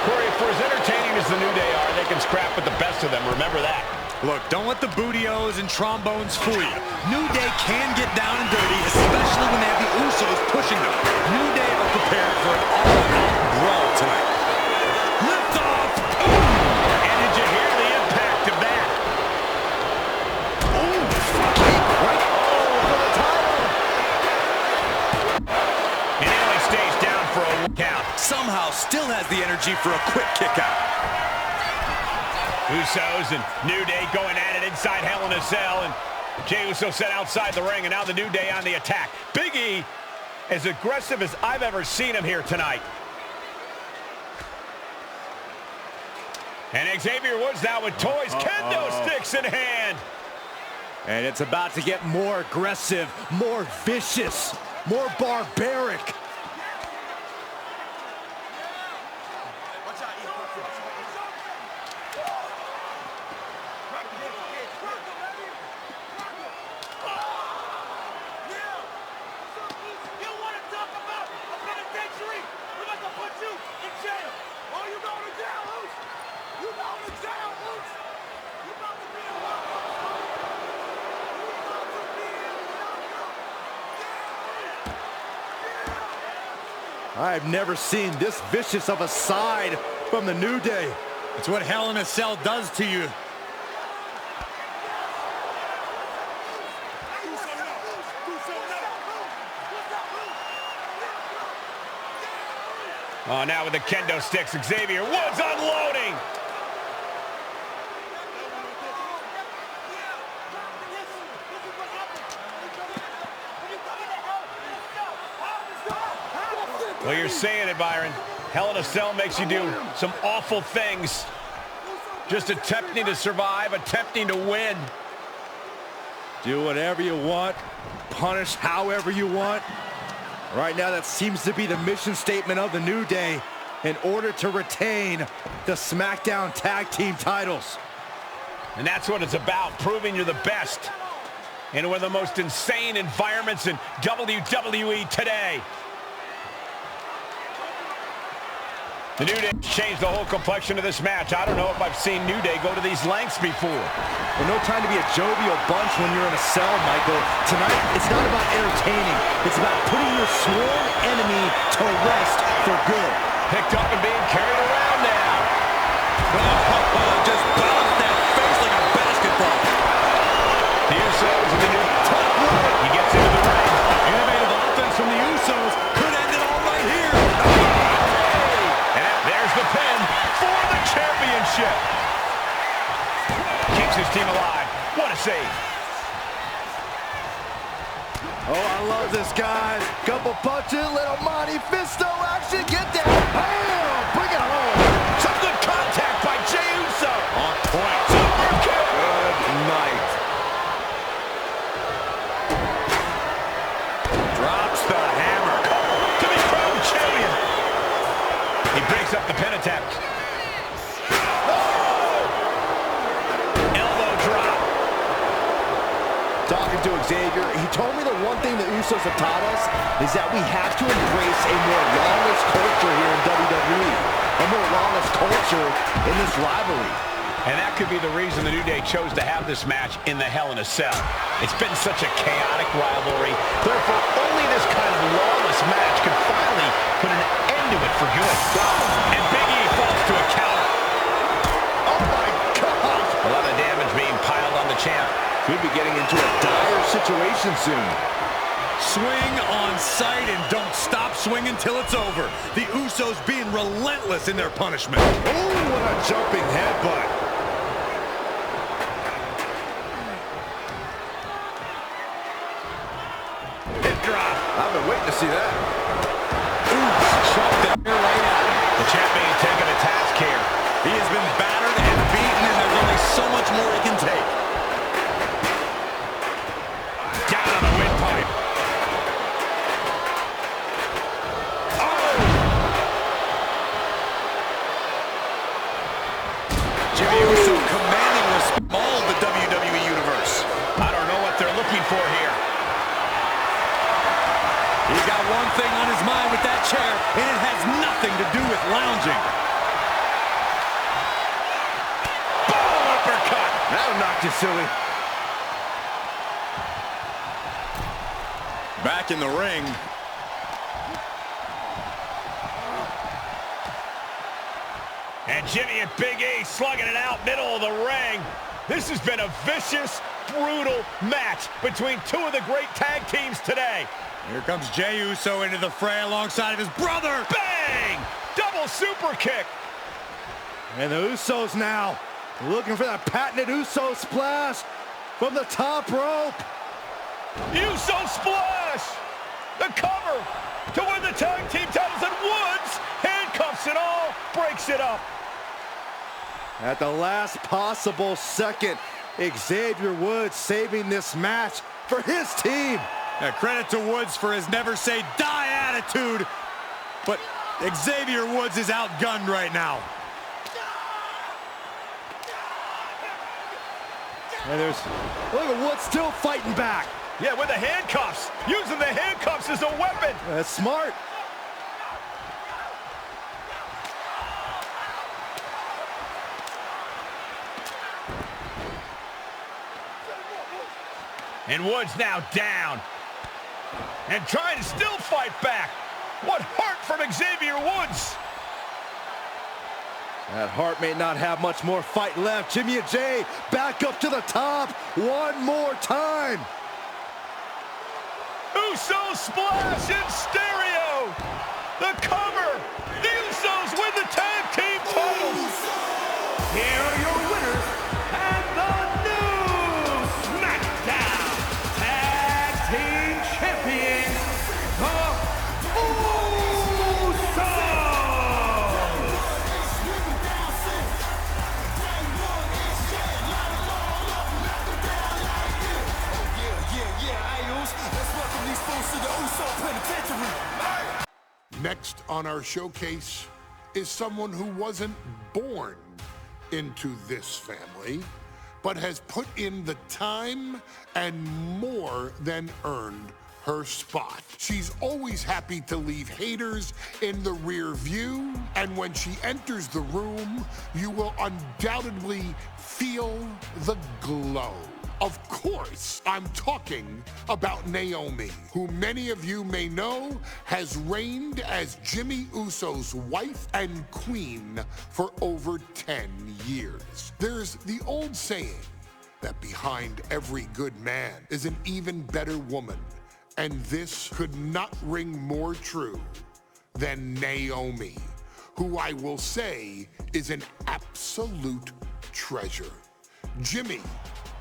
Corey, for as entertaining as the New Day are, they can scrap with the best of them. Remember that. Look, don't let the booty-os and trombones fool you. New Day can get down and dirty, especially when they have the Usos pushing them. New Day are prepared for an all-out brawl tonight. Lift off! And did you hear the impact of that? Ooh, kick right for the title. And Anoa'i stays down for a count. Somehow still has the energy for a quick kick out. Usos and New Day going at it inside Hell in a Cell, and Jey Uso set outside the ring, and now the New Day on the attack. Big E, as aggressive as I've ever seen him here tonight. And Xavier Woods now with toys, kendo sticks in hand. And it's about to get more aggressive, more vicious, more barbaric. I've never seen this vicious of a side from the New Day. It's what Hell in a Cell does to you. Oh, now with the kendo sticks, Xavier Woods unloading. Well, you're saying it, Byron. Hell in a Cell makes you do some awful things. Just attempting to survive, attempting to win. Do whatever you want, punish however you want. Right now, that seems to be the mission statement of the New Day in order to retain the SmackDown Tag Team titles. And that's what it's about, proving you're the best in one of the most insane environments in WWE today. The New Day changed the whole complexion of this match. I don't know if I've seen New Day go to these lengths before. Well, no time to be a jovial bunch when you're in a cell, Michael. Tonight, it's not about entertaining. It's about putting your sworn enemy to rest for good. Picked up and being carried around now. Just bounced that face like a basketball. The Usos and the New top rope. He gets into the ring. Innovative offense from the Usos. Could end it all right here. There's the pin for the championship. Keeps his team alive. What a save. Oh, I love this, guys. Couple punches, little Monty Fisto action. Get down. Bam! Bring it home. Some good contact by Jey Uso. On point. Super kick. Good night. Drops the hammer. To be crowned champion. He breaks up the pin attempt. Elbow drop. Talking to Xavier, he told me the one thing the Usos have taught us is that we have to embrace a more lawless culture here in WWE. A more lawless culture in this rivalry. And that could be the reason the New Day chose to have this match in the Hell in a Cell. It's been such a chaotic rivalry. Therefore, only this kind of lawless match could finally put an end to it for good. And Big E falls to a counter. Oh my God! A lot of damage being piled on the champ. Could be getting into a dire situation soon. Swing on sight and don't stop swinging till it's over. The Usos being relentless in their punishment. Oh, what a jumping headbutt. Hip drop. I've been waiting to see that. Ooh, chopped the hair right out. The champ being taken to task here. He has been battered and beaten, and there's only so much more he can take. Down on the windpipe. Jimmy Uso commanding respect from all of the WWE Universe. I don't know what they're looking for here. He's got one thing on his mind with that chair, and it has nothing to do with lounging. Boom, uppercut. That'll knock you silly. Back in the ring. And Jimmy and Big E slugging it out middle of the ring. This has been a vicious, brutal match between two of the great tag teams today. Here comes Jey Uso into the fray alongside of his brother. Bang! Double super kick. And the Usos now looking for that patented Uso splash from the top rope. Uso splash! The cover to win the tag team titles, and Woods, handcuffs and all, breaks it up. At the last possible second, Xavier Woods saving this match for his team. Credit to Woods for his never say die attitude, but Xavier Woods is outgunned right now. And look at Woods still fighting back. Yeah, with the handcuffs, using the handcuffs as a weapon. That's smart. And Woods now down. And trying to still fight back. What heart from Xavier Woods. That heart may not have much more fight left. Jimmy and Jey back up to the top one more time. Uso splash in stereo. The cover. The Usos win the tag team titles. Here are your winners and the new SmackDown Tag Team Champions, the Usos. Next on our showcase is someone who wasn't born into this family, but has put in the time and more than earned her spot. She's always happy to leave haters in the rear view, and when she enters the room, you will undoubtedly feel the glow. Of course, I'm talking about Naomi, who many of you may know has reigned as Jimmy Uso's wife and queen for over 10 years. There's the old saying that behind every good man is an even better woman, and this could not ring more true than Naomi, who I will say is an absolute treasure. Jimmy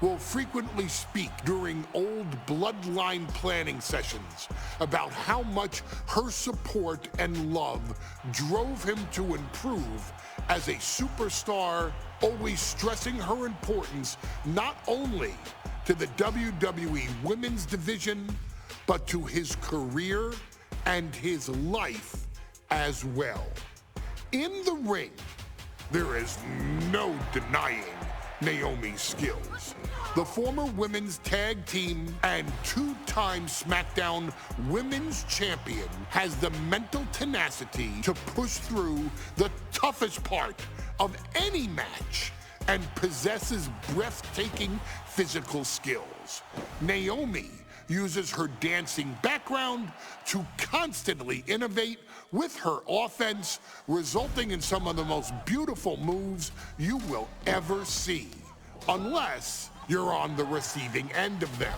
will frequently speak during old Bloodline planning sessions about how much her support and love drove him to improve as a superstar, always stressing her importance not only to the WWE Women's Division, but to his career and his life as well. In the ring, there is no denying Naomi's skills. The former women's tag team and two-time SmackDown Women's Champion has the mental tenacity to push through the toughest part of any match and possesses breathtaking physical skills. Naomi uses her dancing background to constantly innovate with her offense, resulting in some of the most beautiful moves you will ever see, unless you're on the receiving end of them.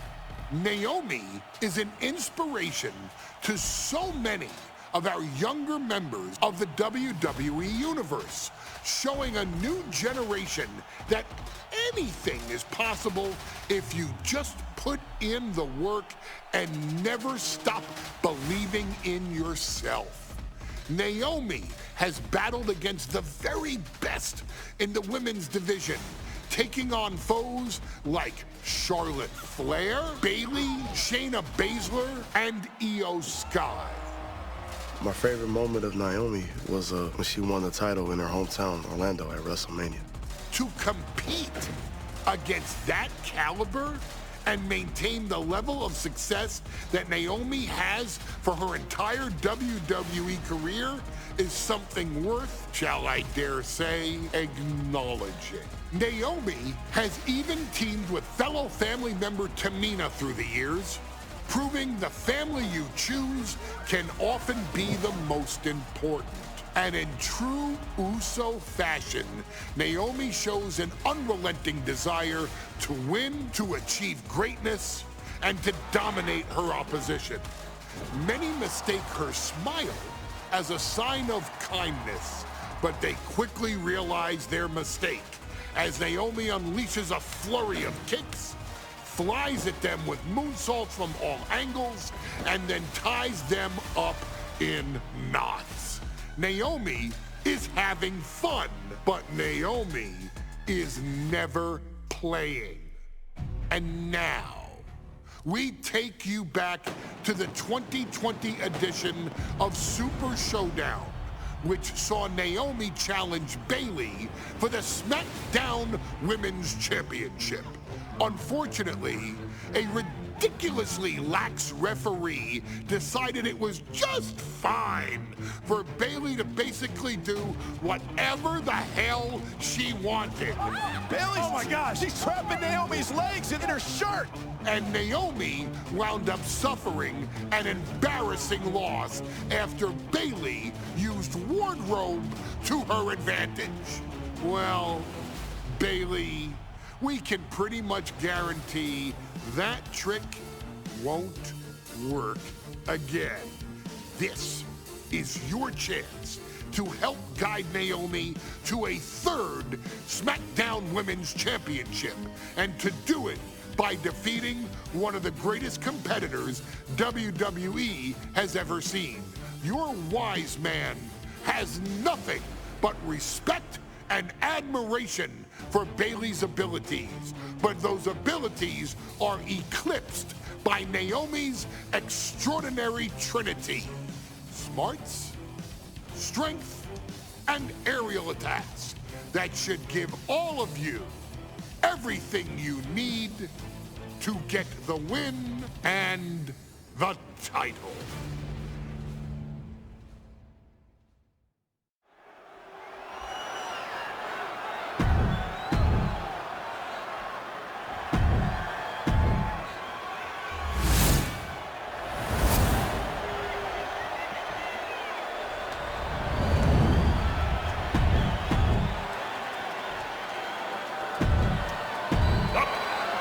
Naomi is an inspiration to so many of our younger members of the WWE Universe, showing a new generation that anything is possible if you just put in the work and never stop believing in yourself. Naomi has battled against the very best in the women's division, taking on foes like Charlotte Flair, Bayley, Shayna Baszler, and Io Sky. My favorite moment of Naomi was when she won the title in her hometown, Orlando, at WrestleMania. To compete against that caliber and maintain the level of success that Naomi has for her entire WWE career is something worth, shall I dare say, acknowledging. Naomi has even teamed with fellow family member Tamina through the years, proving the family you choose can often be the most important. And in true Uso fashion, Naomi shows an unrelenting desire to win, to achieve greatness, and to dominate her opposition. Many mistake her smile as a sign of kindness, but they quickly realize their mistake as Naomi unleashes a flurry of kicks, flies at them with moonsaults from all angles, and then ties them up in knots. Naomi is having fun, but Naomi is never playing. And now, we take you back to the 2020 edition of Super Showdown, which saw Naomi challenge Bayley for the SmackDown Women's Championship. Unfortunately, a ridiculously lax referee decided it was just fine for Bayley to basically do whatever the hell she wanted. Bayley, oh my gosh, she's trapping Naomi's legs in her shirt. And Naomi wound up suffering an embarrassing loss after Bayley used wardrobe to her advantage. Well, Bayley, we can pretty much guarantee that trick won't work again. This is your chance to help guide Naomi to a third SmackDown Women's Championship, and to do it by defeating one of the greatest competitors WWE has ever seen. Your wise man has nothing but respect and admiration for Bayley's abilities, but those abilities are eclipsed by Naomi's extraordinary trinity: smarts, strength, and aerial attacks that should give all of you everything you need to get the win and the title.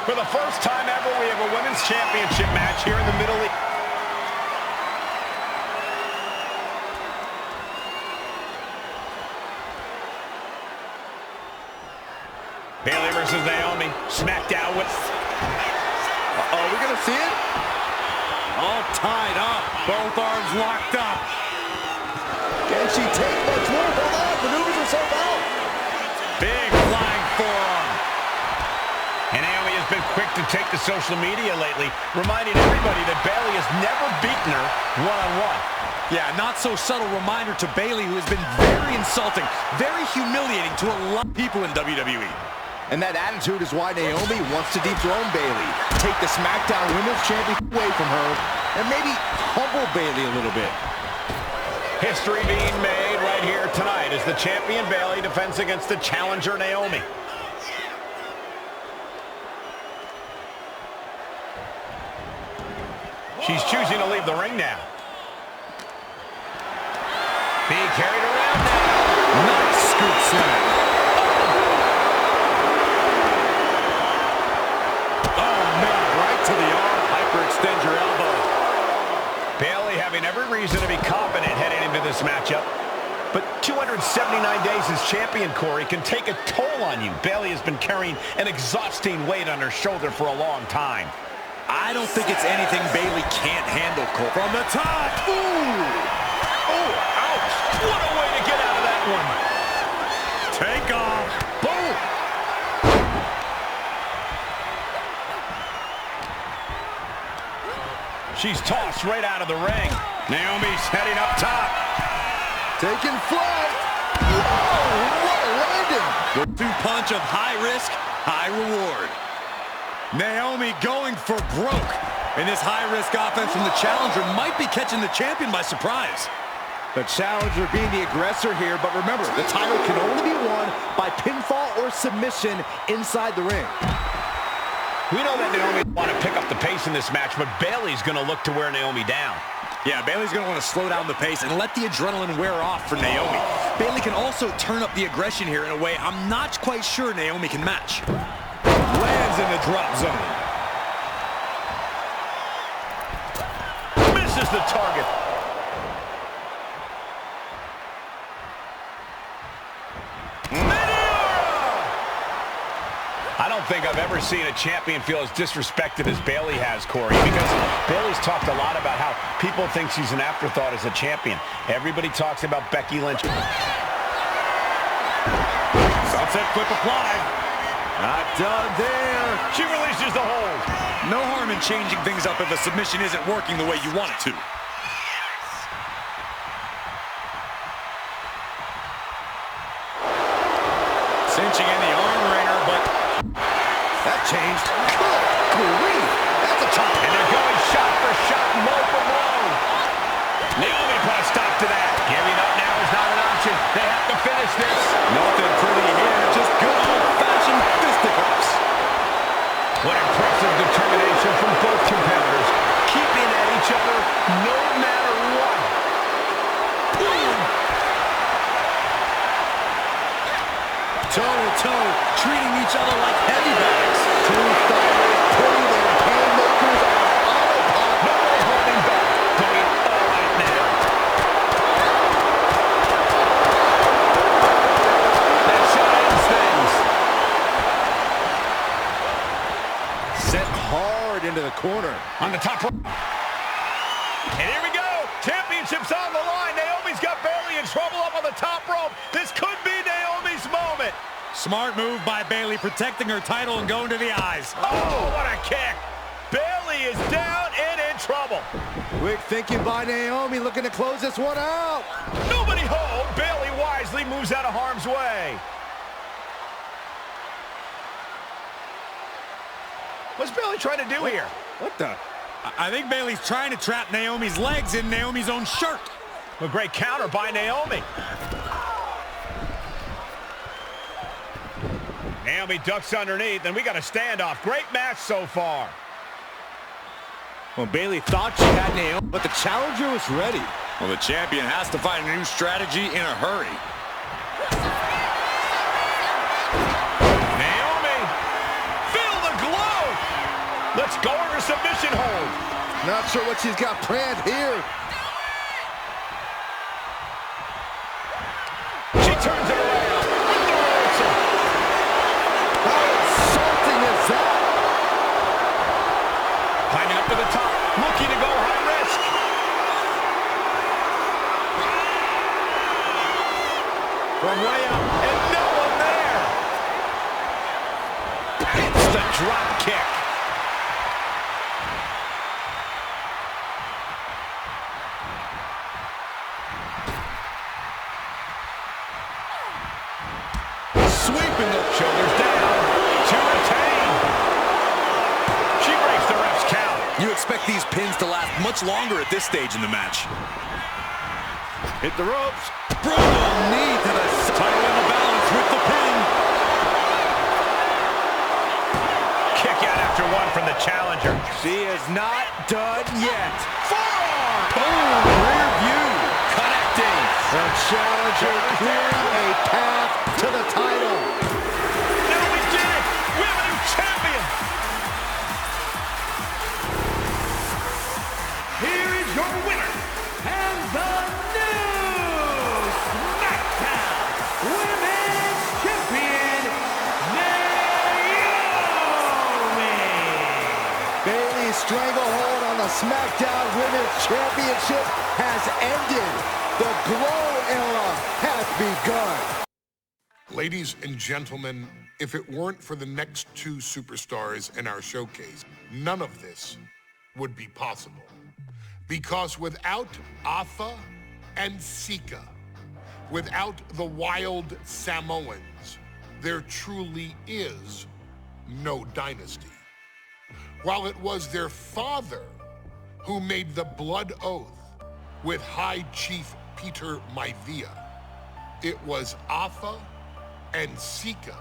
For the first time ever, we have a women's championship match here in the Middle East. Bayley versus Naomi. SmackDown with... Uh-oh, we're gonna see it? All tied up. Both arms locked up. Can she take much more? Hold on, maneuvers herself out. Big flying forearm. And Naomi has been quick to take to social media lately, reminding everybody that Bayley has never beaten her one-on-one. Yeah, not so subtle reminder to Bayley, who has been very insulting, very humiliating to a lot of people in WWE. And that attitude is why Naomi wants to dethrone Bayley, take the SmackDown Women's Championship away from her, and maybe humble Bayley a little bit. History being made right here tonight as the champion Bayley defends against the challenger Naomi. She's choosing to leave the ring now. Being carried around now. Nice scoop slam. Oh, man, right to the arm. Hyperextend your elbow. Bayley having every reason to be confident heading into this matchup. But 279 days as champion, Corey, can take a toll on you. Bayley has been carrying an exhausting weight on her shoulder for a long time. I don't think it's anything Bayley can't handle, Cole. From the top. Ooh! Oh, ouch! What a way to get out of that one. Take off. Boom! She's tossed right out of the ring. Naomi's heading up top. Taking flight. Whoa, what a landing. The punch of high risk, high reward. Naomi going for broke. And this high-risk offense from the challenger might be catching the champion by surprise. The challenger being the aggressor here, but remember, the title can only be won by pinfall or submission inside the ring. We know that Naomi want to pick up the pace in this match, but Bayley's going to look to wear Naomi down. Yeah, Bayley's going to want to slow down the pace and let the adrenaline wear off for Naomi. Bayley can also turn up the aggression here in a way I'm not quite sure Naomi can match. Lands in the drop zone. Misses the target. I don't think I've ever seen a champion feel as disrespected as Bayley has, Corey, because Bayley's talked a lot about how people think she's an afterthought as a champion. Everybody talks about Becky Lynch. Sunset flip applied. Not done there. She releases the hold. No harm in changing things up if a submission isn't working the way you want it to. Cinching in the arm wringer, but that changed. Good grief. That's a top. And they're going shot for shot, blow for blow. Naomi put a stop to that. Giving up now is not an option. They have to finish this. Nothing pretty here, just good old-fashioned fisticuffs. What impressive determination from both competitors, keeping at each other no matter what. Toe-to-toe, treating each other like heavy bags. Two fighters putting their haymakers on autopilot. No way holding back, going all out now. That shot ends things. Set hard into the corner. On the top rope. And here we go. Championship's on the line. Naomi's got Bayley in trouble up on the top rope. This could be Naomi's moment. Smart move by Bayley, protecting her title and going to the eyes. Oh, what a kick. Bayley is down and in trouble. Quick thinking by Naomi, looking to close this one out. Nobody home. Bayley wisely moves out of harm's way. What's Bayley trying to do here? What the? I think Bayley's trying to trap Naomi's legs in Naomi's own shirt. A great counter by Naomi. Naomi ducks underneath, and we got a standoff. Great match so far. Well, Bayley thought she had Naomi, but the challenger was ready. Well, the champion has to find a new strategy in a hurry. Naomi, feel the glow. Let's go under submission hold. Not sure what she's got planned here. She turns it around. How insulting is that? Climbing up to the top, looking to go high risk. From way up, and no one there. It's the drop kick. Sweeping the shoulders down to retain. She breaks the ref's count. You expect these pins to last much longer at this stage in the match. Hit the ropes. Brutal knee to the title in the balance with the pin. Kick out after one from the challenger. She is not done yet. Forearm. Boom, rear view, connecting. The challenger clearing a path to the title. Now we did it. We have a new champion. Here is your winner, and the new SmackDown Women's Champion, Naomi. Bayley's stranglehold on the SmackDown Women's Championship has ended. The glow era has begun. Ladies and gentlemen, if it weren't for the next two superstars in our showcase, none of this would be possible. Because without Afa and Sika, without the Wild Samoans, there truly is no dynasty. While it was their father who made the blood oath with High Chief Peter Maivia, it was Afa and Sika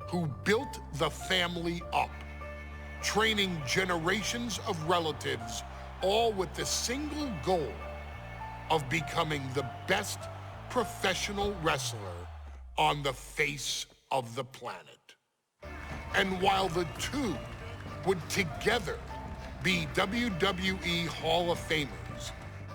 who built the family up, training generations of relatives all with the single goal of becoming the best professional wrestler on the face of the planet. And while the two would together be WWE Hall of Famers,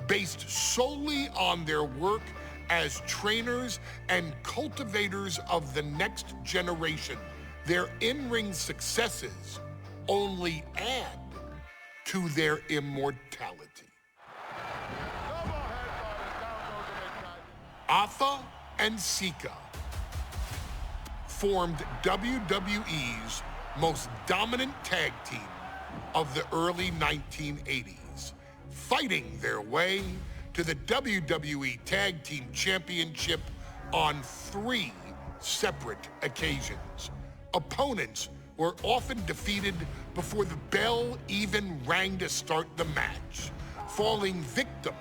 based solely on their work as trainers and cultivators of the next generation, their in-ring successes only add to their immortality. Afa and Sika formed WWE's most dominant tag team of the early 1980s, fighting their way to the WWE Tag Team Championship on 3 separate occasions. Opponents were often defeated before the bell even rang to start the match, falling victim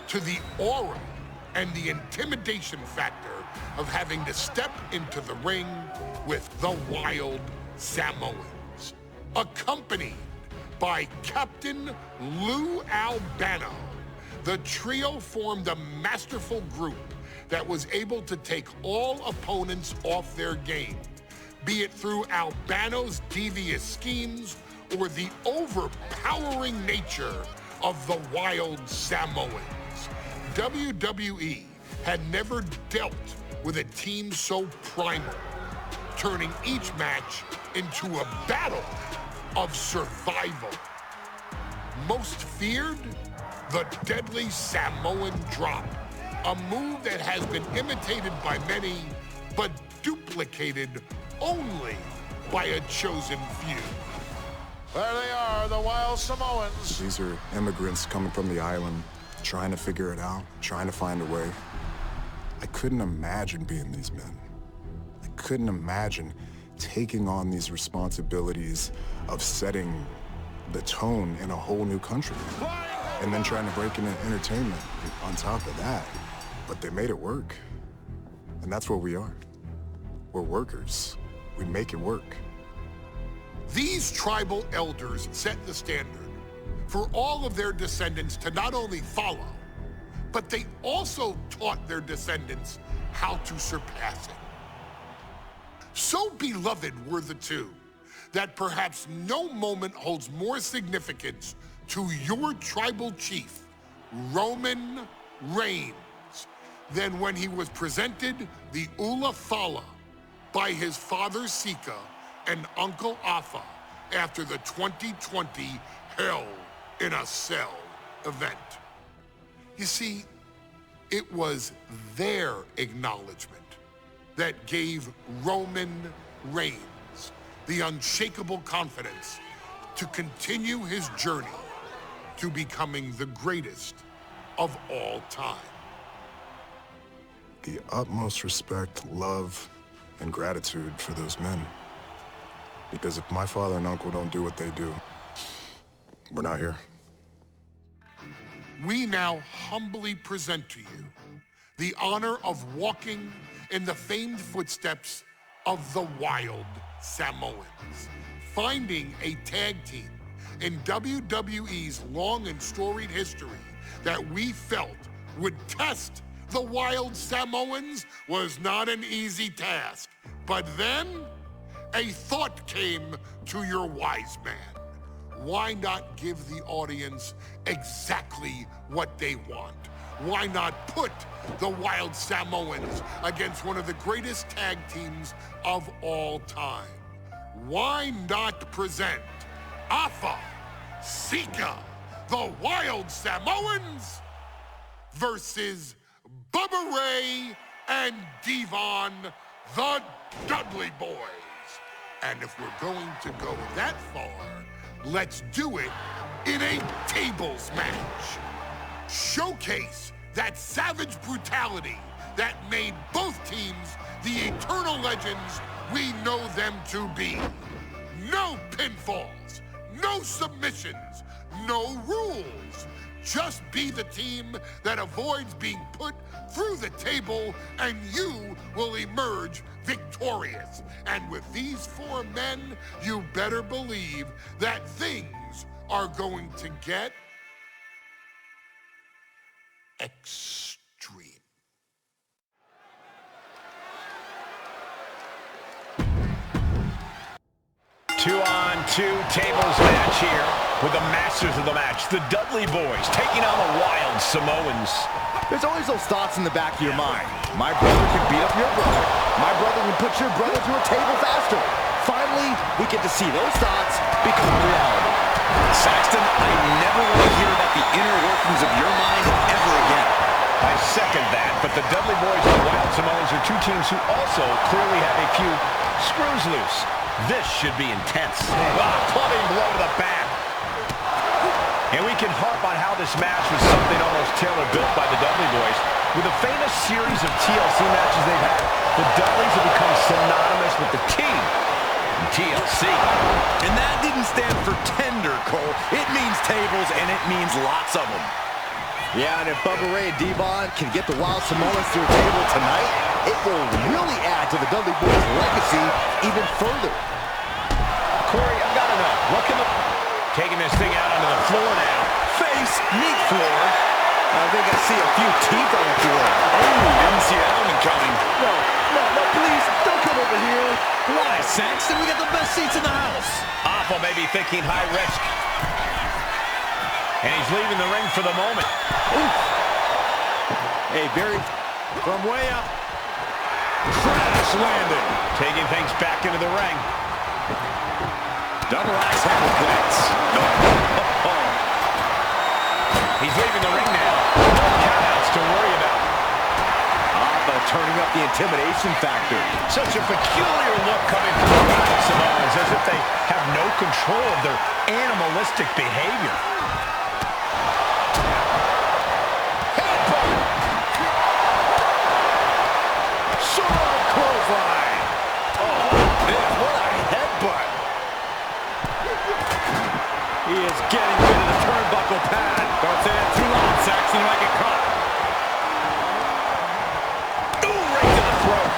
to the aura and the intimidation factor of having to step into the ring with the Wild Samoans. Accompanied by Captain Lou Albano, the trio formed a masterful group that was able to take all opponents off their game, be it through Albano's devious schemes or the overpowering nature of the Wild Samoans. WWE had never dealt with a team so primal, turning each match into a battle of survival. Most feared, the deadly Samoan drop, a move that has been imitated by many, but duplicated only by a chosen few. There they are, the Wild Samoans. These are immigrants coming from the island, trying to figure it out, trying to find a way. I couldn't imagine being these men. I couldn't imagine taking on these responsibilities of setting the tone in a whole new country. And then trying to break into entertainment on top of that. But they made it work. And that's what we are. We're workers. We make it work. These tribal elders set the standard for all of their descendants to not only follow, but they also taught their descendants how to surpass it. So beloved were the two that perhaps no moment holds more significance to your tribal chief, Roman Reigns, than when he was presented the Ula Fala by his father Sika and Uncle Afa after the 2020 Hell in a Cell event. You see, it was their acknowledgement that gave Roman Reigns the unshakable confidence to continue his journey to becoming the greatest of all time. The utmost respect, love, and gratitude for those men. Because if my father and uncle don't do what they do, we're not here. We now humbly present to you the honor of walking in the famed footsteps of the Wild Samoans, finding a tag team in WWE's long and storied history that we felt would test the Wild Samoans was not an easy task. But then, a thought came to your wise man. Why not give the audience exactly what they want? Why not put the Wild Samoans against one of the greatest tag teams of all time? Why not present Afa, Sika, the Wild Samoans versus Bubba Ray and Devon, the Dudley Boys? And if we're going to go that far, let's do it in a tables match. Showcase that savage brutality that made both teams the eternal legends we know them to be. No pinfalls, no submissions, no rules. Just be the team that avoids being put through the table, and you will emerge victorious. And with these 4 men, you better believe that things are going to get extreme. Two-on-two tables match here with the masters of the match, the Dudley Boys, taking on the Wild Samoans. There's always those thoughts in the back of your mind. My brother can beat up your brother. My brother can put your brother through a table faster. Finally, we get to see those thoughts become reality. Saxton, I never want to hear about the inner workings of your mind ever again. I second that, but the Dudley Boys and the Wild Samoans are two teams who also clearly have a few screws loose. This should be intense. Clubbing blow to the back. And we can harp on how this match was something almost tailor-built by the Dudley Boys. With a famous series of TLC matches they've had, the Dudleys have become synonymous with the team in TLC. And that didn't stand for tender, Cole. It means tables, and it means lots of them. Yeah, and if Bubba Ray and Devon can get the Wild Samoans to a table tonight, it will really add to the Dudley Boys' legacy even further. Corey, I've got to know, what can the... Taking this thing out onto the floor now. Face, meat floor. I think I see a few teeth on the floor. Oh, didn't see that one coming. No, please, don't come over here. Why, Saxton? We got the best seats in the house. Awful, maybe thinking high risk. And he's leaving the ring for the moment. Oof. Hey, Barry, from way up. Crash landing. Taking things back into the ring. Double axe handle connects. He's leaving the ring now. No countouts to worry about. Ava turning up the intimidation factor. Such a peculiar look coming from the Wild Samoans, as if they have no control of their animalistic behavior. He is getting rid of the turnbuckle pad. Don't say that too loud, Saxton, like it caught. Ooh, right to the throat.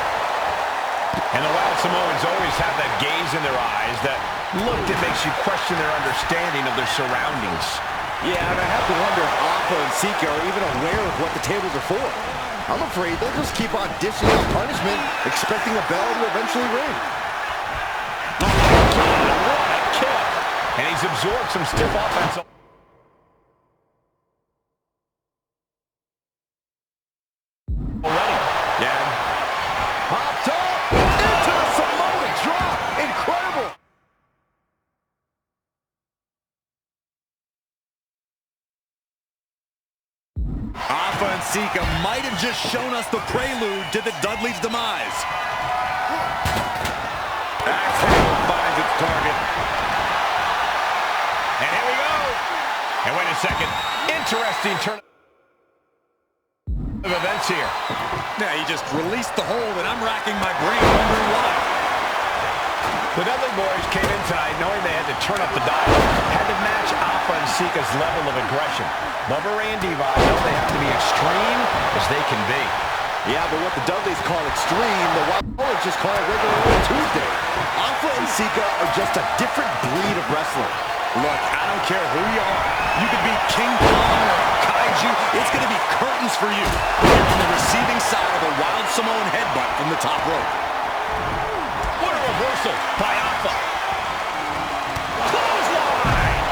And the Wild Samoans always have that gaze in their eyes, that look that makes you question their understanding of their surroundings. Yeah, and I have to wonder if Alpha and Sika are even aware of what the tables are for. I'm afraid they'll just keep on dishing out punishment, expecting a bell to eventually ring. And he's absorbed some stiff offense. Already. Yeah. Popped up into the Samoan drop. Incredible. Alpha and Sika might have just shown us the prelude to the Dudley's demise. Axe handle finds its target. And here we go. And wait a second. Interesting turn of events here. Yeah, he just released the hold, and I'm racking my brain wondering why. The Dudley Boys came in tonight knowing they had to turn up the dial, had to match Alpha and Sika's level of aggression. Bubba Ray and Devon know they have to be extreme as they can be. Yeah, but what the Dudleys call extreme, the Wild Boys just call it regular old Tuesday. Alpha and Sika are just a different breed of wrestler. Look, I don't care who you are. You could be King Kong or Kaiju. It's going to be curtains for you. You're on the receiving side of a Wild Samoan headbutt from the top rope. What a reversal by Alpha. Clothesline.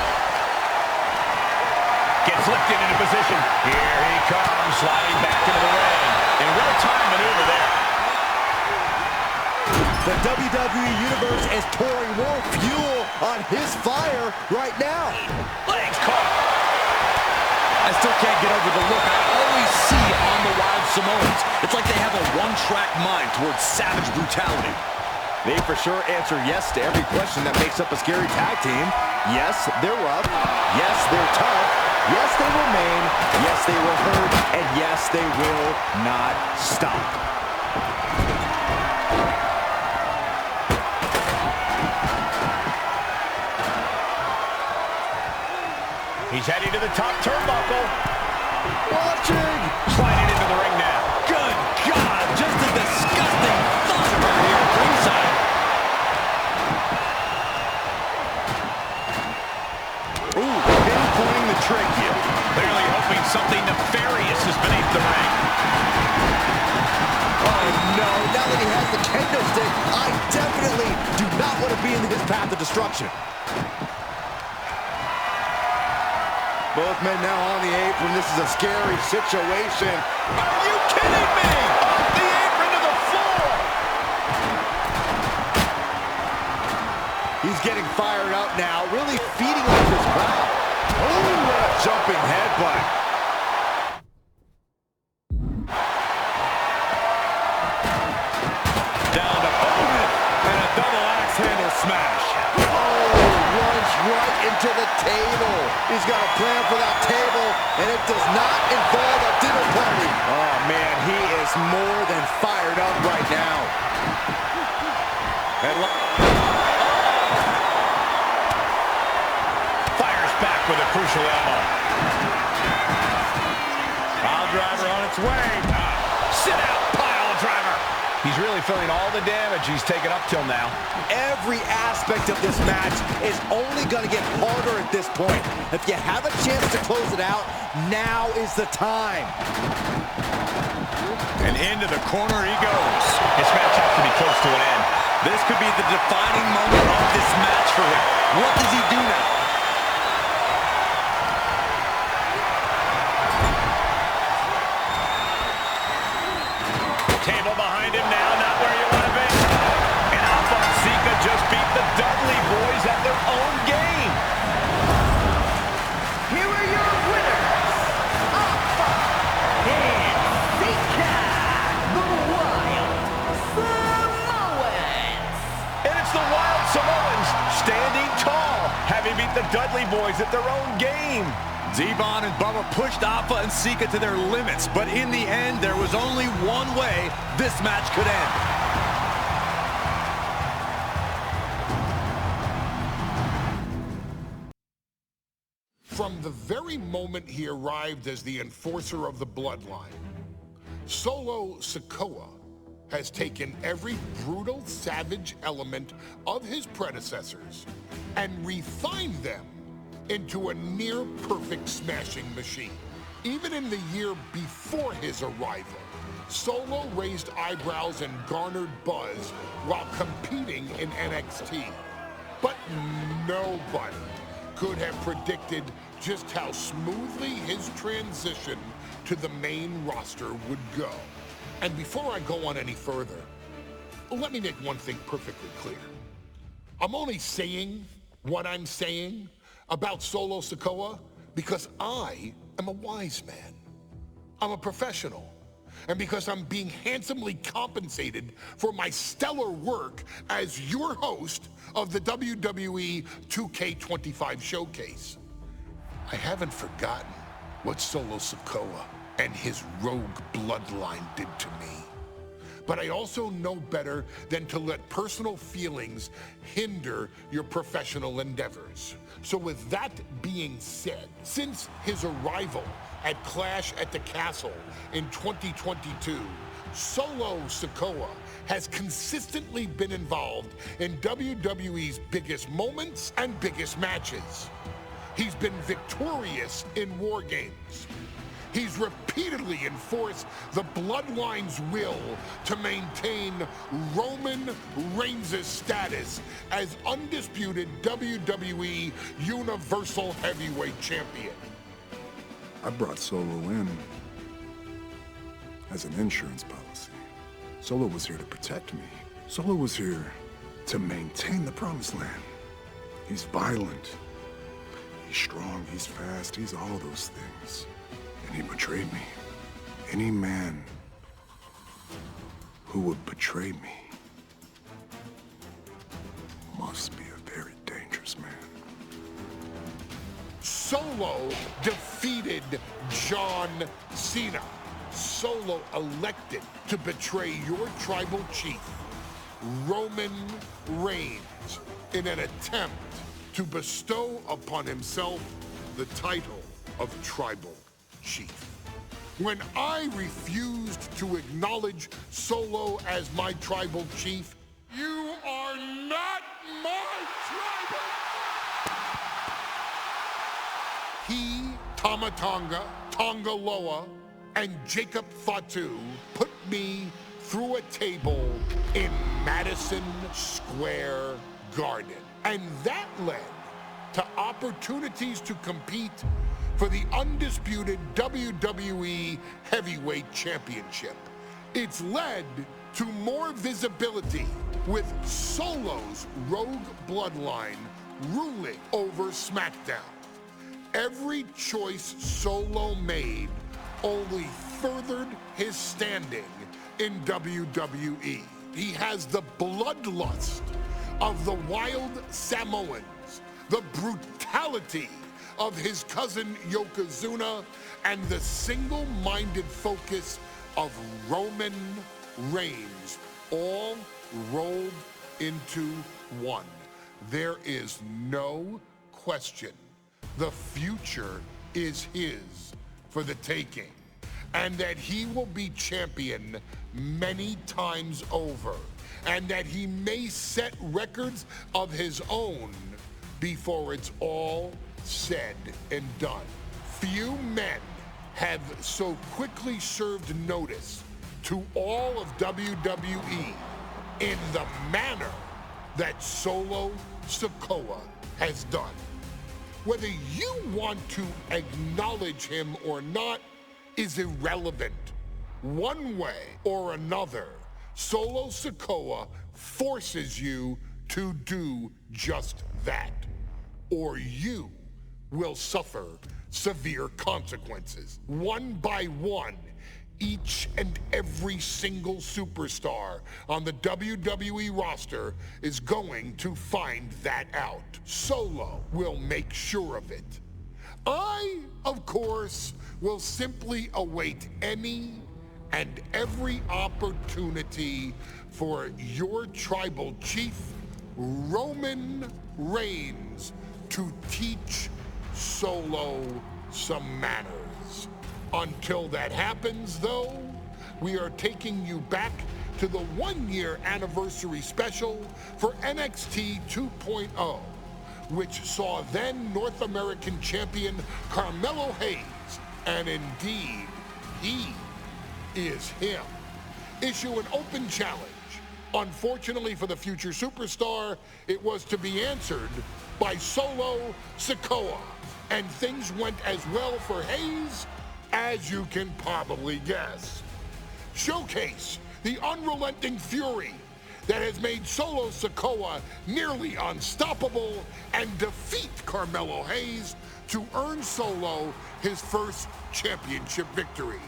Gets lifted into position. Here he comes, sliding back into the ring. In real-time maneuver there. The WWE Universe is pouring more fuel on his fire right now. Legs caught. I still can't get over the look I always see on the Wild Samoans. It's like they have a one-track mind towards savage brutality. They for sure answer yes to every question that makes up a scary tag team. Yes, they're rough. Yes, they're tough. Yes, they will maim. Yes, they will hurt. And yes, they will not stop. He's heading to the top turnbuckle. Watching. Sliding into the ring now. Good God, just a disgusting thought right here at ringside. Ooh, pinpointing the trick here. Clearly hoping hoping something nefarious is beneath the ring. Oh no, now that he has the kendo stick, I definitely do not want to be in his path of destruction. Both men now on the apron. This is a scary situation. Are you kidding me? Off the apron to the floor. He's getting fired up now, really feeding off his crowd. Oh, what a jumping headbutt. Down to opponent and a double axe handle smash. Right into the table. He's got a plan for that table, and it does not involve a dinner party. Oh, man, he is more than fired up right now. Fires back with a crucial elbow. Pile driver on its way. Sit out, pile driver. He's really feeling all the damage he's taken up till now. Every aspect of this match is only going to get harder at this point. If you have a chance to close it out, now is the time. And into the corner he goes. This match has to be close to an end. This could be the defining moment of this match for him. What does he do now? Table behind him now, not where you want to be. And Alpha and Sika just beat the Dudley Boys at their own game. Here are your winners, Alpha and Sika, the Wild Samoans. And it's the Wild Samoans standing tall, having beat the Dudley Boys at their own game. Devon and Bubba pushed Alpha and Sika to their limits, but in the end, there was only one way this match could end. From the very moment he arrived as the enforcer of the Bloodline, Solo Sikoa has taken every brutal, savage element of his predecessors and refined them into a near-perfect smashing machine. Even in the year before his arrival, Solo raised eyebrows and garnered buzz while competing in NXT. But nobody could have predicted just how smoothly his transition to the main roster would go. And before I go on any further, let me make one thing perfectly clear. I'm only saying what I'm saying about Solo Sikoa because I am a wise man. I'm a professional. And because I'm being handsomely compensated for my stellar work as your host of the WWE 2K25 showcase. I haven't forgotten what Solo Sikoa and his rogue bloodline did to me. But I also know better than to let personal feelings hinder your professional endeavors. So with that being said, since his arrival at Clash at the Castle in 2022, Solo Sikoa has consistently been involved in WWE's biggest moments and biggest matches. He's been victorious in War Games. He's repeatedly enforced the Bloodline's will to maintain Roman Reigns' status as undisputed WWE Universal Heavyweight Champion. I brought Solo in as an insurance policy. Solo was here to protect me. Solo was here to maintain the Promised Land. He's violent. He's strong. He's fast. He's all those things. And he betrayed me. Any man who would betray me must be a very dangerous man. Solo defeated John Cena. Solo elected to betray your tribal chief, Roman Reigns, in an attempt to bestow upon himself the title of tribal chief. When I refused to acknowledge Solo as my tribal chief, you are not my tribal. He, Tama Tonga, Tongaloa and Jacob Fatu put me through a table in Madison Square Garden. And that led to opportunities to compete for the undisputed WWE Heavyweight Championship. It's led to more visibility with Solo's Rogue Bloodline ruling over SmackDown. Every choice Solo made only furthered his standing in WWE. He has the bloodlust of the wild Samoans, the brutality of his cousin Yokozuna, and the single-minded focus of Roman Reigns, all rolled into one. There is no question the future is his for the taking, and that he will be champion many times over, and that he may set records of his own before it's all said and done. Few men have so quickly served notice to all of WWE in the manner that Solo Sikoa has done. Whether you want to acknowledge him or not is irrelevant. One way or another, Solo Sikoa forces you to do just that, or you will suffer severe consequences. One by one, each and every single superstar on the WWE roster is going to find that out. Solo will make sure of it. I, of course, will simply await any and every opportunity for your tribal chief, Roman Reigns, to teach Solo some manners. Until that happens, though, we are taking you back to the one-year anniversary special for NXT 2.0, which saw then North American champion Carmelo Hayes, and indeed, he is him, issue an open challenge. Unfortunately for the future superstar, it was to be answered by Solo Sikoa, and things went as well for Hayes as you can probably guess. Showcase the unrelenting fury that has made Solo Sikoa nearly unstoppable, and defeat Carmelo Hayes to earn Solo his first championship victory.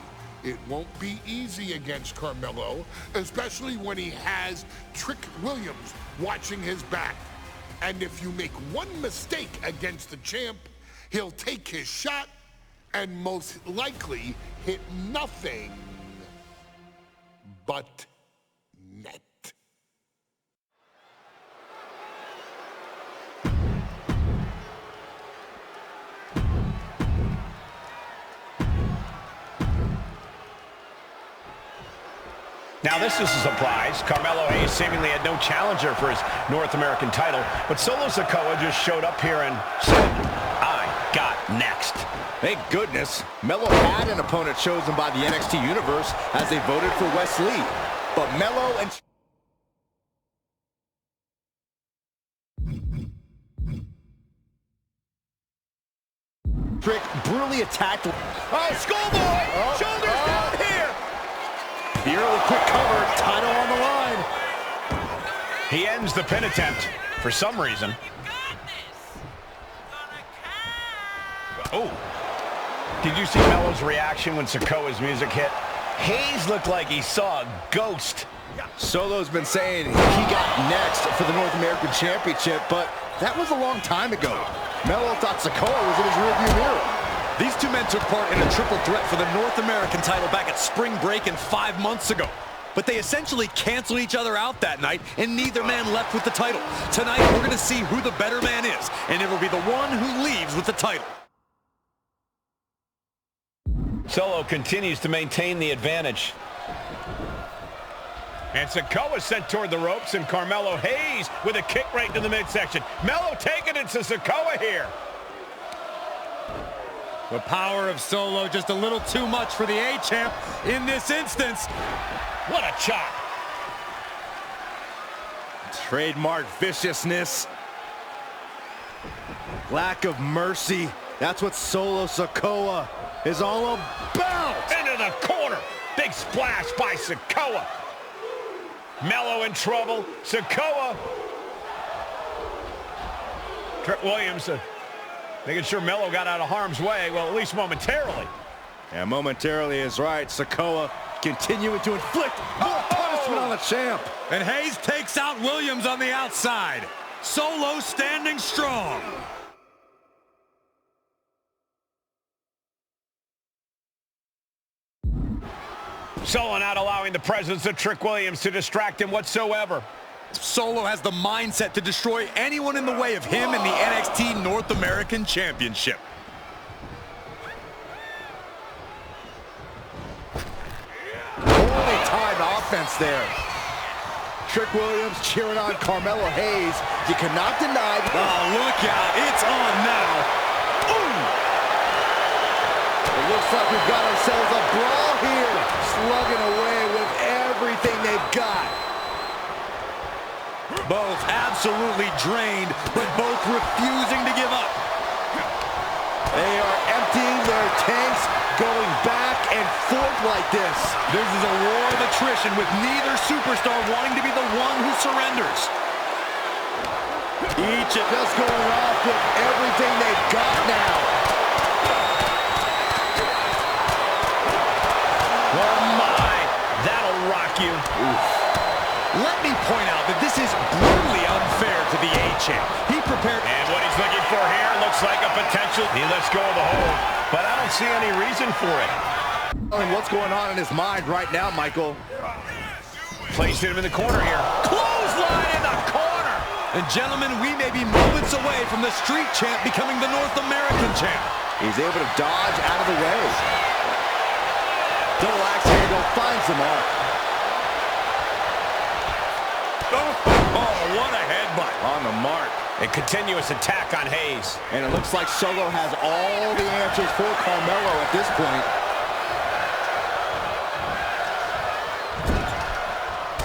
It won't be easy against Carmelo, especially when he has Trick Williams watching his back. And if you make one mistake against the champ, he'll take his shot and most likely hit nothing but net. Now this is a surprise. Carmelo Hayes seemingly had no challenger for his North American title, but Solo Sikoa just showed up here and said, I got next. Thank goodness. Melo had an opponent chosen by the NXT Universe as they voted for Wes Lee. But Melo and... Trick brutally attacked... Oh, Schoolboy! Shoulders down here! The early quick cover, title on the line. He ends the pin attempt for some reason. Oh. Did you see Melo's reaction when Sikoa's music hit? Hayes looked like he saw a ghost. Solo's been saying he got next for the North American Championship, but that was a long time ago. Melo thought Sikoa was in his rearview mirror. These two men took part in a triple threat for the North American title back at Spring Break 5 months ago. But they essentially canceled each other out that night, and neither man left with the title. Tonight, we're going to see who the better man is, and it will be the one who leaves with the title. Solo continues to maintain the advantage. And Sikoa sent toward the ropes, and Carmelo Hayes with a kick right into the midsection. Melo taking it to Sikoa here. The power of Solo just a little too much for the A-Champ in this instance. What a chop. Trademark viciousness. Lack of mercy. That's what Solo Sikoa is all about. Into the corner. Big splash by Sikoa. Melo in trouble. Sikoa. Trick Williams making sure Melo got out of harm's way, well, at least momentarily. Yeah, momentarily is right. Sikoa continuing to inflict more punishment on the champ. And Hayes takes out Williams on the outside. Solo standing strong. Solo not allowing the presence of Trick Williams to distract him whatsoever. Solo has the mindset to destroy anyone in the way of him in the NXT North American Championship. Poorly timed offense there. Trick Williams cheering on Carmelo Hayes. You cannot deny. Oh, look out. It's on now. Ooh. It looks like we've got ourselves a brawl here. Slugging away with everything they've got. Both absolutely drained, but both refusing to give up. They are emptying their tanks, going back and forth like this. This is a war of attrition with neither superstar wanting to be the one who surrenders. Each just going off with everything they've got now. Oh my, that'll rock you. Oof. Let me point out that this is brutally unfair to the A-Champ. He prepared... And what he's looking for here looks like a potential. He lets go of the hold, but I don't see any reason for it. And what's going on in his mind right now, Michael? Placing him in the corner here. Clothesline in the corner! And gentlemen, we may be moments away from the Street Champ becoming the North American Champ. He's able to dodge out of the way. Double axe handle finds the mark. Oh, what a headbutt. On the mark. A continuous attack on Hayes. And it looks like Solo has all the answers for Carmelo at this point.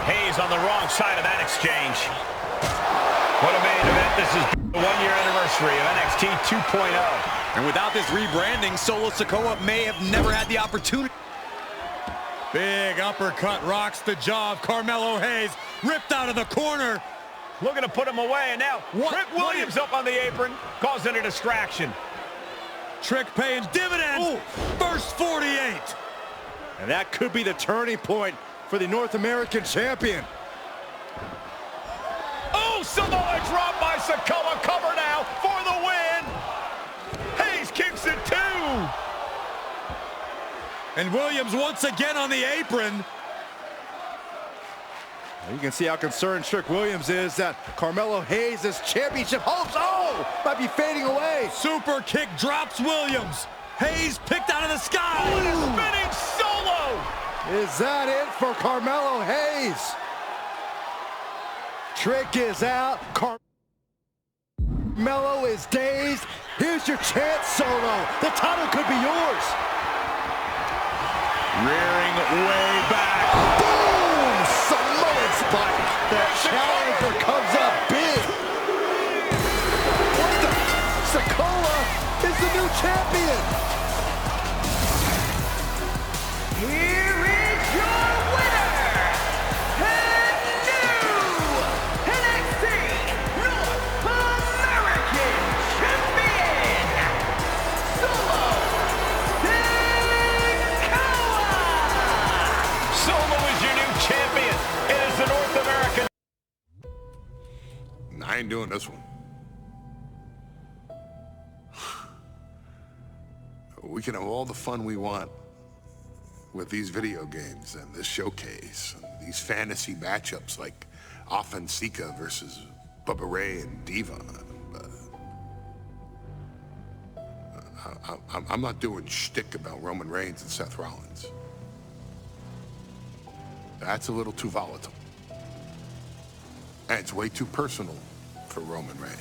Hayes on the wrong side of that exchange. What a main event. This is the one-year anniversary of NXT 2.0. And without this rebranding, Solo Sikoa may have never had the opportunity. Big uppercut rocks the jaw of Carmelo Hayes. Ripped out of the corner. Looking to put him away, and now Trick Williams up on the apron, causing a distraction. Trick paying dividends. Ooh. First 48. And that could be the turning point for the North American champion. Oh, Samoa drop by Sikoa. Cover now for the win. Hayes kicks it too. And Williams once again on the apron. You can see how concerned Trick Williams is that Carmelo Hayes' championship hopes, might be fading away. Super kick drops Williams. Hayes picked out of the sky. Oh, and a spinning Solo. Is that it for Carmelo Hayes? Trick is out. Carmelo is dazed. Here's your chance, Solo. The title could be yours. Rearing way back. Boom! Samoan spike. The challenger comes up big. What the? Sikoa is the new champion. Here is your winner, and new NXT North American Champion, Solo Sikoa. Solo is your new champion. It is the North American. I ain't doing this one. We can have all the fun we want with these video games and this showcase and these fantasy matchups like Alpha and Sika versus Bubba Ray and Diva. I'm not doing shtick about Roman Reigns and Seth Rollins. That's a little too volatile. And it's way too personal for Roman Reigns.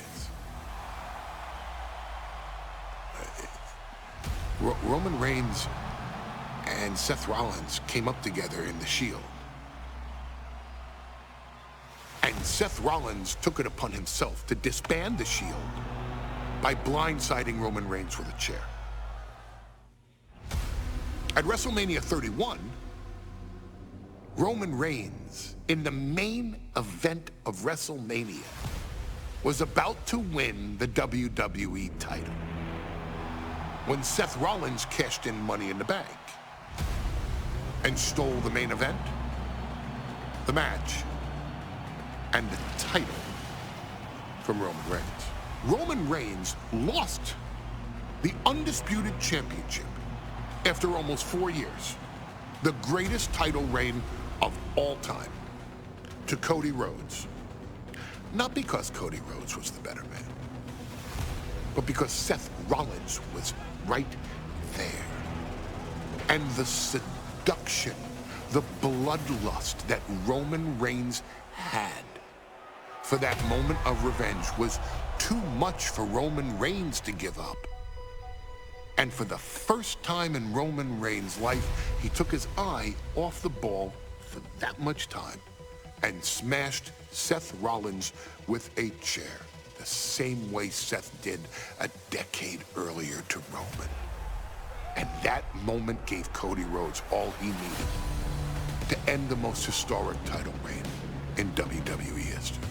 Roman Reigns and Seth Rollins came up together in the Shield. And Seth Rollins took it upon himself to disband the Shield by blindsiding Roman Reigns with a chair. At WrestleMania 31, Roman Reigns, in the main event of WrestleMania, was about to win the WWE title when Seth Rollins cashed in Money in the Bank and stole the main event, the match, and the title from Roman Reigns. Roman Reigns lost the undisputed championship after almost 4 years, the greatest title reign of all time, to Cody Rhodes. Not because Cody Rhodes was the better man, but because Seth Rollins was right there. And the seduction, the bloodlust that Roman Reigns had for that moment of revenge was too much for Roman Reigns to give up. And for the first time in Roman Reigns' life, he took his eye off the ball for that much time and smashed Seth Rollins with a chair, the same way Seth did a decade earlier to Roman. And that moment gave Cody Rhodes all he needed to end the most historic title reign in WWE history.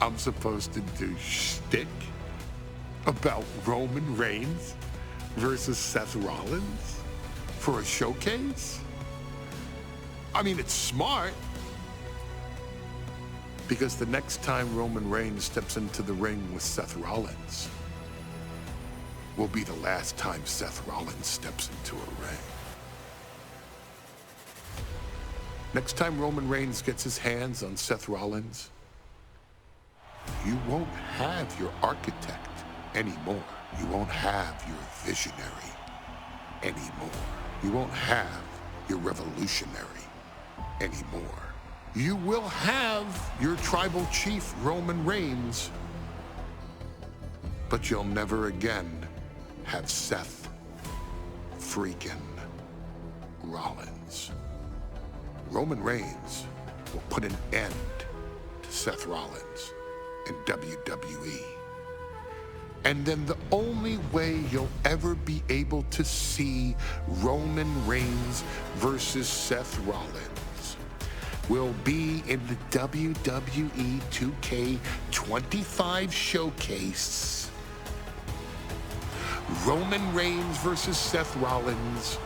I'm supposed to do shtick about Roman Reigns versus Seth Rollins for a showcase? I mean, it's smart, because the next time Roman Reigns steps into the ring with Seth Rollins will be the last time Seth Rollins steps into a ring. Next time Roman Reigns gets his hands on Seth Rollins, you won't have your architect anymore. You won't have your visionary anymore. You won't have your revolutionary anymore. You will have your tribal chief, Roman Reigns, but you'll never again have Seth freaking Rollins. Roman Reigns will put an end to Seth Rollins in WWE. And then the only way you'll ever be able to see Roman Reigns versus Seth Rollins will be in the WWE 2K25 showcase. Roman Reigns versus Seth Rollins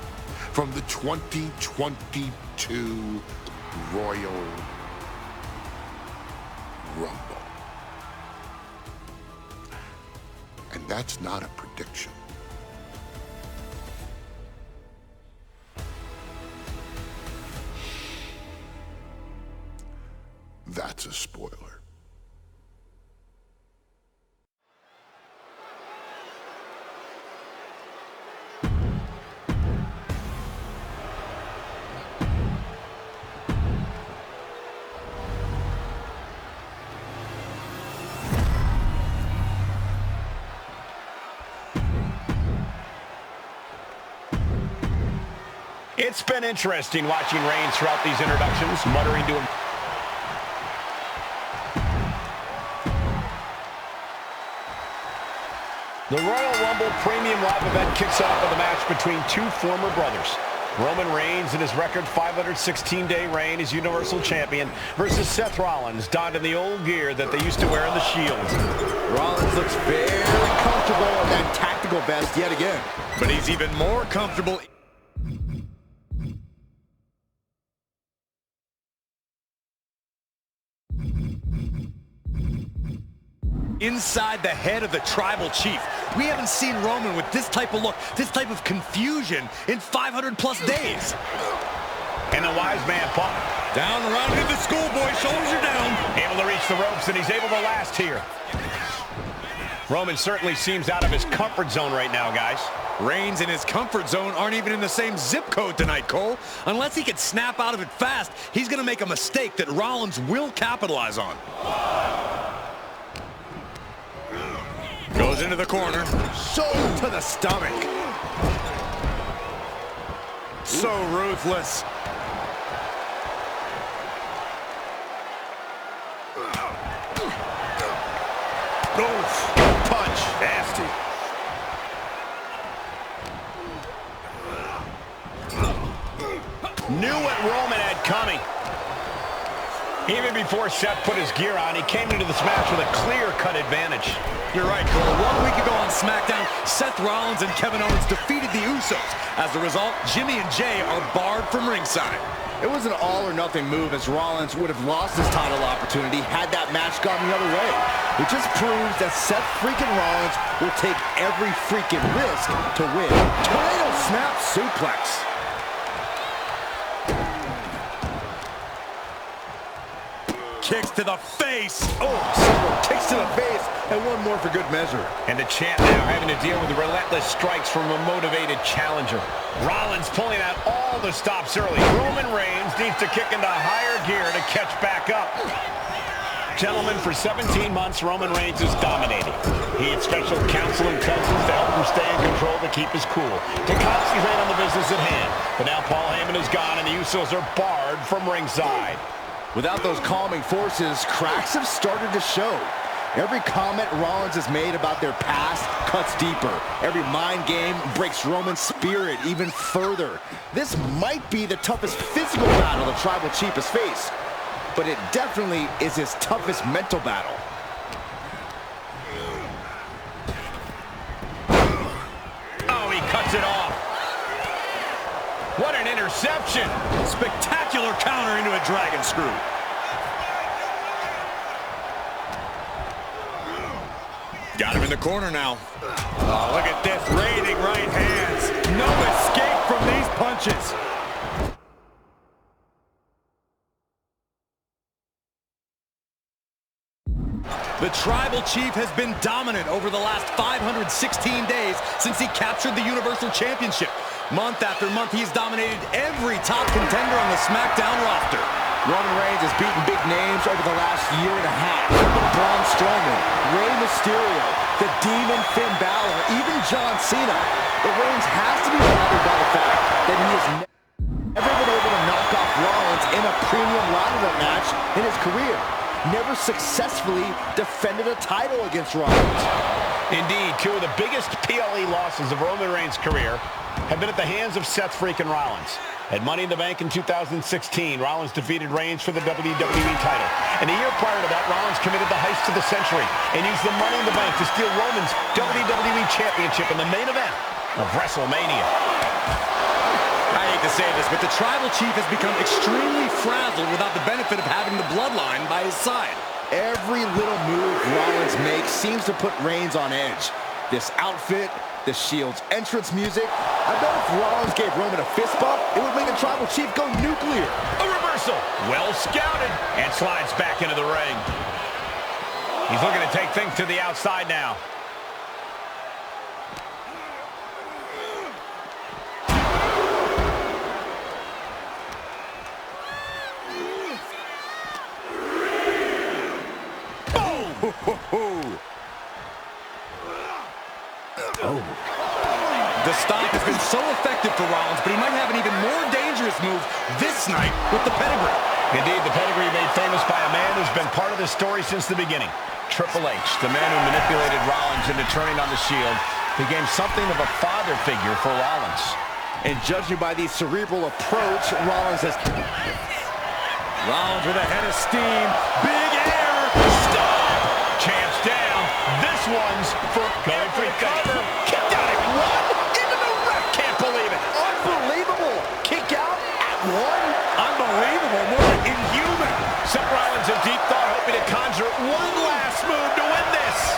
from the 2022 Royal Rumble. And that's not a prediction. That's a spoiler. It's been interesting watching Reigns throughout these introductions, muttering to him. The Royal Rumble Premium Live event kicks off with a match between two former brothers. Roman Reigns in his record 516-day reign as Universal Champion versus Seth Rollins, donned in the old gear that they used to wear in the Shield. Rollins looks very comfortable in that tactical vest yet again. But he's even more comfortable inside the head of the tribal chief. We haven't seen Roman with this type of look, this type of confusion in 500+ days. And the wise man, Paul. Down, around into the schoolboy, shoulders are down. Able to reach the ropes, and he's able to last here. Roman certainly seems out of his comfort zone right now, guys. Reigns and his comfort zone aren't even in the same zip code tonight, Cole. Unless he can snap out of it fast, he's going to make a mistake that Rollins will capitalize on. Goes into the corner. So to the stomach. So ruthless. Oof. Punch. Nasty. Knew what Roman had coming. Even before Seth put his gear on, he came into this match with a clear-cut advantage. You're right, Cole. 1 week ago on SmackDown, Seth Rollins and Kevin Owens defeated the Usos. As a result, Jimmy and Jay are barred from ringside. It was an all-or-nothing move, as Rollins would have lost his title opportunity had that match gone the other way. It just proves that Seth freaking Rollins will take every freaking risk to win. Tornado snap suplex. Kicks to the face. Oh, several kicks to the face, and one more for good measure. And the champ now having to deal with the relentless strikes from a motivated challenger. Rollins pulling out all the stops early. Roman Reigns needs to kick into higher gear to catch back up. Gentlemen, for 17 months, Roman Reigns has dominated. He had special counsel and cousins to help him stay in control to keep his cool, to concentrate on the business at hand. But now Paul Heyman is gone, and the Usos are barred from ringside. Without those calming forces, cracks have started to show. Every comment Rollins has made about their past cuts deeper. Every mind game breaks Roman's spirit even further. This might be the toughest physical battle the Tribal Chief has faced, but it definitely is his toughest mental battle. Oh, he cuts it off. What an interception. Spectacular counter into a dragon screw. Got him in the corner now. Oh, look at this, raining right hands. No escape from these punches. The Tribal Chief has been dominant over the last 516 days since he captured the Universal Championship. Month after month, he's dominated every top contender on the SmackDown roster. Roman Reigns has beaten big names over the last year and a half. Braun Strowman, Rey Mysterio, the Demon Finn Balor, even John Cena. But Reigns has to be bothered by the fact that he has never been able to knock off Rollins in a premium ladder match in his career. Never successfully defended a title against Rollins. Indeed, two of the biggest PLE losses of Roman Reigns' career have been at the hands of Seth freaking Rollins. At Money in the Bank in 2016, Rollins defeated Reigns for the WWE title. And a year prior to that, Rollins committed the heist of the century and used the Money in the Bank to steal Roman's WWE Championship in the main event of WrestleMania. I hate to say this, but the Tribal Chief has become extremely frazzled without the benefit of having the Bloodline by his side. Every little move Rollins makes seems to put Reigns on edge. This outfit, the Shield's entrance music. I bet if Rollins gave Roman a fist bump, it would make the Tribal Chief go nuclear. A reversal, well scouted, and slides back into the ring. He's looking to take things to the outside now. Oh. The stop has been so effective for Rollins, but he might have an even more dangerous move this night with the pedigree. Indeed, the pedigree made famous by a man who's been part of the story since the beginning. Triple H, the man who manipulated Rollins into turning on the Shield, became something of a father figure for Rollins. And judging by the cerebral approach, Rollins with a head of steam. Big air. Stop! Champ's down. This one's for going for cover. Kicked out at one. Into the ref. Can't believe it. Unbelievable. Kick out at one. Unbelievable. More than inhuman. Seth Rollins in deep thought, hoping to conjure one last move to win this.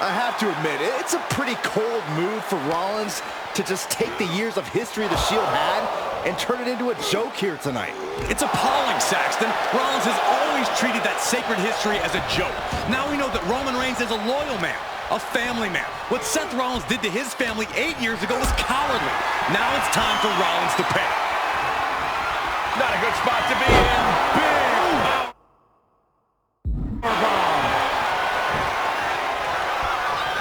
I have to admit, it's a pretty cold move for Rollins to just take the years of history the Shield had and turn it into a joke here tonight. It's appalling, Saxton. Rollins has always treated that sacred history as a joke. Now we know that Roman Reigns is a loyal man, a family man. What Seth Rollins did to his family 8 years ago was cowardly. Now it's time for Rollins to pay. Not a good spot to be in. Big powerbomb.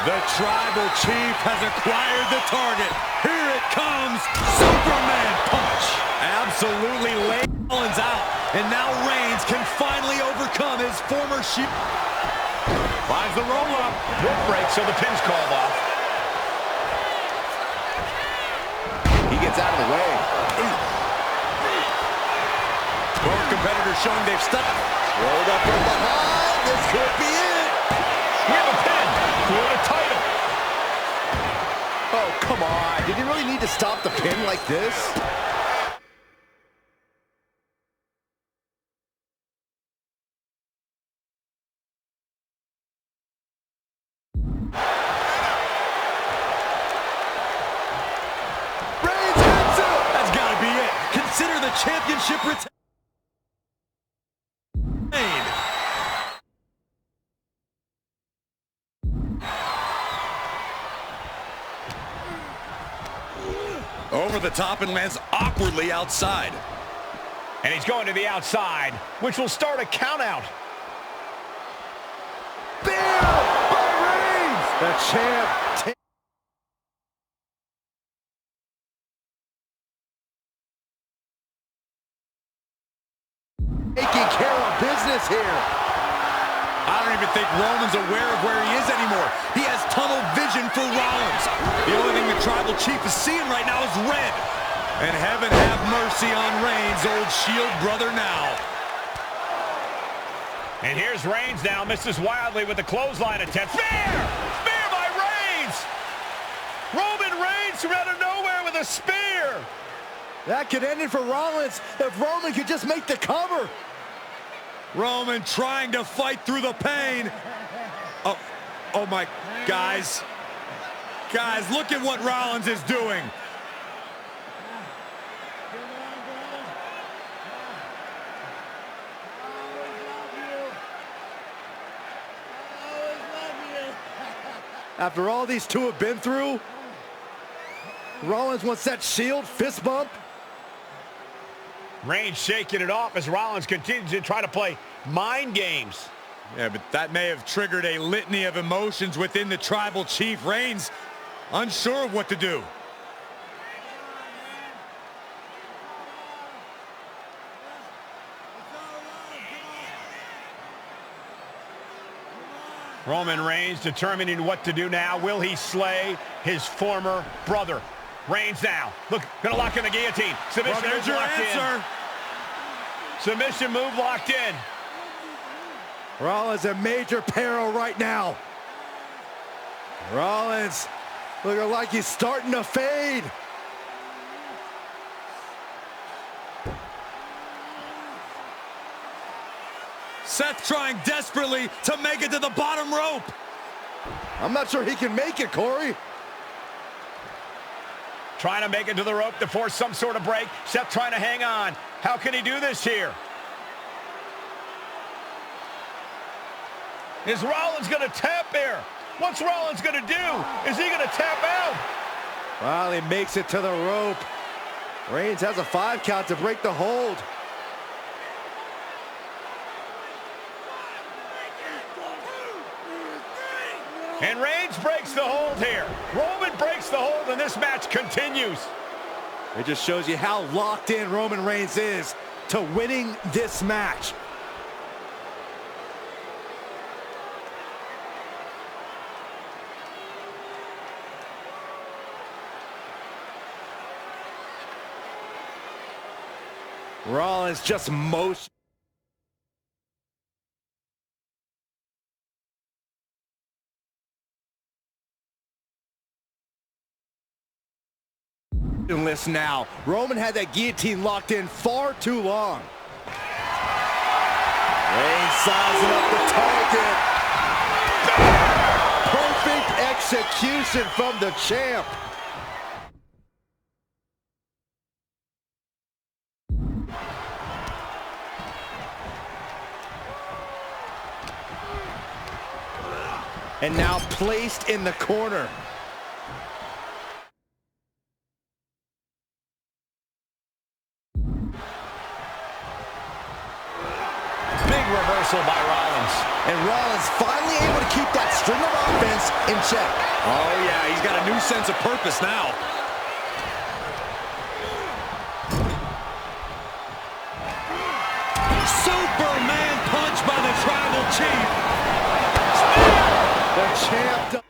The Tribal Chief has acquired the target. Here it comes. Superman punch. Absolutely laid Rollins out. And now Reigns can finally overcome his former shield. Finds the roll-up. Rope break, so the pin's called off. He gets out of the way. Both competitors showing they've stuck. Rolled up from behind. This could be it. We have a pin for the title. Oh, come on. Did he really need to stop the pin like this? Reigns hits it. That's got to be it. Consider the championship retain. Over the top and lands awkwardly outside. And he's going to the outside, which will start a countout. By Reigns! The champ. Taking care of business here. I don't even think Roman's aware of where he is anymore. He has tunnel vision for Rollins. The only thing the Tribal Chief is seeing right now is red. And heaven have mercy on Reigns, old Shield brother now. And here's Reigns now, misses wildly with the clothesline attempt. Spear! Spear by Reigns! Roman Reigns from out of nowhere with a spear! That could end it for Rollins if Roman could just make the cover. Roman trying to fight through the pain. Oh my, guys. Guys, look at what Rollins is doing. After all these two have been through, Rollins wants that Shield fist bump. Reigns shaking it off as Rollins continues to try to play mind games. Yeah, but that may have triggered a litany of emotions within the Tribal Chief. Reigns unsure of what to do. Roman Reigns determining what to do now. Will he slay his former brother? Reigns now. Look, gonna lock in the guillotine. Submission Well, there's move your locked answer. in. Submission move locked in. Rollins in major peril right now. Rollins looking like he's starting to fade. Seth trying desperately to make it to the bottom rope. I'm not sure he can make it, Corey. Trying to make it to the rope to force some sort of break. Seth trying to hang on. How can he do this here? Is Rollins going to tap here? What's Rollins going to do? Is he going to tap out? Well, he makes it to the rope. Reigns has a 5 count to break the hold. And Reigns breaks the hold here. Roman breaks the hold, and this match continues. It just shows you how locked in Roman Reigns is to winning this match. Rollins just motionless now. Roman had that guillotine locked in far too long. Reigns sizing up the target. Perfect execution from the champ. And now placed in the corner. reversal by Rollins. And Rollins finally able to keep that string of offense in check. Oh, yeah, he's got a new sense of purpose now. Superman punch by the Tribal Chief. The champ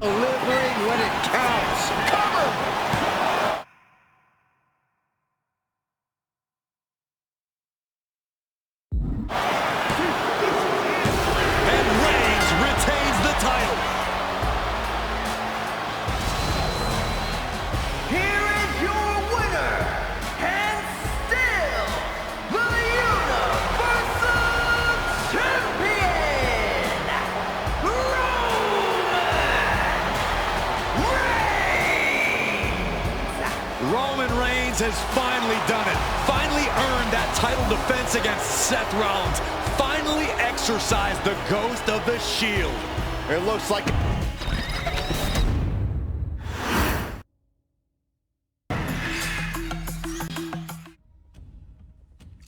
delivering when it counts. Cover! And Reigns retains the title. Here is your winner, and still the Universal Champion, Roman Reigns has finally done it. Finally earned that title defense against Seth Rollins. Finally exorcised the ghost of the Shield. It looks like...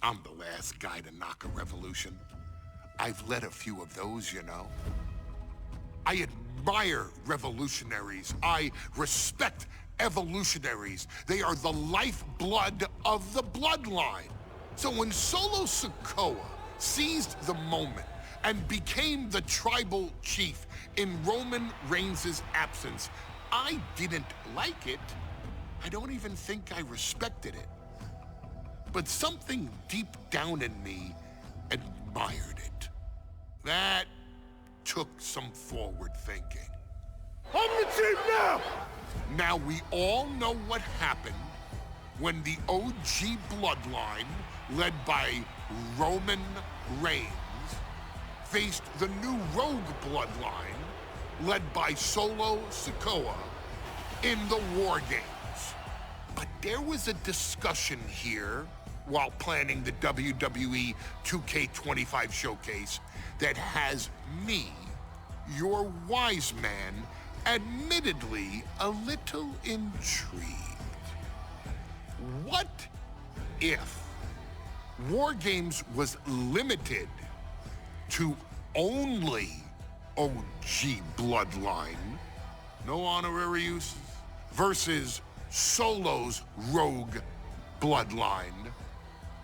I'm the last guy to knock a revolution. I've led a few of those, you know. I admire revolutionaries. I respect evolutionaries. They are the lifeblood of the bloodline. So when Solo Sikoa seized the moment and became the tribal chief in Roman Reigns' absence, I didn't like it. I don't even think I respected it. But something deep down in me admired it. That took some forward thinking. I'm the chief now! Now we all know what happened when the OG bloodline, led by Roman Reigns, faced the new rogue bloodline, led by Solo Sikoa, in the War Games. But there was a discussion here while planning the WWE 2K25 showcase that has me, your wise man, admittedly a little intrigued. What if War Games was limited to only OG bloodline, no honorary uses, versus Solo's rogue bloodline,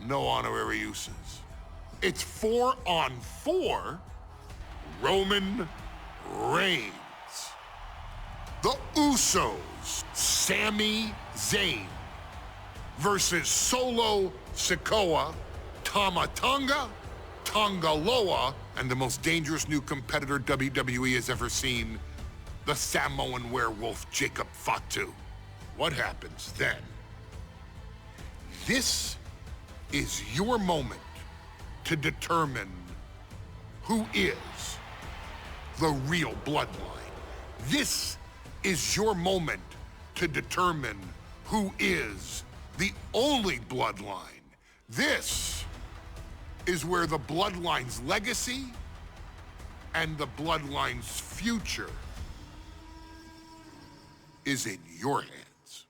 no honorary uses? It's 4-on-4 Roman Reigns. The Usos, Sami Zayn, versus Solo Sikoa, Tama Tonga, Tonga Loa, and the most dangerous new competitor WWE has ever seen, the Samoan werewolf Jacob Fatu. What happens then? This is your moment to determine who is the real bloodline. This is your moment to determine who is the only bloodline. This is where the bloodline's legacy and the bloodline's future is in your hands.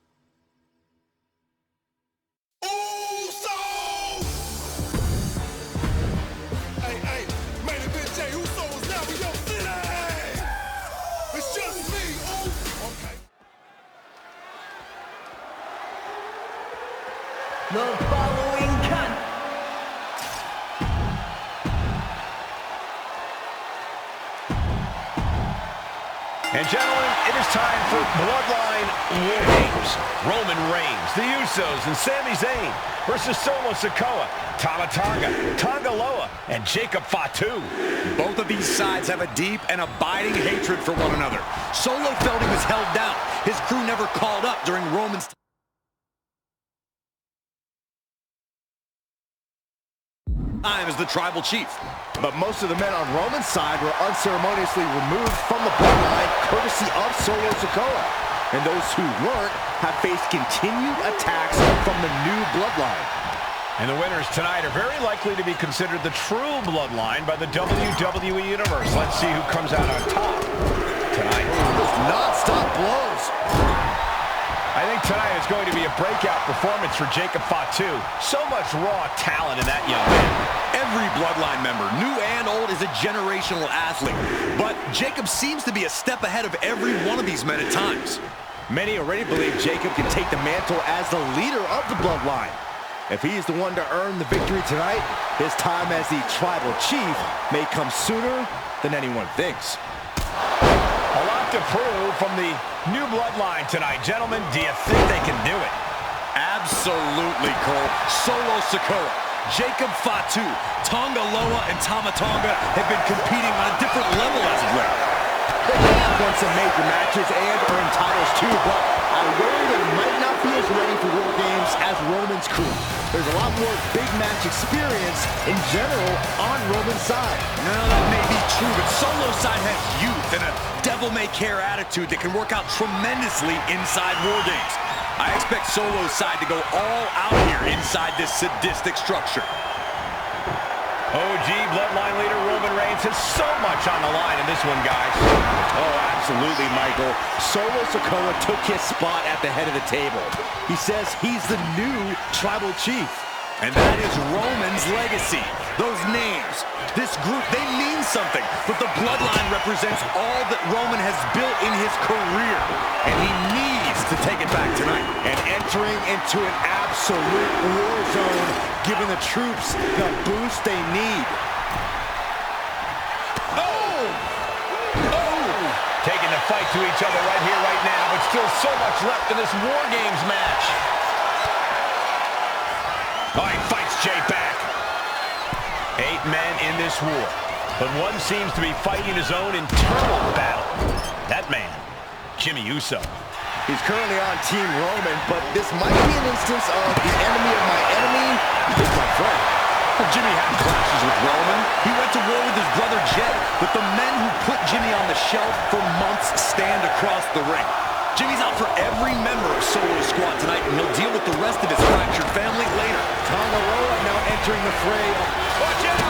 The following And gentlemen, it is time for Bloodline War Games. Roman Reigns, the Usos, and Sami Zayn versus Solo Sikoa, Tama Tonga, Tonga Loa, and Jacob Fatu. Both of these sides have a deep and abiding hatred for one another. Solo felt he was held down. His crew never called up during Roman's time as the tribal chief. But most of the men on Roman's side were unceremoniously removed from the bloodline courtesy of Solo Sikoa. And those who weren't have faced continued attacks from the new bloodline. And the winners tonight are very likely to be considered the true bloodline by the WWE Universe. Let's see who comes out on top tonight. Non-stop blows. I I think tonight is going to be a breakout performance for Jacob Fatu. So much raw talent in that young man. Every Bloodline member, new and old, is a generational athlete. But Jacob seems to be a step ahead of every one of these men at times. Many already believe Jacob can take the mantle as the leader of the Bloodline. If he's the one to earn the victory tonight, his time as the Tribal Chief may come sooner than anyone thinks. A lot to prove from the new Bloodline tonight. Gentlemen, do you think they can do it? Absolutely, Cole. Solo Sikoa, Jacob Fatu, Tonga Loa, and Tama Tonga have been competing on a different level as of late. They have won some major matches and earned titles too, but I worry they might not be as ready for War Games as Roman's crew. There's a lot more big match experience in general on Roman's side. No, that may be true, but Solo's side has youth and a devil-may-care attitude that can work out tremendously inside War Games. I expect Solo's side to go all out here inside this sadistic structure. OG Bloodline leader Roman Reigns has so much on the line in this one, guys. Oh, absolutely, Michael. Solo Sikoa took his spot at the head of the table. He says he's the new Tribal Chief. And that is Roman's legacy. Those names, this group, they mean something. But the Bloodline represents all that Roman has built in his career. And he needs to take it back tonight. And entering into an absolute war zone, giving the troops the boost they need. Taking the fight to each other right here, right now, but still so much left in this War Games match. Oh, he fights Jay back. 8 men in this war, but one seems to be fighting his own internal battle. That man, Jimmy Uso. He's currently on Team Roman, but this might be an instance of the enemy of my enemy is my friend. Jimmy had clashes with Roman. He went to war with his brother Jay, but the men who put Jimmy on the shelf for months stand across the ring. Jimmy's out for every member of Solo's squad tonight, and he'll deal with the rest of his fractured family later. Tonga Loa now entering the fray. Watch out!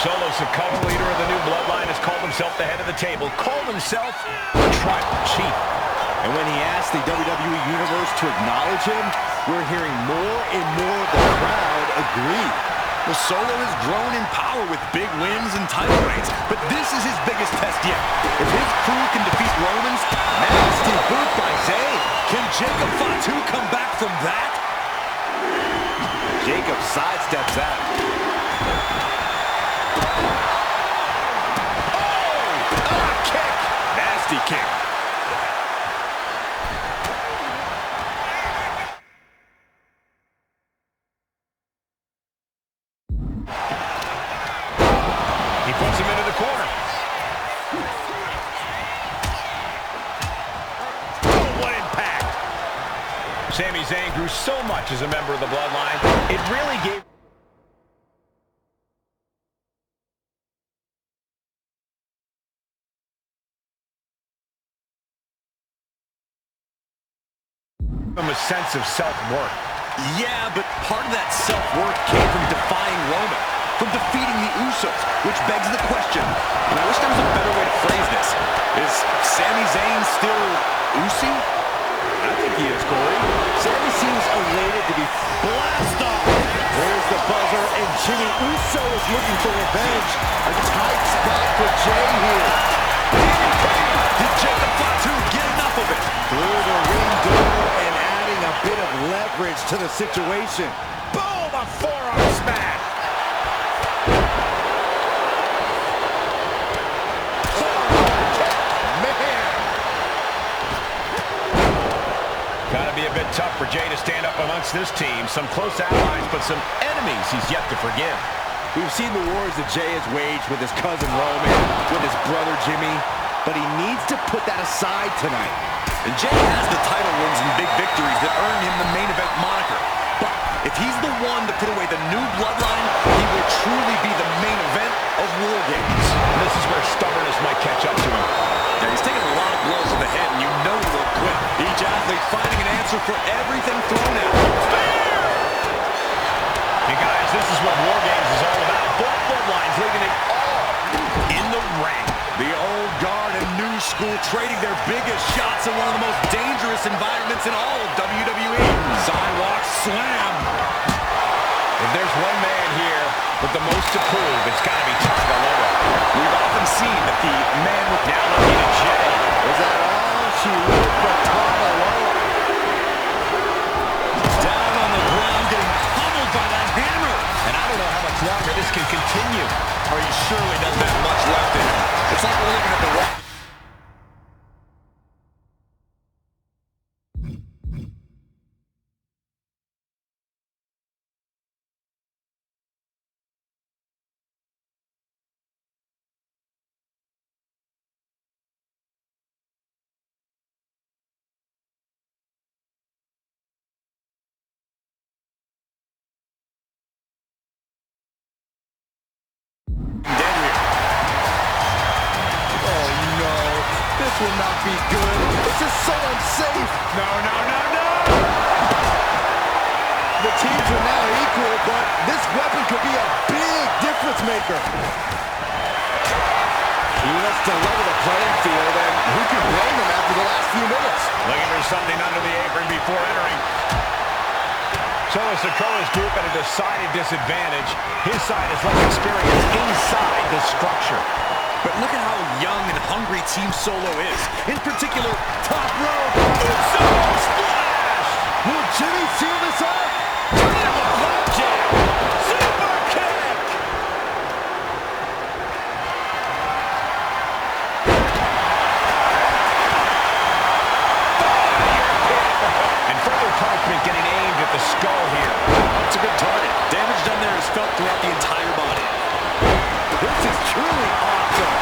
Solo Sikoa, leader of the new Bloodline, has called himself the head of the table, called himself the Tribal Chief. And when he asked the WWE Universe to acknowledge him, we're hearing more and more of the crowd agree. Well, Solo has grown in power with big wins and title reigns, but this is his biggest test yet. If his crew can defeat Roman's, nasty boot by Zayn. Can Jacob Fatu come back from that? Jacob sidesteps out. Kick! Nasty kick. He puts him into the corner. Oh, what impact! Sami Zayn grew so much as a member of the Bloodline. It really gave him a sense of self-worth. Yeah, but part of that self-worth came from defying Roman, from defeating the Usos, which begs the question, and I wish there was a better way to phrase this. Is Sami Zayn still Usi? I think he is, Corey. Sami seems elated to be blast off. There's the buzzer, and Jimmy Uso is looking for revenge. A tight spot for Jay here. Did Jacob Fatu get enough of it? Through the ring door and adding a bit of leverage to the situation. Boom! A forearm smash. Gotta be a bit tough for Jay to stand up amongst this team. Some close allies, but some enemies he's yet to forgive. We've seen the wars that Jay has waged with his cousin Roman, with his brother Jimmy, but he needs to put that aside tonight. And Jay has the title wins and big victories that earned him the main event moniker. But if he's the one to put away the new Bloodline, he will truly be the main event of War Games. And this is where stubbornness might catch up to him. Yeah, he's taking a lot of blows to the head, and you know he won't quit. answer for everything thrown at him. You guys, this is what War Games is all about. Both bloodlines leaving it all in the ring. The old guard and new school trading their biggest shots in one of the most dangerous environments in all of WWE. Sidewalk slam. If there's one man here with the most to prove, it's got to be Tangaloa. We've often seen that the man with now looking at Jay. Was that all she wrote for Tangaloa? Down on the ground, getting pummeled by that hammer. And I don't know how much longer this can continue. Or he surely doesn't have much left in him. It's like we're looking at the rock. This will not be good. This is so unsafe. No, no, no, no! The teams are now equal, but this weapon could be a big difference maker. He wants to level the playing field, and who can blame him after the last few minutes? Looking for something under the apron before entering. Solo Sikoa's group at a decided disadvantage. His side is less experienced inside the structure. But look at how young and hungry Team Solo is. In particular, top rope. Super splash! Will Jimmy seal this up? Triple flapjack! Super kick! And further punishment getting aimed at the skull here. It's a good target. Damage done there is felt throughout the entire body. This is truly awesome.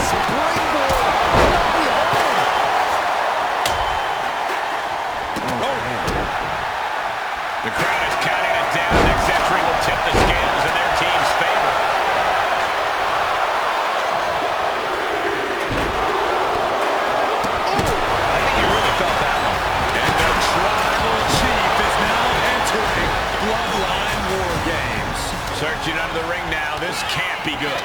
Springboard. The crowd is counting it down. Next entry will tip the scales in their team's favor. I think you really felt that one. And the tribal chief is now entering Bloodline War Games. Searching under the ring now. This can't be good.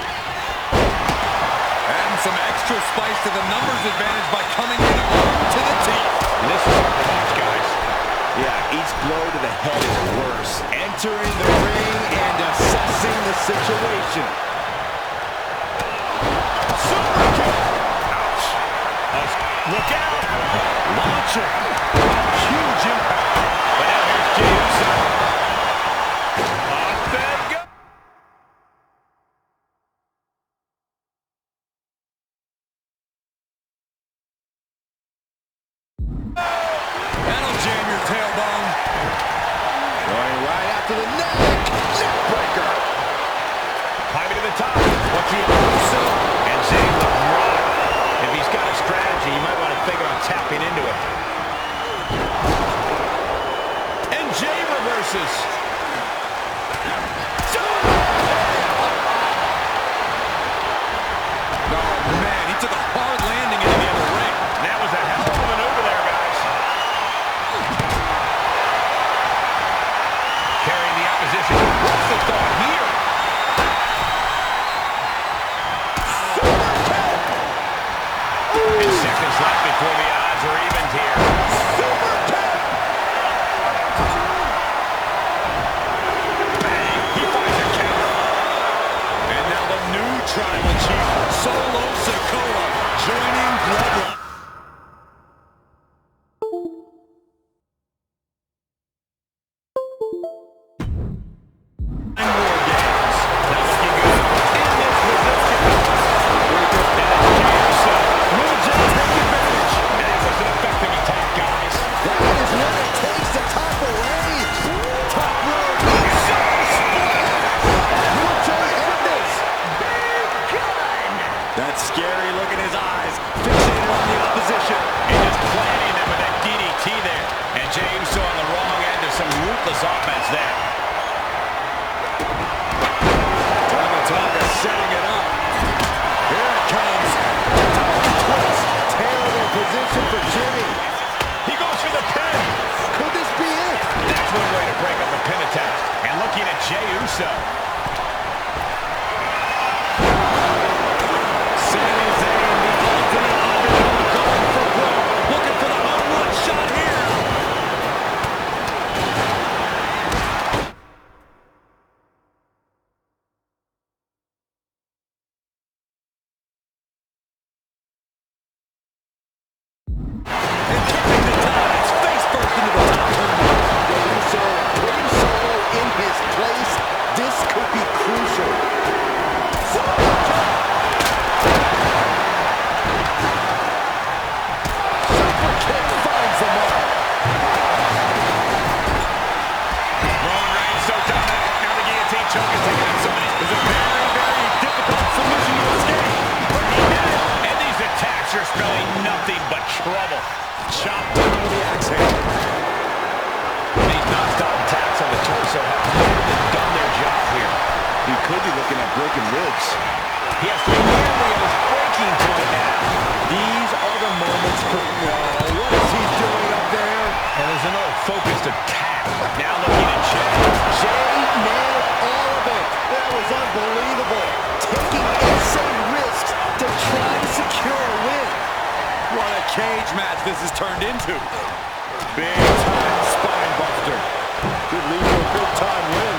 Adding some extra spice to the numbers advantage by coming in armed to the teeth. And this is hard to watch, guys. Yeah, each blow to the head is worse. Entering the ring and assessing the situation. Super kick! Ouch. Look out! Launcher. Huge impact. But now here's Jey Uso. Up and go. That'll jam your tailbone. Going right after the neck. Neckbreaker. Climbing to the top. What's he Uso? And Jey with rock. If he's got a strategy, you might want to think about tapping into it. And Jey reverses. Oh, man, he took a hard landing into the other ring. That was a hell of a maneuver there, guys. Carrying the opposition. What's the thought here? And seconds left before the odds are evened here. so. Sami Zayn, the ultimate underdog, going for broke. Looking for the home run shot here. Cage match this has turned into. Big time spine buster. Could lead to a big time win.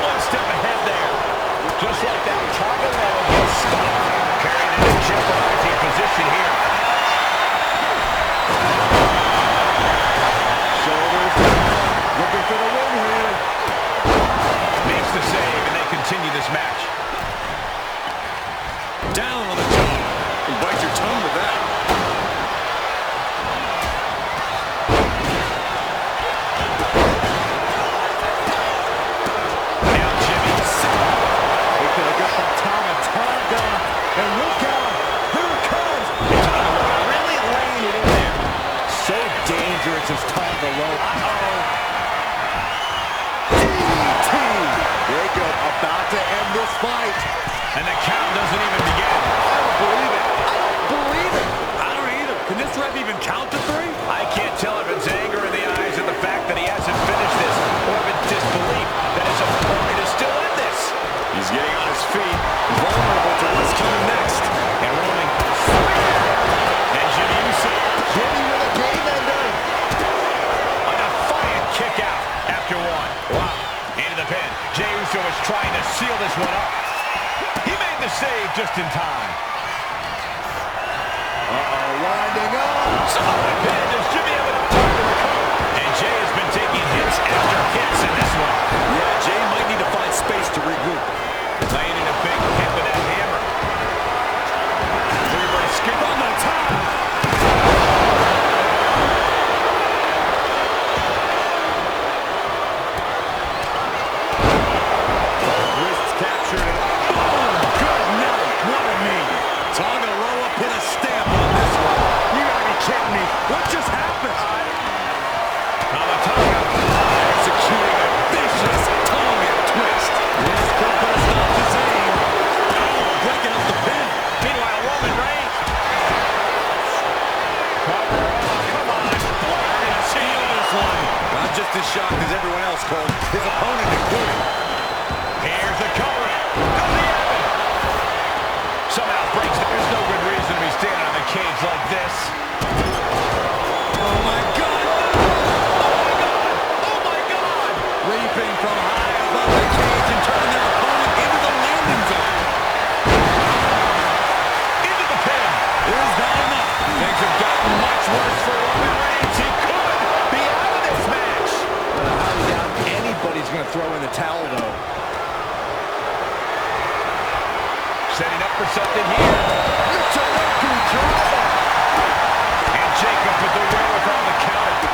One step ahead there. Just like that, Target level gets stopped. Carried into jeopardizing position here. Looking for the win here. Makes the save, and they continue this match. Down on the tongue. And bite your tongue with that. Now Jimmy. They could have got that Tonga. And look out. Here it comes. Really laying it in there. So dangerous as Tonga low. Jacob about to end this fight. And the count doesn't even begin. I don't believe it. I don't believe it. I don't either. Can this ref even count to three? I can't tell if it's anger in the eyes at the fact that he hasn't finished this, or if it's disbelief that his opponent is still in this. He's getting on his feet, vulnerable to what's coming next. And rolling. And Jimmy Uso. Jimmy with a game ender. A defiant kick out after one. Wow. Into the pin. Jey Uso is trying to seal this one up. He made the save just in time. Winding up. Solid pin. Does Jimmy have enough time to recover? And Jey has been taking hits after hits in this one. Yeah, Jey might need to find space to regroup. Laying in a big hit with that hammer. Everybody skip on the top. Wrists captured. Oh, good night. What a knee. Tonga Loa put a stamp on this one. You gotta be kidding me. What just happened? Executing a vicious Tonga twist. This could put a stop to Zayn. Oh, breaking up the pin. Meanwhile, Roman Reigns. Come on. We're gonna seal this one. I'm just as shocked as everyone else, Cole. His opponent included. Here's the cover. Somehow breaks. There's no good reason to be standing on the cage like this. Oh, my God. Oh, my God. Leaping from high above the cage and turning their opponent into the landing zone. Into the pin. Is that enough? Things have gotten much worse for Roman Reigns. He could be out of this match. I highly doubt anybody's going to throw in the towel, though. Setting up for something here. It's a record drama. And Jacob with the wherewithal to counter.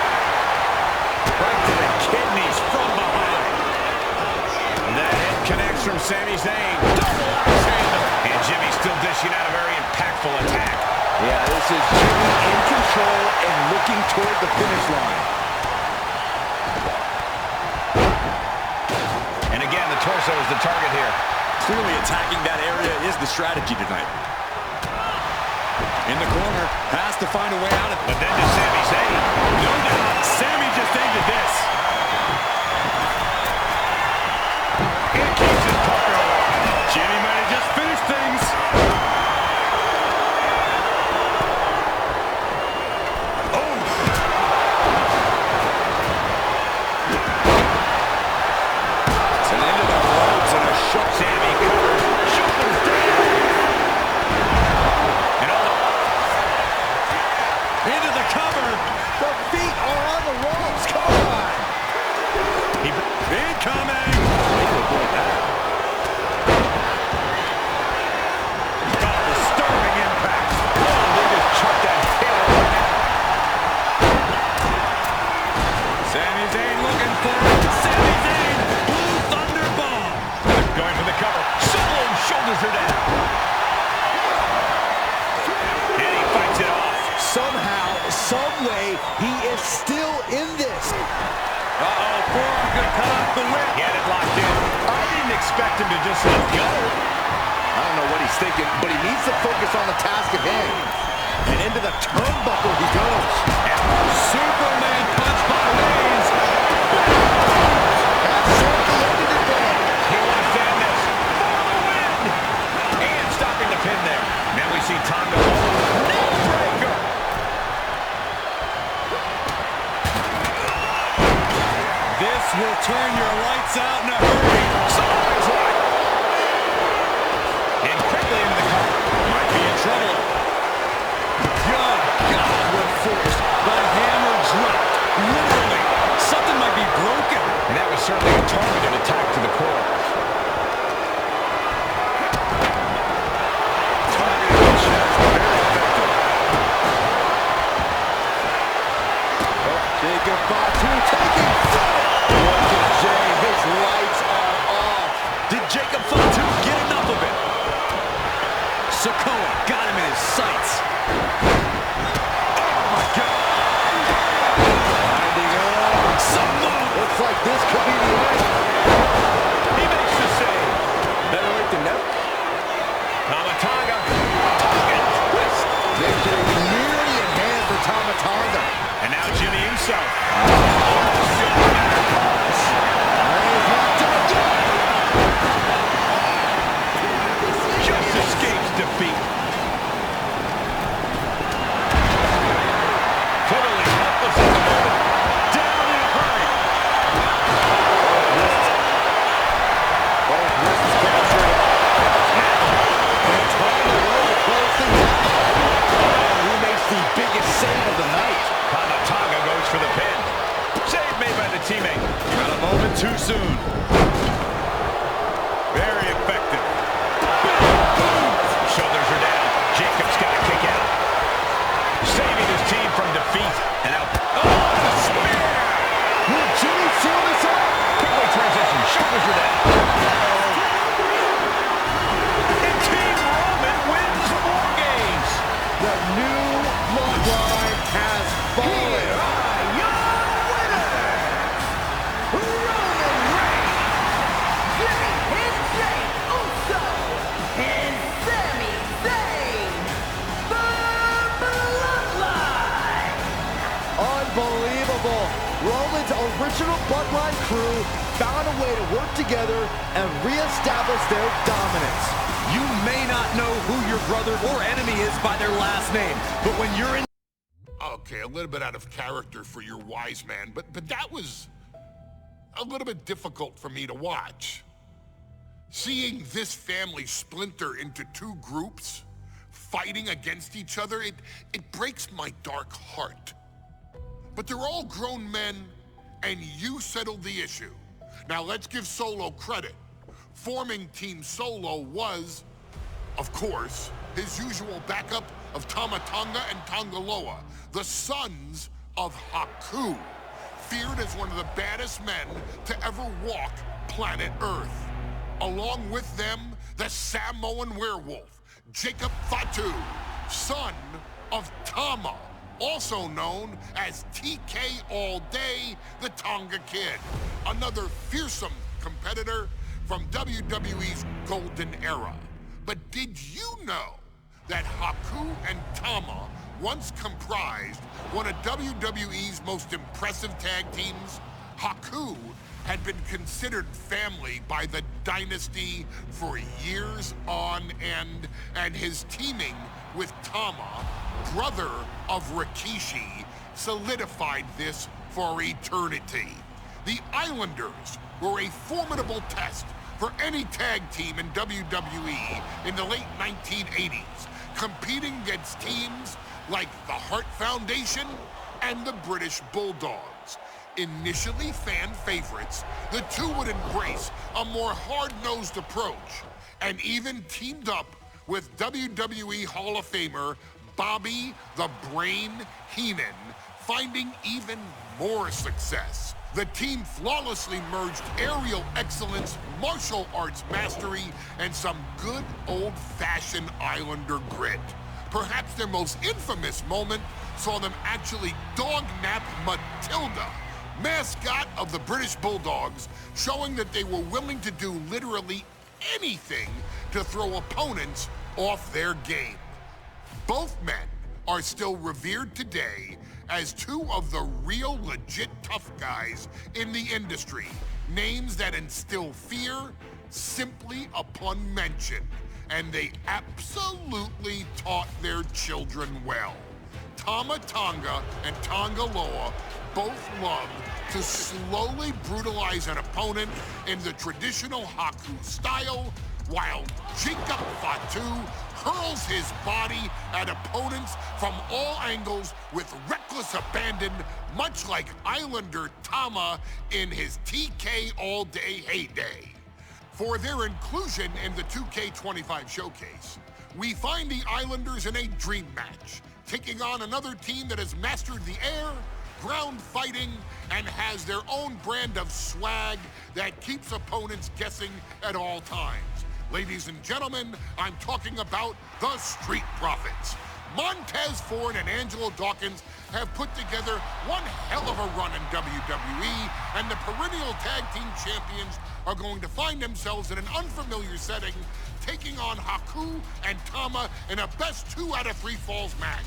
Right to the kidneys from behind. That hit connects from Sami Zayn. Double axe handle. And Jimmy still dishing out a very impactful attack. Yeah, this is Jimmy in control and looking toward the finish line. And Clearly attacking that area is the strategy tonight. In the corner, has to find a way out of it. But then to Sami Zayn. No doubt, Sami just ended this. And keeps his partner alive. Jimmy might have just finished things. Sami covers, shoulders down. And into the cover. The feet are on the ropes. Come on. Incoming. disturbing impact. Oh, they just chucked that tail right now. Sami Zayn looking for it. Sami Zayn, blue thunder bomb. Going for the cover. Solo shoulders her down. And he fights it off. Somehow, some way, he is still in this. Uh-oh, forearm gonna cut off the whip. He had it locked in. I didn't expect him to just let go. I don't know what he's thinking, but he needs to focus on the task at hand. And into the turnbuckle he goes. Superman punch by Reigns. That's certainly ended it there. He wants to end this for the win. And stopping the pin there. Now we see Tonga neck breaker. This will turn your lights out in a hurry. Somebody's right. And quickly into the cover. Might be in trouble. Good God, what force. The hammer dropped. Literally. Something might be broken. And that was certainly a targeted attack to the core. Targeted shots, very effective. Oh, Jacob Fatu taking flight. Look at Jay, his lights are off. Did Jacob Fatu get enough of it? Sikoa got him in his sights. Oh my God. Finding out. Samoa. Looks like this could be the end. He makes the save. Better late than never. Tonga. Tonga twist. Victory nearly in hand for Tonga. And now Jimmy himself. Just escapes defeat. Totally helpless at the moment. Down in a hurry. Both wrists captured. And Tonga will close things out. And who makes the biggest save of the night? Tonga goes for the pin. Save made by the teammate. Got a moment too soon. Very effective. Shoulders are down. Jacob's got to kick out. Saving his team from defeat. And out. Oh, the spear! Will Jimmy seal this up? Quickly transition. Shoulders are down. And Team Roman wins War Games. The new Bloodline has fallen. Here are your winners, Roman Reigns, Jimmy and Jey Uso, and Sami Zayn, the Bloodline. Unbelievable. Roman's original Bloodline crew found a way to work together and reestablish their dominance. You may not know who your brother or enemy is by their last name, but when you're in... Okay, a little bit out of character for your wise man, but that was a little bit difficult for me to watch. Seeing this family splinter into two groups, fighting against each other, it breaks my dark heart. But they're all grown men, and you settled the issue. Now let's give Solo credit. Forming Team Solo was, of course, his usual backup of Tama Tonga and Tongaloa, the sons of Haku, feared as one of the baddest men to ever walk planet Earth. Along with them, the Samoan werewolf, Jacob Fatu, son of Tama, also known as TK All Day, the Tonga Kid, another fearsome competitor from WWE's golden era. But did you know that Haku and Tama once comprised one of WWE's most impressive tag teams? Haku had been considered family by the Dynasty for years on end, and his teaming with Tama, brother of Rikishi, solidified this for eternity. The Islanders were a formidable test for any tag team in WWE in the late 1980s, competing against teams like the Hart Foundation and the British Bulldogs. Initially fan favorites, the two would embrace a more hard-nosed approach and even teamed up with WWE Hall of Famer Bobby the Brain Heenan, finding even more success. The team flawlessly merged aerial excellence, martial arts mastery, and some good old-fashioned Islander grit. Perhaps their most infamous moment saw them actually dog-nap Matilda, mascot of the British Bulldogs, showing that they were willing to do literally anything to throw opponents off their game. Both men are still revered today as two of the real legit tough guys in the industry, names that instill fear simply upon mention, and they absolutely taught their children well. Tama Tonga and Tonga Loa both love to slowly brutalize an opponent in the traditional Haku style, while Jacob Fatu hurls his body at opponents from all angles with reckless abandon, much like Islander Tama in his TK all-day heyday. For their inclusion in the 2K25 showcase, we find the Islanders in a dream match, taking on another team that has mastered the air, ground fighting, and has their own brand of swag that keeps opponents guessing at all times. Ladies and gentlemen, I'm talking about the Street Profits. Montez Ford and Angelo Dawkins have put together one hell of a run in WWE, and the perennial tag team champions are going to find themselves in an unfamiliar setting, taking on Haku and Tama in a best 2 out of 3 falls match.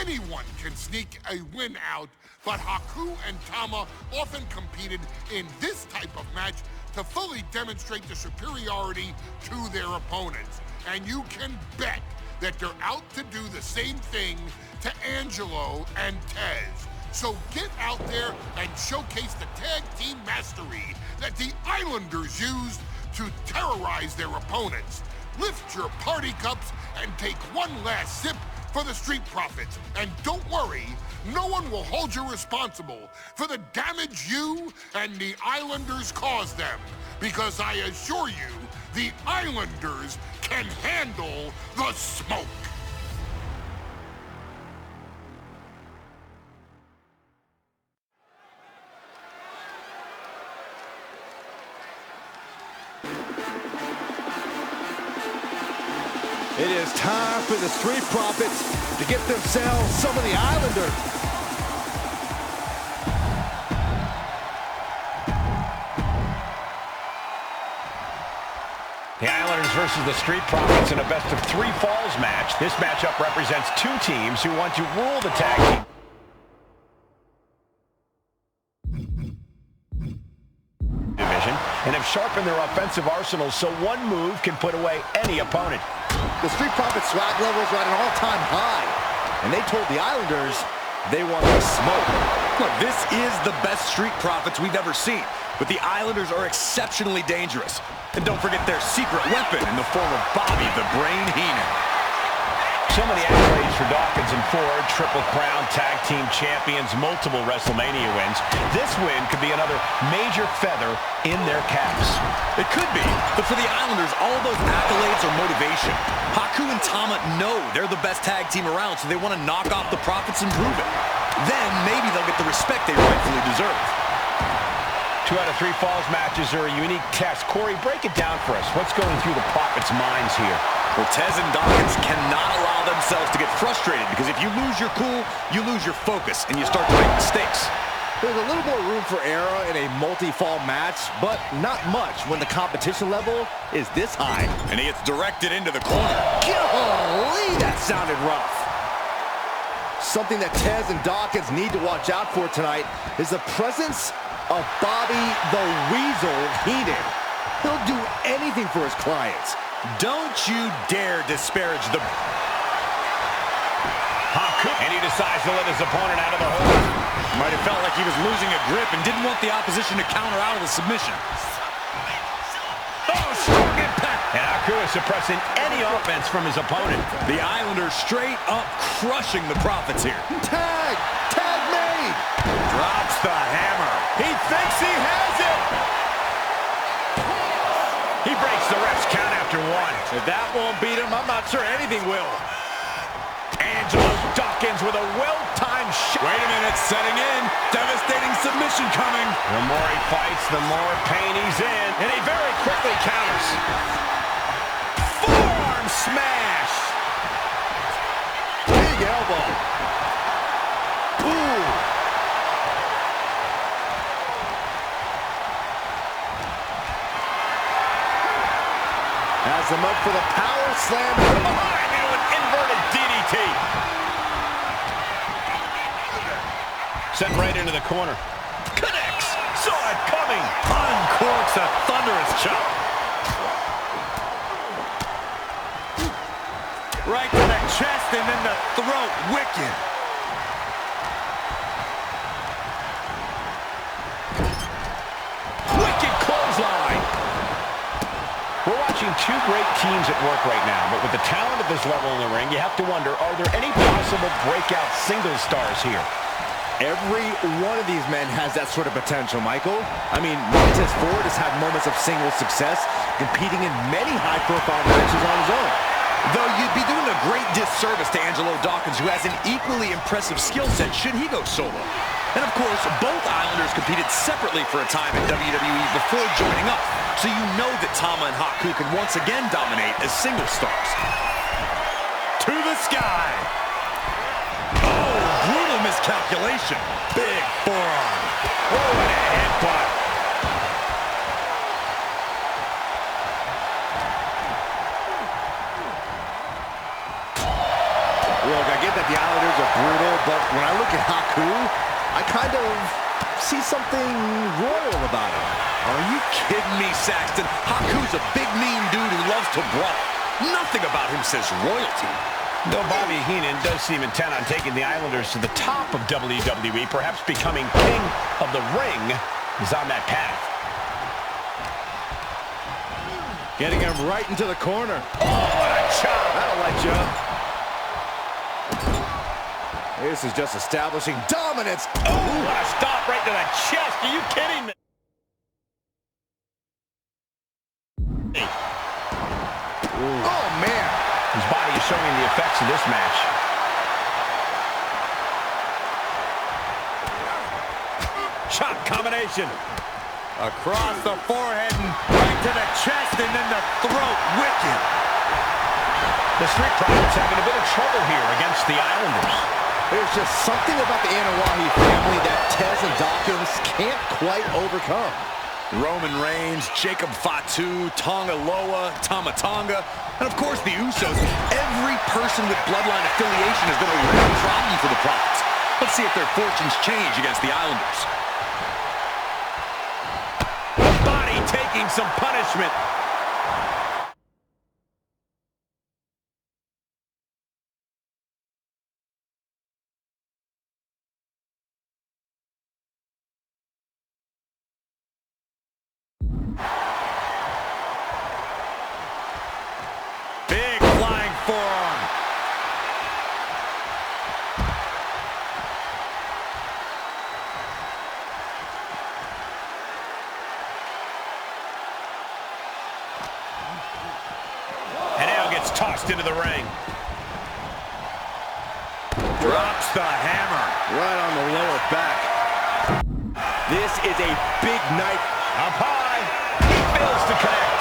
Anyone can sneak a win out, but Haku and Tama often competed in this type of match to fully demonstrate the superiority to their opponents. And you can bet that they're out to do the same thing to Angelo and Tez. So get out there and showcase the tag team mastery that the Islanders used to terrorize their opponents. Lift your party cups and take one last sip for the Street Profits. And don't worry, no one will hold you responsible for the damage you and the Islanders caused them, because I assure you, the Islanders can handle the smoke. It is time for the Street Profits to get themselves some of the Islanders. The Islanders versus the Street Profits in a best of 3 falls match. This matchup represents 2 teams who want to rule the tag team division and have sharpened their offensive arsenals so one move can put away any opponent. The Street Profits swag levels are at an all-time high, and they told the Islanders they want to smoke. Look, this is the best Street Profits we've ever seen, but the Islanders are exceptionally dangerous. And don't forget their secret weapon in the form of Bobby the Brain Heenan. So many accolades for Dawkins and Ford, Triple Crown Tag Team Champions, multiple WrestleMania wins. This win could be another major feather in their caps. It could be, but for the Islanders, all those accolades are motivation. Haku and Tama know they're the best tag team around, so they want to knock off the Profits and prove it. Then maybe they'll get the respect they rightfully deserve. 2 out of 3 falls matches are a unique test. Corey, break it down for us. What's going through the Profits' minds here? Well, Tez and Dawkins cannot allow themselves to get frustrated, because if you lose your cool, you lose your focus, and you start to make mistakes. There's a little more room for error in a multi-fall match, but not much when the competition level is this high. And he gets directed into the corner. Golly, that sounded rough. Something that Tez and Dawkins need to watch out for tonight is the presence of Bobby the Weasel Heenan. He'll do anything for his clients. Don't you dare disparage the... And he decides to let his opponent out of the hole. Might have felt like he was losing a grip and didn't want the opposition to counter out of the submission. Oh, strong impact. And Haku is suppressing any offense from his opponent. The Islanders straight up crushing the Profits here. Tag! Tag made! Drops the hammer. He thinks he has it. He breaks the ref's count after one. If that won't beat him, I'm not sure anything will. Angelo Dawkins with a well-timed shot. Wait a minute, setting in. Devastating submission coming. The more he fights, the more pain he's in. And he very quickly counters. Forearm smash. Big elbow. Ooh. Has him up for the power slam. Into an inverted DDT. Sent right into the corner. Connects. Saw it coming. Uncorks a thunderous chop. Right to the chest and then the throat. Wicked. Wicked clothesline. We're watching two great teams at work right now, but with the talent of this level in the ring, you have to wonder, are there any possible breakout single stars here? Every one of these men has that sort of potential, Michael. I mean, Montez Ford has had moments of single success, competing in many high-profile matches on his own. Though you'd be doing a great disservice to Angelo Dawkins, who has an equally impressive skill set should he go solo. And of course, both Islanders competed separately for a time in WWE before joining up, so you know that Tama and Haku can once again dominate as single stars. To the sky. Oh, brutal miscalculation. Big forearm. Oh, and a headbutt. Look, I get that the Islanders are brutal, but when I look at Haku, I kind of see something royal about him. Are you kidding me, Saxton? Haku's a big, mean dude who loves to brawl. Nothing about him says royalty. Though Bobby Heenan does seem intent on taking the Islanders to the top of WWE, perhaps becoming king of the ring, is on that path. Getting him right into the corner. Oh, what a chop! That'll light you up. This is just establishing dominance. Oh, what a stop right to the chest. Are you kidding me? Oh, man. His body is showing the effects of this match. Chop combination. Across the forehead and right to the chest and then the throat. Wicked. The Street Profits having a bit of trouble here against the Islanders. There's just something about the Anoa'i family that Tez and Dawkins can't quite overcome. Roman Reigns, Jacob Fatu, Tonga Loa, Tama Tonga, and of course the Usos. Every person with Bloodline affiliation has been a real problem for the Profits. Let's see if their fortunes change against the Islanders. The body taking some punishment. Big flying forearm. And now gets tossed into the ring. Drops the hammer. Right on the lower back. This is a big night. Up high. He fails to connect.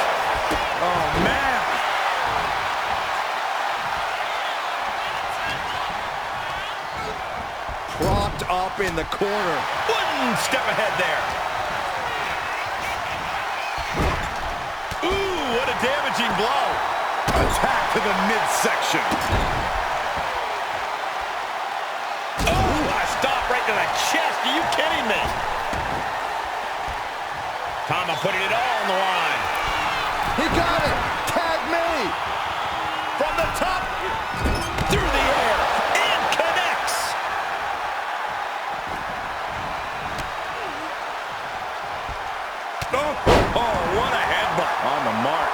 Oh, man. Propped wrapped up in the corner. One step ahead there. Ooh, what a damaging blow. Attack to the midsection. Oh, what a stop right to the chest. Are you kidding me? Tama putting it all on the line. He got it. Tag me. From the top. Through the air. And connects. Oh, what a headbutt. On the mark.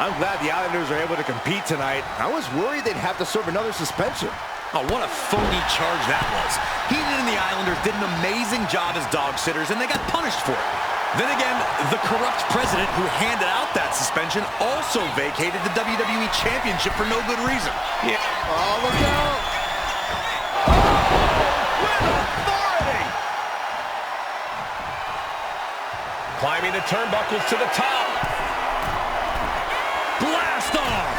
I'm glad the Islanders are able to compete tonight. I was worried they'd have to serve another suspension. Oh, what a phony charge that was. Heenan and the Islanders did an amazing job as dog sitters, and they got punished for it. Then again, the corrupt president who handed out that suspension also vacated the WWE Championship for no good reason. Yeah. Oh, look out. With authority. Climbing the turnbuckles to the top. Blast off.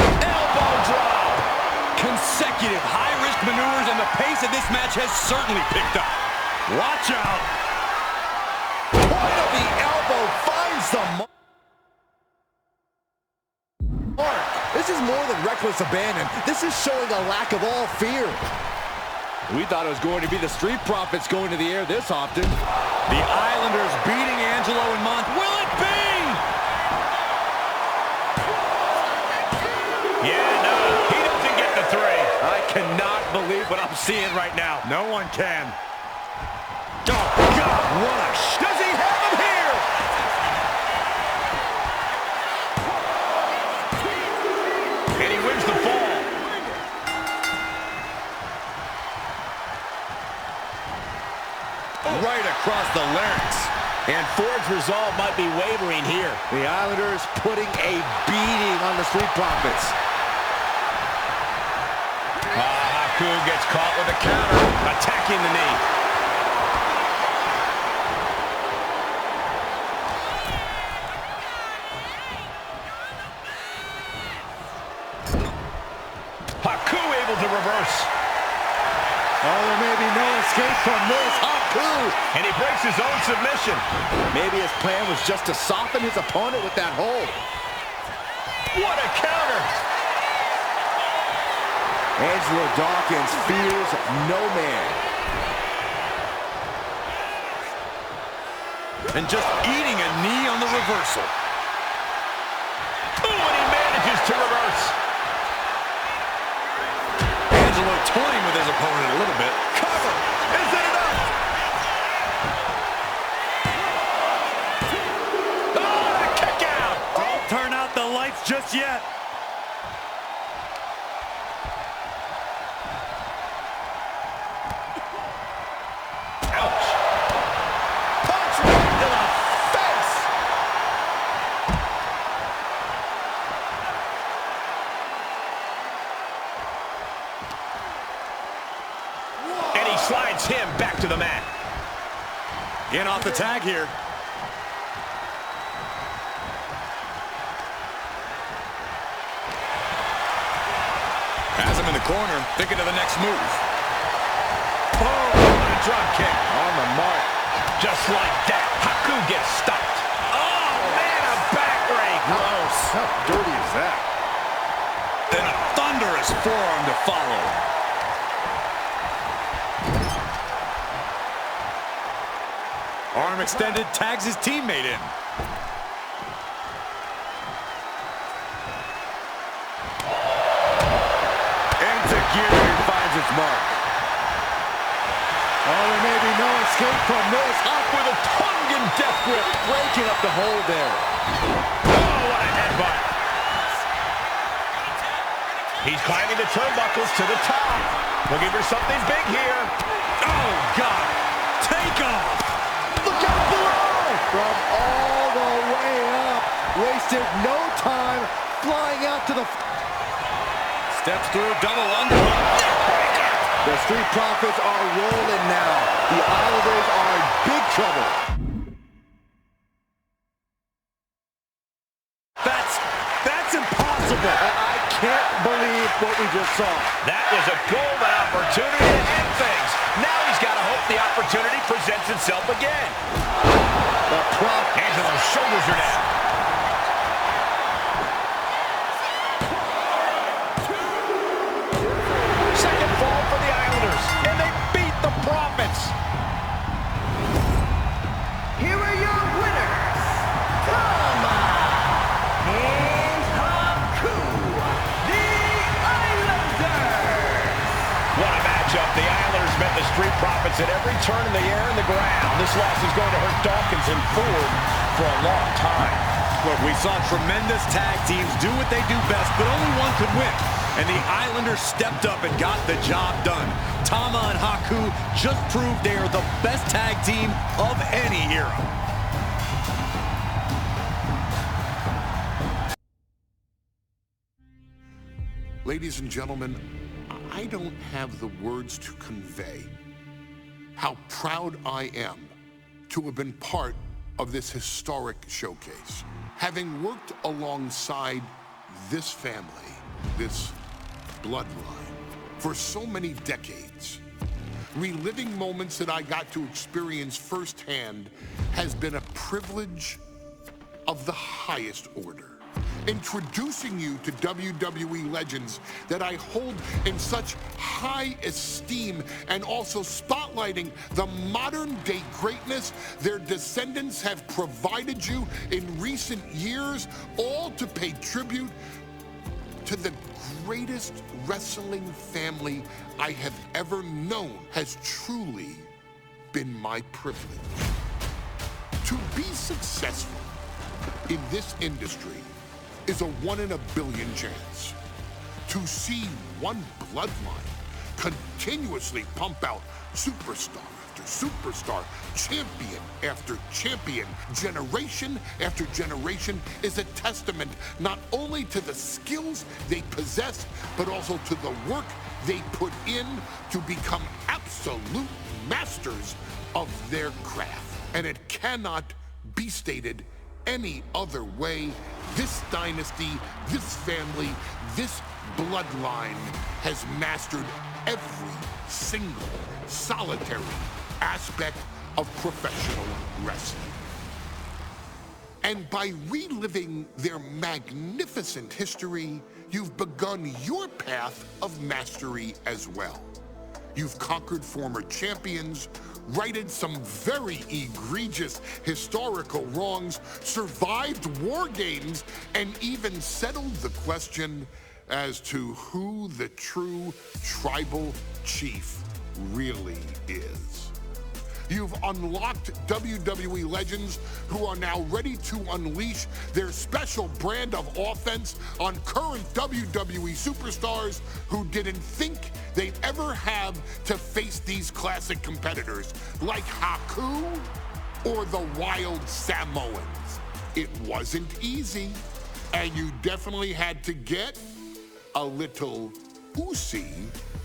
Elbow drop. Consecutive high-risk maneuvers, and the pace of this match has certainly picked up. Watch out. Point of the elbow finds the mark. This is more than reckless abandon. This is showing a lack of all fear. We thought it was going to be the Street Profits going to the air this often. The Islanders beating Angelo and Mont. Will it be? Yeah, no, he doesn't get the three. I cannot believe what I'm seeing right now. No one can. Oh, God, what a Does he have him here? And he wins the fall. right across the larynx. And Ford's resolve might be wavering here. The Islanders putting a beating on the Street Profits. Haku gets caught with a counter, attacking the knee. Haku able to reverse. Oh, there may be no escape from this. Haku! And he breaks his own submission. Maybe his plan was just to soften his opponent with that hold. What a counter! Angelo Dawkins fears no man. And just eating a knee on the reversal. Oh, and he manages to reverse. Angelo toying with his opponent a little bit. Cover! Is it enough? Oh, a kick out! Don't turn out the lights just yet. Ouch. Punch right to the face. And he slides him back to the mat. In off the tag here. Has him in the corner, thinking of the next move. Oh, what a drop kick. On the mark. Just like that, Haku gets stopped. Oh, man, a back rake. Gross. How dirty is that? Then a thunderous forearm to follow. Arm extended, tags his teammate in. Enziguri finds its mark. Oh, there may be no escape from this. Up with a tongue and death grip. Breaking up the hold there. Oh, what a headbutt. He's climbing the turnbuckles to the top. Looking for something big here. Oh, God. Take off. Look out below! From all the way up. Wasted no time flying out to the... Steps through, double under. The Street Profits are rolling now. The Islanders are in big trouble. That's impossible. I can't believe what we just saw. That was a golden opportunity to end things. Now he's got to hope the opportunity presents itself again. The prop. Angelo's shoulders are down. Second fall for the Islanders, and they beat the Profits. Here are your winners, Tama and Haku, the Islanders. What a matchup. The Islanders met the Street Profits at every turn in the air and the ground. This loss is going to hurt Dawkins and Ford for a long time. Look, we saw tremendous tag teams do what they do best, but only one could win. And the Islanders stepped up and got the job done. Tama and Haku just proved they are the best tag team of any era. Ladies and gentlemen, I don't have the words to convey how proud I am to have been part of this historic showcase. Having worked alongside this family, this bloodline, for so many decades, reliving moments that I got to experience firsthand has been a privilege of the highest order. Introducing you to WWE legends that I hold in such high esteem, and also spotlighting the modern day greatness their descendants have provided you in recent years, all to pay tribute to the greatest wrestling family I have ever known, has truly been my privilege. To be successful in this industry is a 1 in a billion chance. To see one bloodline continuously pump out superstar after superstar, champion after champion, generation after generation, is a testament not only to the skills they possess, but also to the work they put in to become absolute masters of their craft. And it cannot be stated any other way. This dynasty, this family, this bloodline has mastered every single solitary aspect of professional wrestling. And by reliving their magnificent history, you've begun your path of mastery as well. You've conquered former champions, righted some very egregious historical wrongs, survived war games, and even settled the question as to who the true tribal chief really is. You've unlocked WWE legends who are now ready to unleash their special brand of offense on current WWE superstars who didn't think they'd ever have to face these classic competitors like Haku or the Wild Samoans. It wasn't easy, and you definitely had to get a little oozy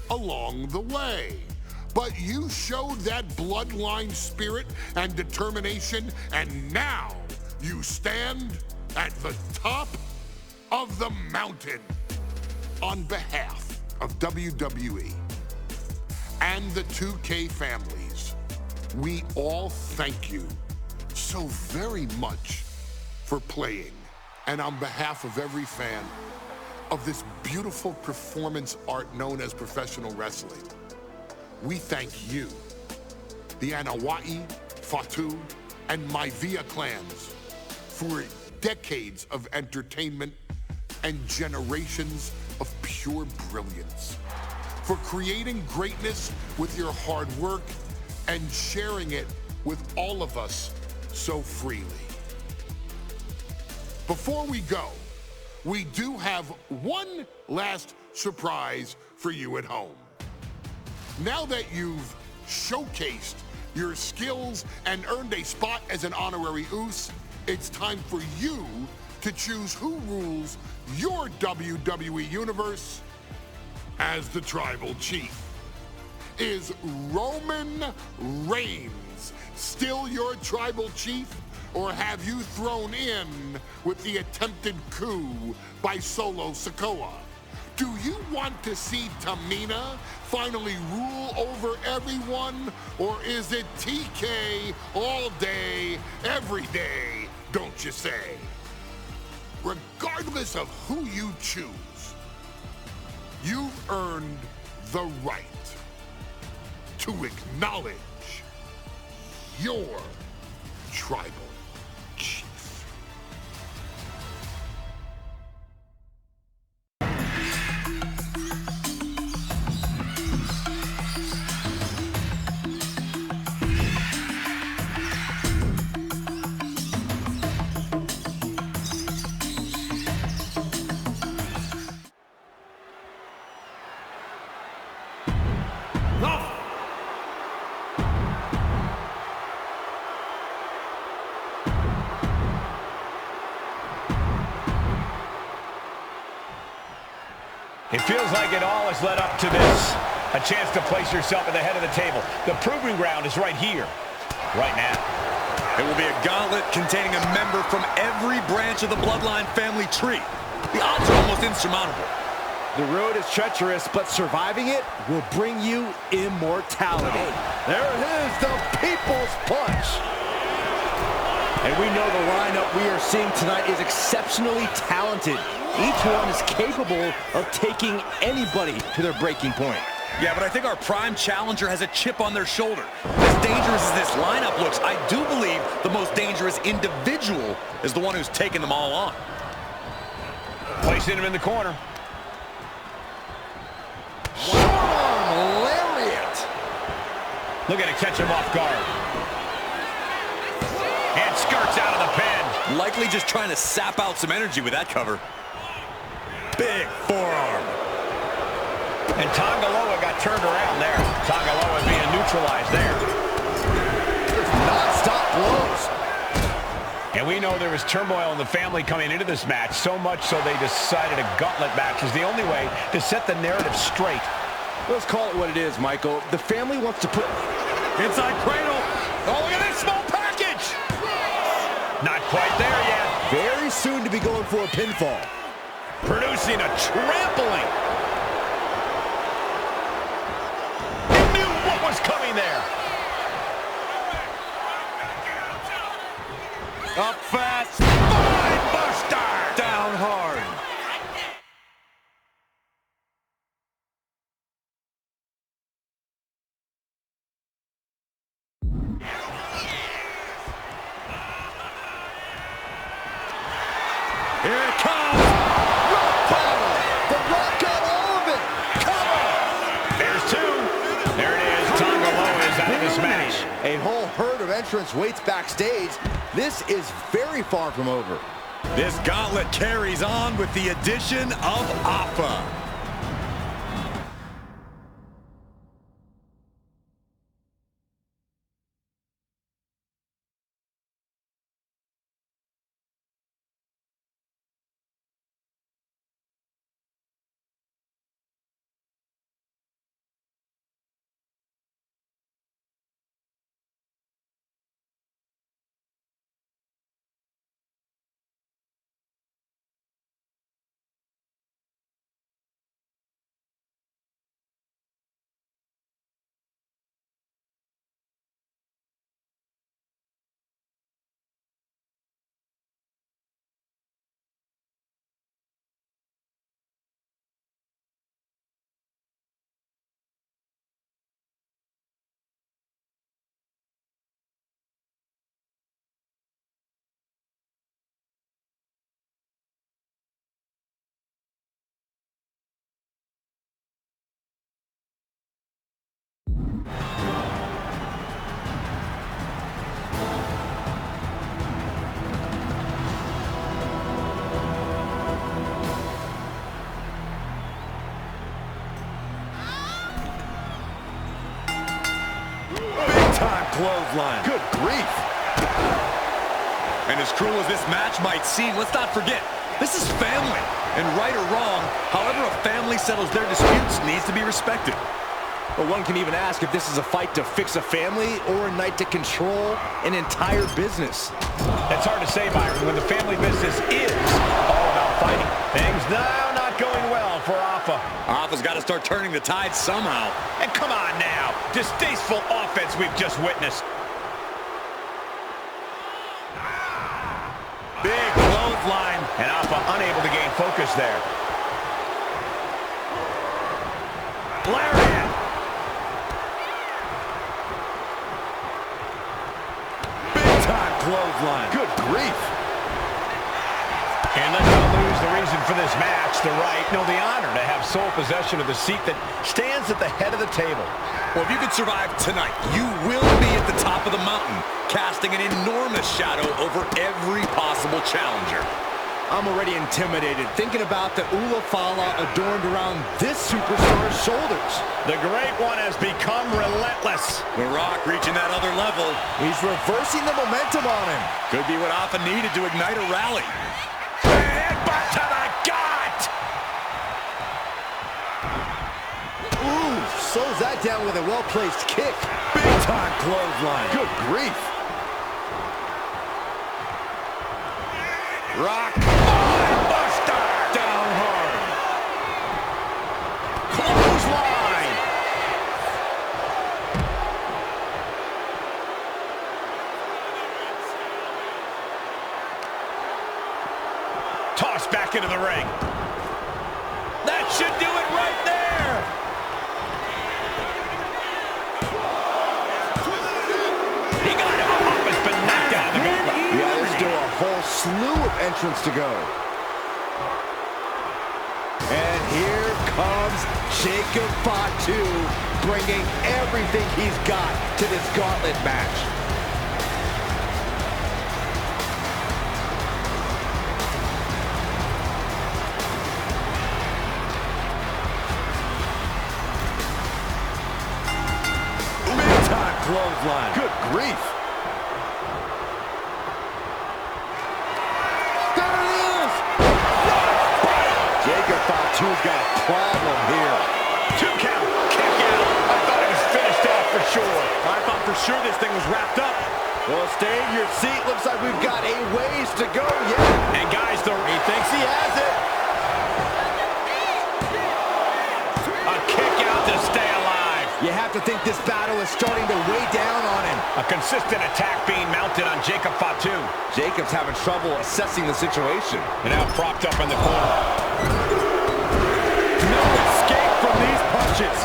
along the way. But you showed that bloodline spirit and determination, and now you stand at the top of the mountain. On behalf of WWE and the 2K families, we all thank you so very much for playing. And on behalf of every fan of this beautiful performance art known as professional wrestling, we thank you, the Anoa'i, Fatu, and Maivia clans, for decades of entertainment and generations of pure brilliance, for creating greatness with your hard work and sharing it with all of us so freely. Before we go, we do have one last surprise for you at home. Now that you've showcased your skills and earned a spot as an honorary Uce, it's time for you to choose who rules your WWE universe as the Tribal Chief. Is Roman Reigns still your Tribal Chief, or have you thrown in with the attempted coup by Solo Sikoa? Do you want to see Tamina finally rule over everyone? Or is it TK all day, every day, don't you say? Regardless of who you choose, you've earned the right to acknowledge your tribal chief. It feels like it all has led up to this. A chance to place yourself at the head of the table. The proving ground is right here, right now. It will be a gauntlet containing a member from every branch of the Bloodline family tree. The odds are almost insurmountable. The road is treacherous, but surviving it will bring you immortality. There it is, the People's Punch. And we know the lineup we are seeing tonight is exceptionally talented. Each one is capable of taking anybody to their breaking point. Yeah, but I think our prime challenger has a chip on their shoulder. As dangerous as this lineup looks, I do believe the most dangerous individual is the one who's taken them all on. Placing him in the corner. Forearm lariat. Looking to catch him off guard. And skirts out of the pen. Likely just trying to sap out some energy with that cover. Big forearm. And Tongaloa got turned around there. Tongaloa being neutralized there. Non-stop blows. And we know there was turmoil in the family coming into this match, so much so they decided a gauntlet match was the only way to set the narrative straight. Let's call it what it is, Michael. The family wants to put... Inside cradle. Oh, look at this small package. Not quite there yet. Very soon to be going for a pinfall. Producing a trampling. He knew what was coming there. Up fast. Spine buster. Down hard. Here it comes. The Rock got all of it. There's two. There it is. Tongaloa is out of this match. A whole herd of entrants waits backstage. This is very far from over. This gauntlet carries on with the addition of Afa. Clothesline. Good grief. And as cruel as this match might seem, let's not forget, this is family. And right or wrong, however a family settles their disputes needs to be respected. But one can even ask if this is a fight to fix a family or a night to control an entire business. It's hard to say, Byron, when the family business is all about fighting. Things now not going well for Alpha. Alpha's got to start turning the tide somehow. And come on now. Distasteful offense we've just witnessed. Big clothesline. And Alpha unable to gain focus there. Lariat. Big time clothesline. Good grief. And let's not lose the reason for this match, the right, no, the honor to have sole possession of the seat that stands at the head of the table. Well, if you can survive tonight, you will be at the top of the mountain, casting an enormous shadow over every possible challenger. I'm already intimidated thinking about the Ulafala adorned around this superstar's shoulders. The Great One has become relentless. The Rock reaching that other level. He's reversing the momentum on him. Could be what Alpha needed to ignite a rally. Headbutt to the gut! Ooh, slows that down with a well-placed kick. Big time clothesline. Good grief. Rock. Buster. Down hard. Clothesline. Toss back into the ring. That should do it right there. He got him. Has been knocked out of the gauntlet. Yeah, there's still a whole slew of entrants to go. And here comes Jacob Fatu, bringing everything he's got to this gauntlet match. Big-time clothesline. Good grief. Fatu's got a problem here. 2 count, kick out. I thought it was finished off for sure. I thought for sure this thing was wrapped up. Well, stay in your seat. Looks like we've got a ways to go yet. And guys, he thinks he has it. A kick out to stay alive. You have to think this battle is starting to weigh down on him. A consistent attack being mounted on Jacob Fatu. Jacob's having trouble assessing the situation. And now propped up in the corner. No escape from these punches.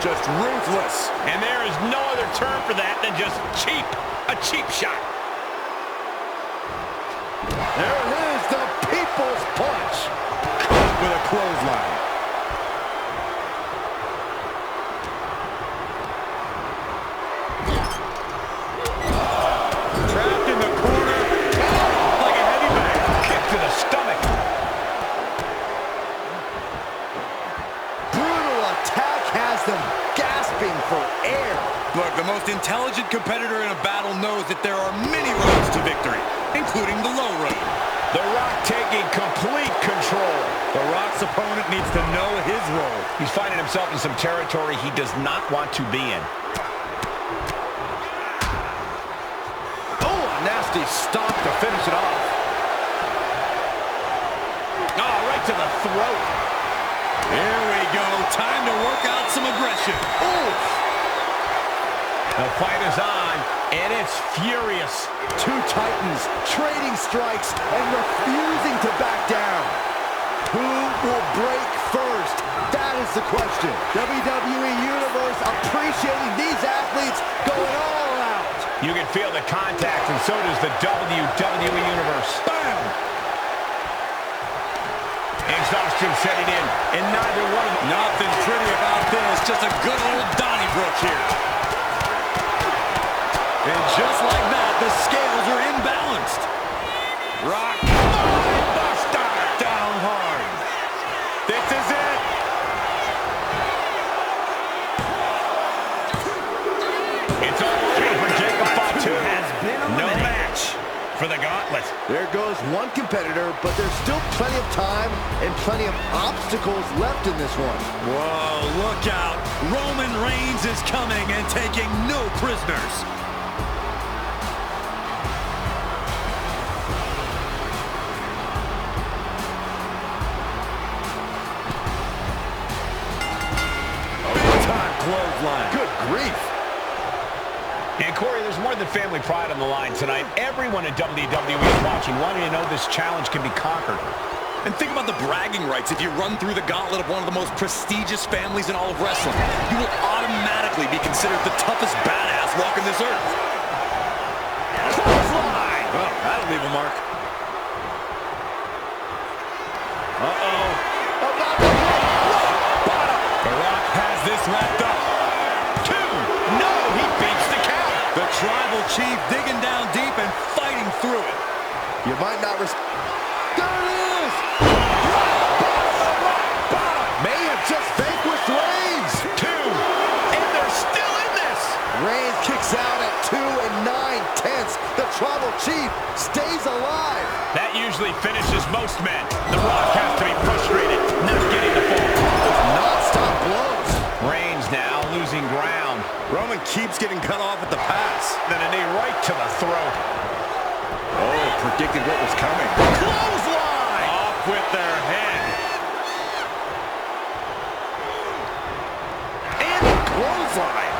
Just ruthless. And there is no other term for that than just cheap. A cheap shot. There it is, the people's punch. Caught with a clothesline. Trapped in the corner. Like a heavy bag. Kick to the stomach. Brutal attack has them gasping for air. Look, the most intelligent competitor in a battle knows that there are many roads to victory, including the low road. The Rock taking complete control. The Rock's opponent needs to know his role. He's finding himself in some territory he does not want to be in. Oh, a nasty stop to finish it off. Oh, right to the throat. Here we go. Time to work out some aggression. Oof. The fight is on, and it's furious. Two titans trading strikes and refusing to back down. Who will break first? That is the question. WWE Universe appreciating these athletes going all out. You can feel the contact, and so does the WWE Universe. Bam! Exhaustion setting in, and neither one of them. Nothing pretty about this. Just a good old Donnybrook here. And just like that, the scales are imbalanced. Rock. Buster. Down hard. This is it. It's all over for Jacob Fatu. No match for the gauntlet. There goes one competitor, but there's still plenty of time and plenty of obstacles left in this one. Whoa, look out. Roman Reigns is coming and taking no prisoners. time clothesline. Good grief. And Corey, there's more than family pride on the line tonight. Everyone in WWE is watching, wanting to know this challenge can be conquered. And think about the bragging rights. If you run through the gauntlet of one of the most prestigious families in all of wrestling, you will automatically be considered the toughest badass walking this earth. Clothesline! Well, that'll leave a mark. Uh-oh. The Rock has this wrapped up. 2. No, he beats the count. The Tribal Chief digging down deep and fighting through it. You might not There it is! May have just vanquished Reigns. 2. And they're still in this. Reigns kicks out at 2 9/10. The Tribal Chief stays alive. That usually finishes most men. The Rock has to be frustrated, not getting the fall. Non-stop blows. Reigns now losing ground. Roman keeps getting cut off at the pass. Then a knee right to the throat. Oh, predicted what was coming. Clothesline! Off with their head. And clothesline.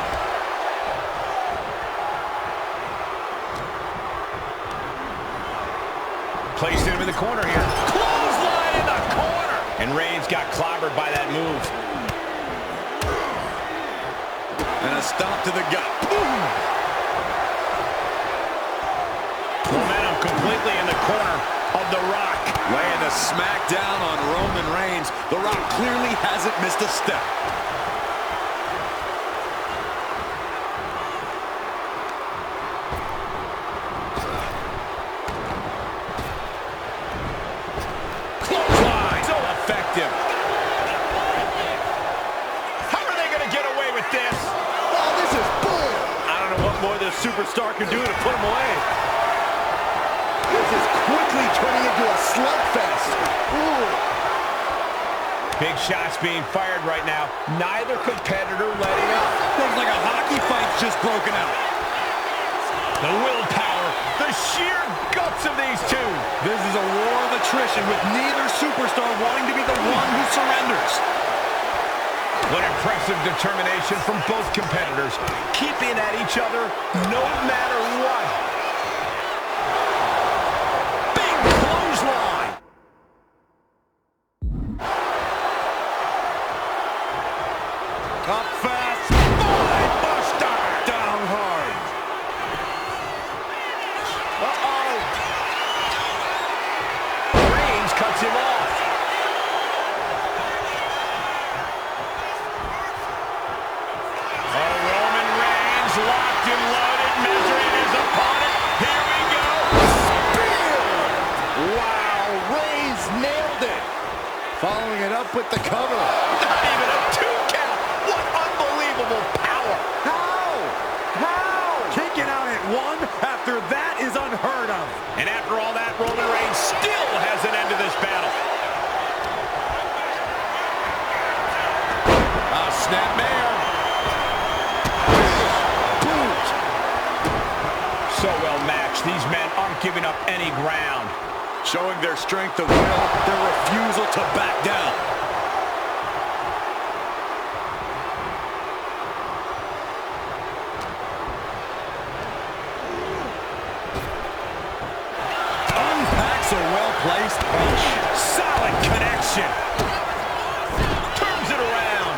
Placed him in the corner here. Clothesline in the corner! And Reigns got clobbered by that move. And a stomp to the gut. Boom! Momentum completely in the corner of The Rock. Laying the smack down on Roman Reigns. The Rock clearly hasn't missed a step. Clothesline! So effective. How are they going to get away with this? Oh, this is bull. I don't know what more this superstar can do to put him away. This is quickly turning into a slugfest. Ooh. Big shots being fired right now. Neither competitor letting up. Looks like a hockey fight's just broken out. The willpower, the sheer guts of these two. This is a war of attrition with neither superstar wanting to be the one who surrenders. What impressive determination from both competitors, keeping at each other no matter what. Big clothesline. Up fast. Spine buster. Down hard. Uh-oh. Reigns cuts him off. Oh, Roman Reigns locked and loaded, measuring his opponent. Here we go. Spear! Wow, Reigns nailed it. Following it up with the cover. Not even a 2 count. What unbelievable power. How? Kicking out at 1 after that is unheard of. And after all that, Roman Reigns still has an end to this battle. Snapmare. Boot. So well matched. These men aren't giving up any ground. Showing their strength of will, their refusal to back down. Unpacks a well-placed punch. Solid connection. Turns it around.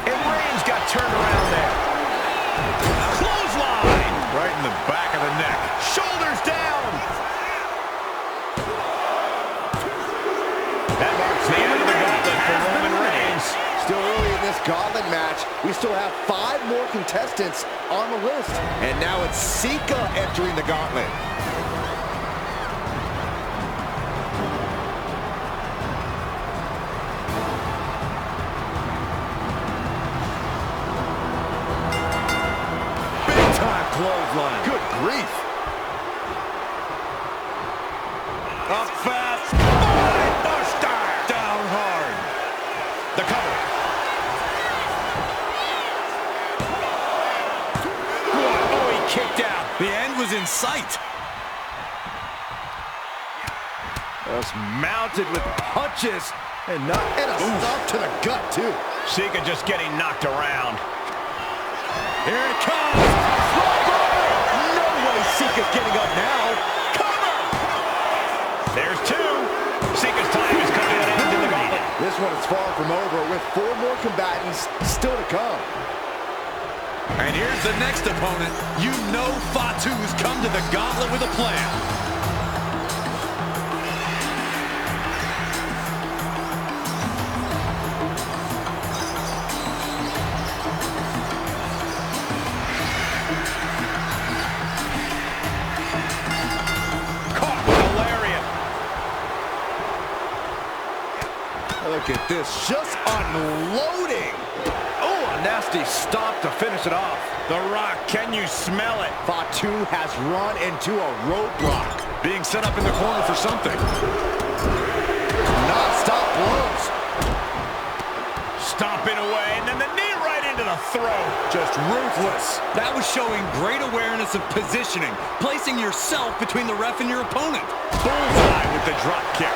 And Reigns got turned around there. Clothesline. Right in the back of the neck. Shoulders down. That marks the end of the gauntlet for Roman Reigns. Still early in this gauntlet match. We still have 5 more contestants on the list. And now it's Sika entering the gauntlet. Big time clothesline. Good grief. Up fast. Spine buster. Down hard. The cover. Oh, he kicked out. The end was in sight. Just mounted with punches. And a stop to the gut, too. Sika just getting knocked around. Here it comes. No way Sika's getting up now. Cover! There's two. Sika's time is coming to an end in the gauntlet. This one is far from over with 4 more combatants still to come. And here's the next opponent. You know Fatu's come to the gauntlet with a plan. Look at this, just unloading. Oh, a nasty stop to finish it off. The Rock, can you smell it? Fatu has run into a roadblock. Being set up in the corner for something. Non-stop blows. Stomping away, and then the knee right into the throat. Just ruthless. That was showing great awareness of positioning, placing yourself between the ref and your opponent. Bullseye with the drop kick.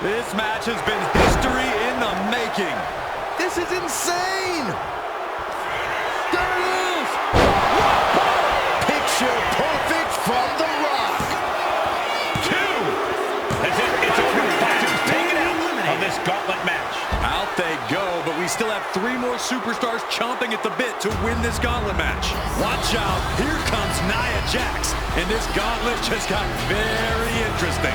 This match has been history in the making. This is insane. There it is. Picture perfect from The Rock. 2. That's it. It's over. Fatu's taken out of this gauntlet match. Out they go, but we still have 3 more superstars chomping at the bit to win this gauntlet match. Watch out. Here comes Nia Jax. And this gauntlet just got very interesting.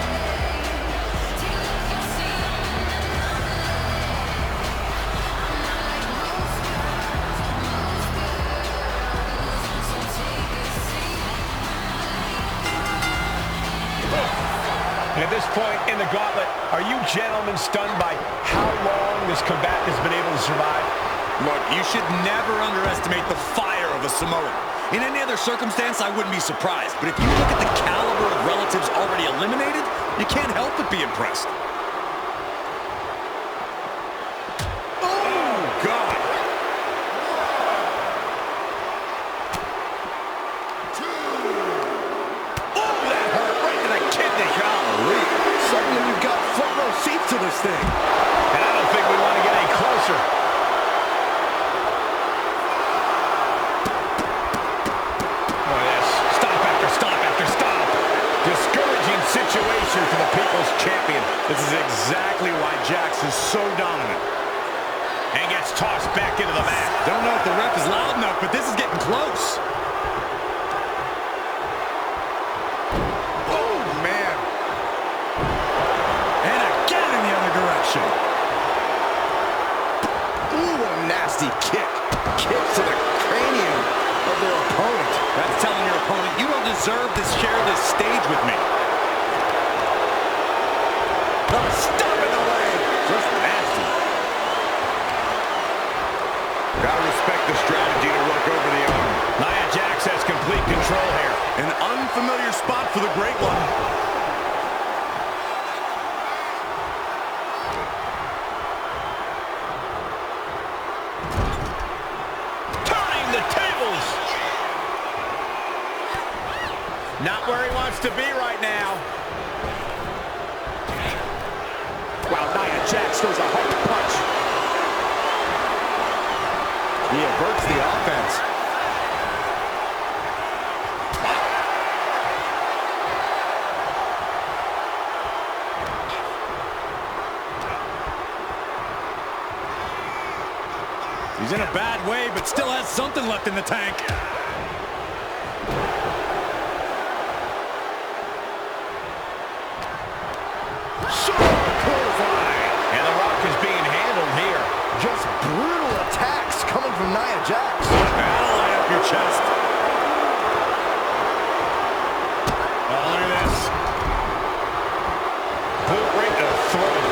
At this point in the gauntlet, are you gentlemen stunned by how long this combatant has been able to survive? Look, you should never underestimate the fire of a Samoan. In any other circumstance, I wouldn't be surprised. But if you look at the caliber of relatives already eliminated, you can't help but be impressed. Oh, God. Suddenly we've got front row seats to this thing. And I don't think we want to get any closer. Oh, yes. Stop after stop after stop. Discouraging situation for the People's Champion. This is exactly why Jax is so dominant. And gets tossed back into the mat. Don't know if the ref is loud enough, but this is getting close. Ooh, a nasty kick. Kick to the cranium of their opponent. That's telling your opponent, you don't deserve to share this stage with me. Stop in the leg. Just nasty. Gotta respect the strategy to work over the arm. Nia Jax has complete control here. An unfamiliar spot for the Great One. Not where he wants to be right now. Wow, Nia Jax throws a hard punch. He averts the offense. He's in a bad way, but still has something left in the tank. And The Rock is being handled here. Just brutal attacks coming from Nia Jax. That'll light up your chest. Oh, look at this. Boot right to the throat.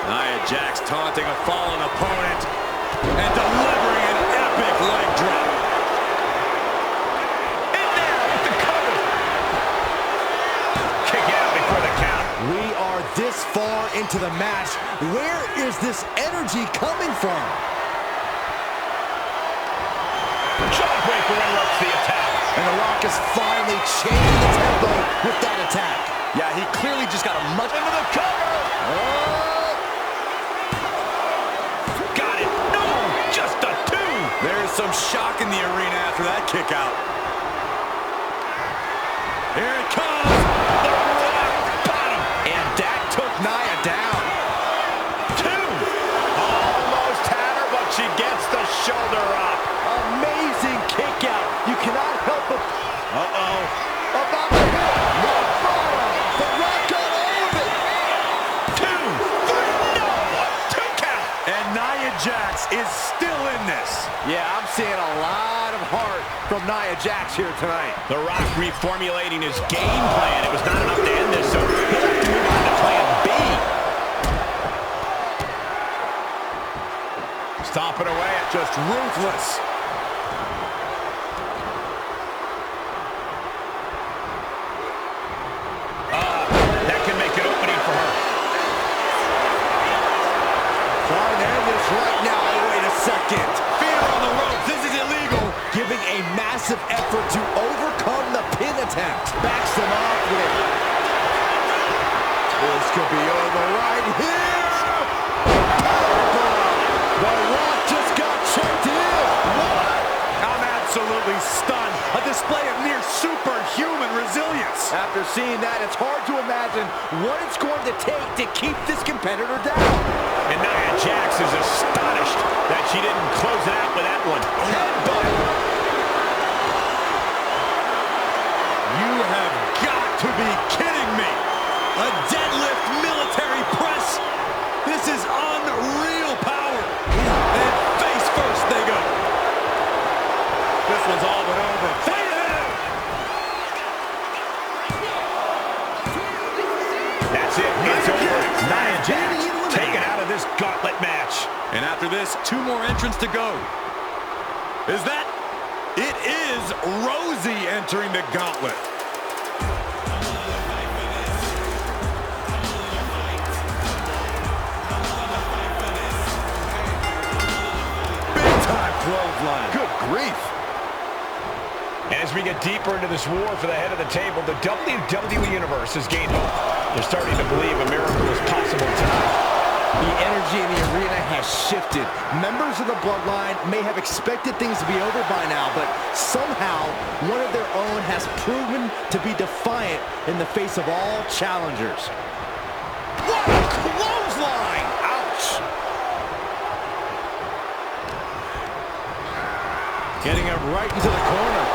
Nia Jax taunting a fallen opponent and delivering an epic leg drop. And now the cover. Kick out before the count. We are this far into the match. Where is this energy coming from? Jawbreaker interrupts the attack. And The Rock is finally changing the tempo with that attack. Yeah, he clearly just got a much into the cover. Oh. Got it. No, just a 2. There's some shock in the arena after that kick out. Here it comes. The Rock bottom. And that took Nia down. 2. Almost had her, but she gets the shoulder up. Amazing kick out. You cannot help but... Uh-oh. About to hit. The bottom. The Rock got all of it. 2, 3, no. 2 count. And Nia Jax is still in this. Yeah, I'm seeing a lot of heart from Nia Jax here tonight. The Rock reformulating his game plan. It was not enough to end this, so he'll have to move on to plan B. Stomping away at Just ruthless. that can make an opening for her. Trying to end this right now. Wait a second. Fear on the ropes. This is illegal. Giving a massive effort to overcome the pin attempt. Backs them off with it. This could be over right here. The Rock just got checked in. What? I'm absolutely stunned. A display of near superhuman resilience. After seeing that, it's hard to imagine what it's going to take to keep this competitor down. And Nia Jax is astonished that she didn't close it out with that one. Headbutt. You have got to be kidding me. A deadlift military press. This is unreal power. And face first they go. This one's all but over. That's it. It's over. Nia Jax taken out of this gauntlet match. And after this, 2 more entrants to go. Is that? It is Rosie entering the gauntlet. Big time clothesline. Good grief. As we get deeper into this war for the head of the table, the WWE Universe has gained hope. They're starting to believe a miracle is possible tonight. The energy in the arena has shifted. Members of the Bloodline may have expected things to be over by now, but somehow one of their own has proven to be defiant in the face of all challengers. What a clothesline! Ouch! Getting him right into the corner.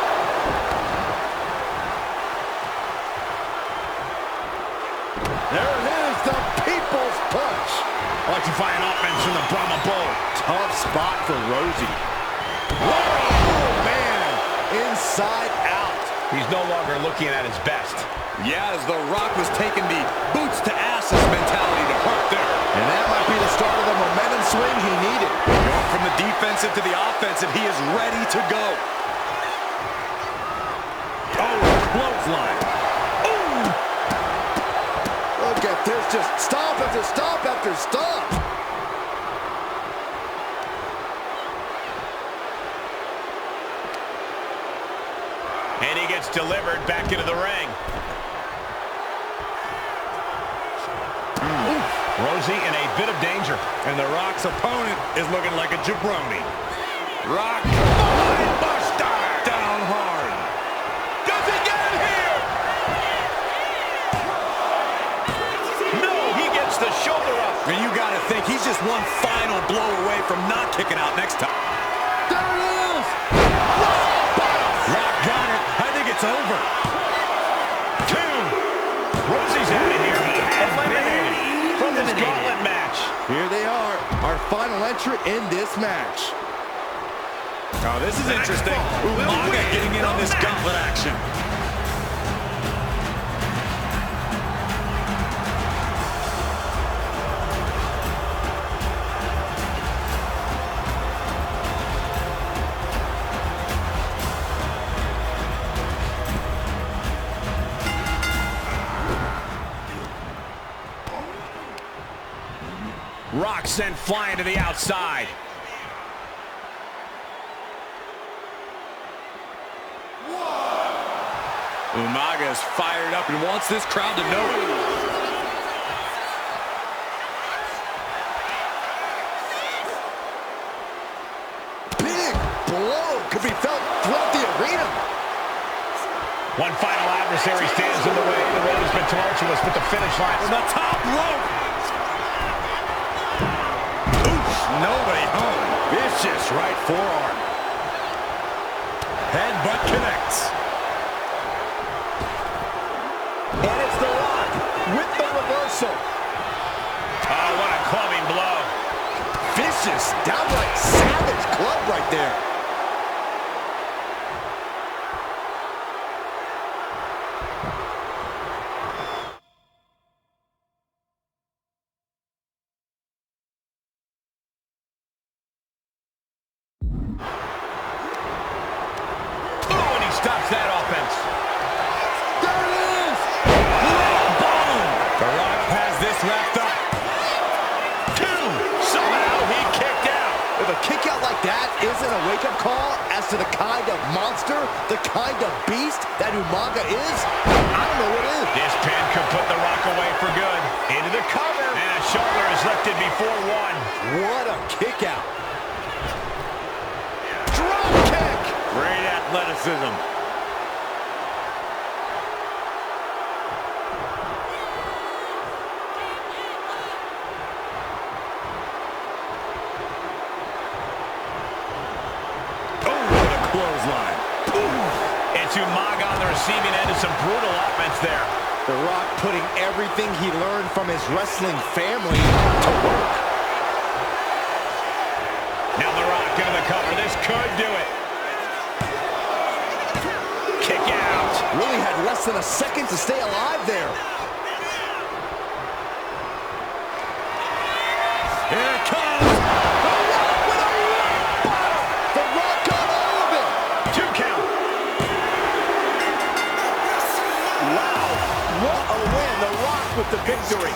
There it is, the People's Punch. Electrifying offense from the Brahma Bull. Tough spot for Rosie. Oh, man. Inside out. He's no longer looking at his best. Yeah, as The Rock was taking the boots to asses mentality to hurt there. And that might be the start of the momentum swing he needed. Going from the defensive to the offensive, he is ready to go. Oh, clothesline. Look at this, just stop after stop after stop. And he gets delivered back into the ring. Rosie in a bit of danger. And The Rock's opponent is looking like a jabroni. Rock, mind buster, down hard. Does he get it here? No, he gets the shoulder up. And you gotta think he's just one final blow away from not kicking out next time. There it is. Rock got it. I think it's over. 2. Rosie's out of here. Eliminated from this gauntlet match. Here they are, our final entrant in this match. Oh, this is interesting. Umaga getting in on this gauntlet action. Rock sent flying to the outside. Umaga is fired up and wants this crowd to know it. Big blow could be felt throughout the arena. One final adversary stands in the way. The road has been tumultuous, but the finish line From the top rope. Oof, nobody home. Vicious right forearm. Headbutt connects. And it's The Rock with the reversal. Oh, what a clubbing blow. Vicious, downright savage club right there. Oh, and he stops that offense. There it is! Boom! The Rock has this wrapped up. Two. Somehow he kicked out. If a kick out like that isn't a wake-up call as to the kind of monster, the kind of beast that Umaga is, I don't know what is. This pin could put The Rock away for good. Into the cover. And a shoulder is lifted before one. What a kick out. Drop kick! Great athleticism. Clothesline. It's Umaga on the receiving end of some brutal offense there. The Rock putting everything he learned from his wrestling family to work. Now The Rock into the cover. This could do it. Kick out. Really had less than a second to stay alive there. Here it comes. What a win, The Rock with the victory.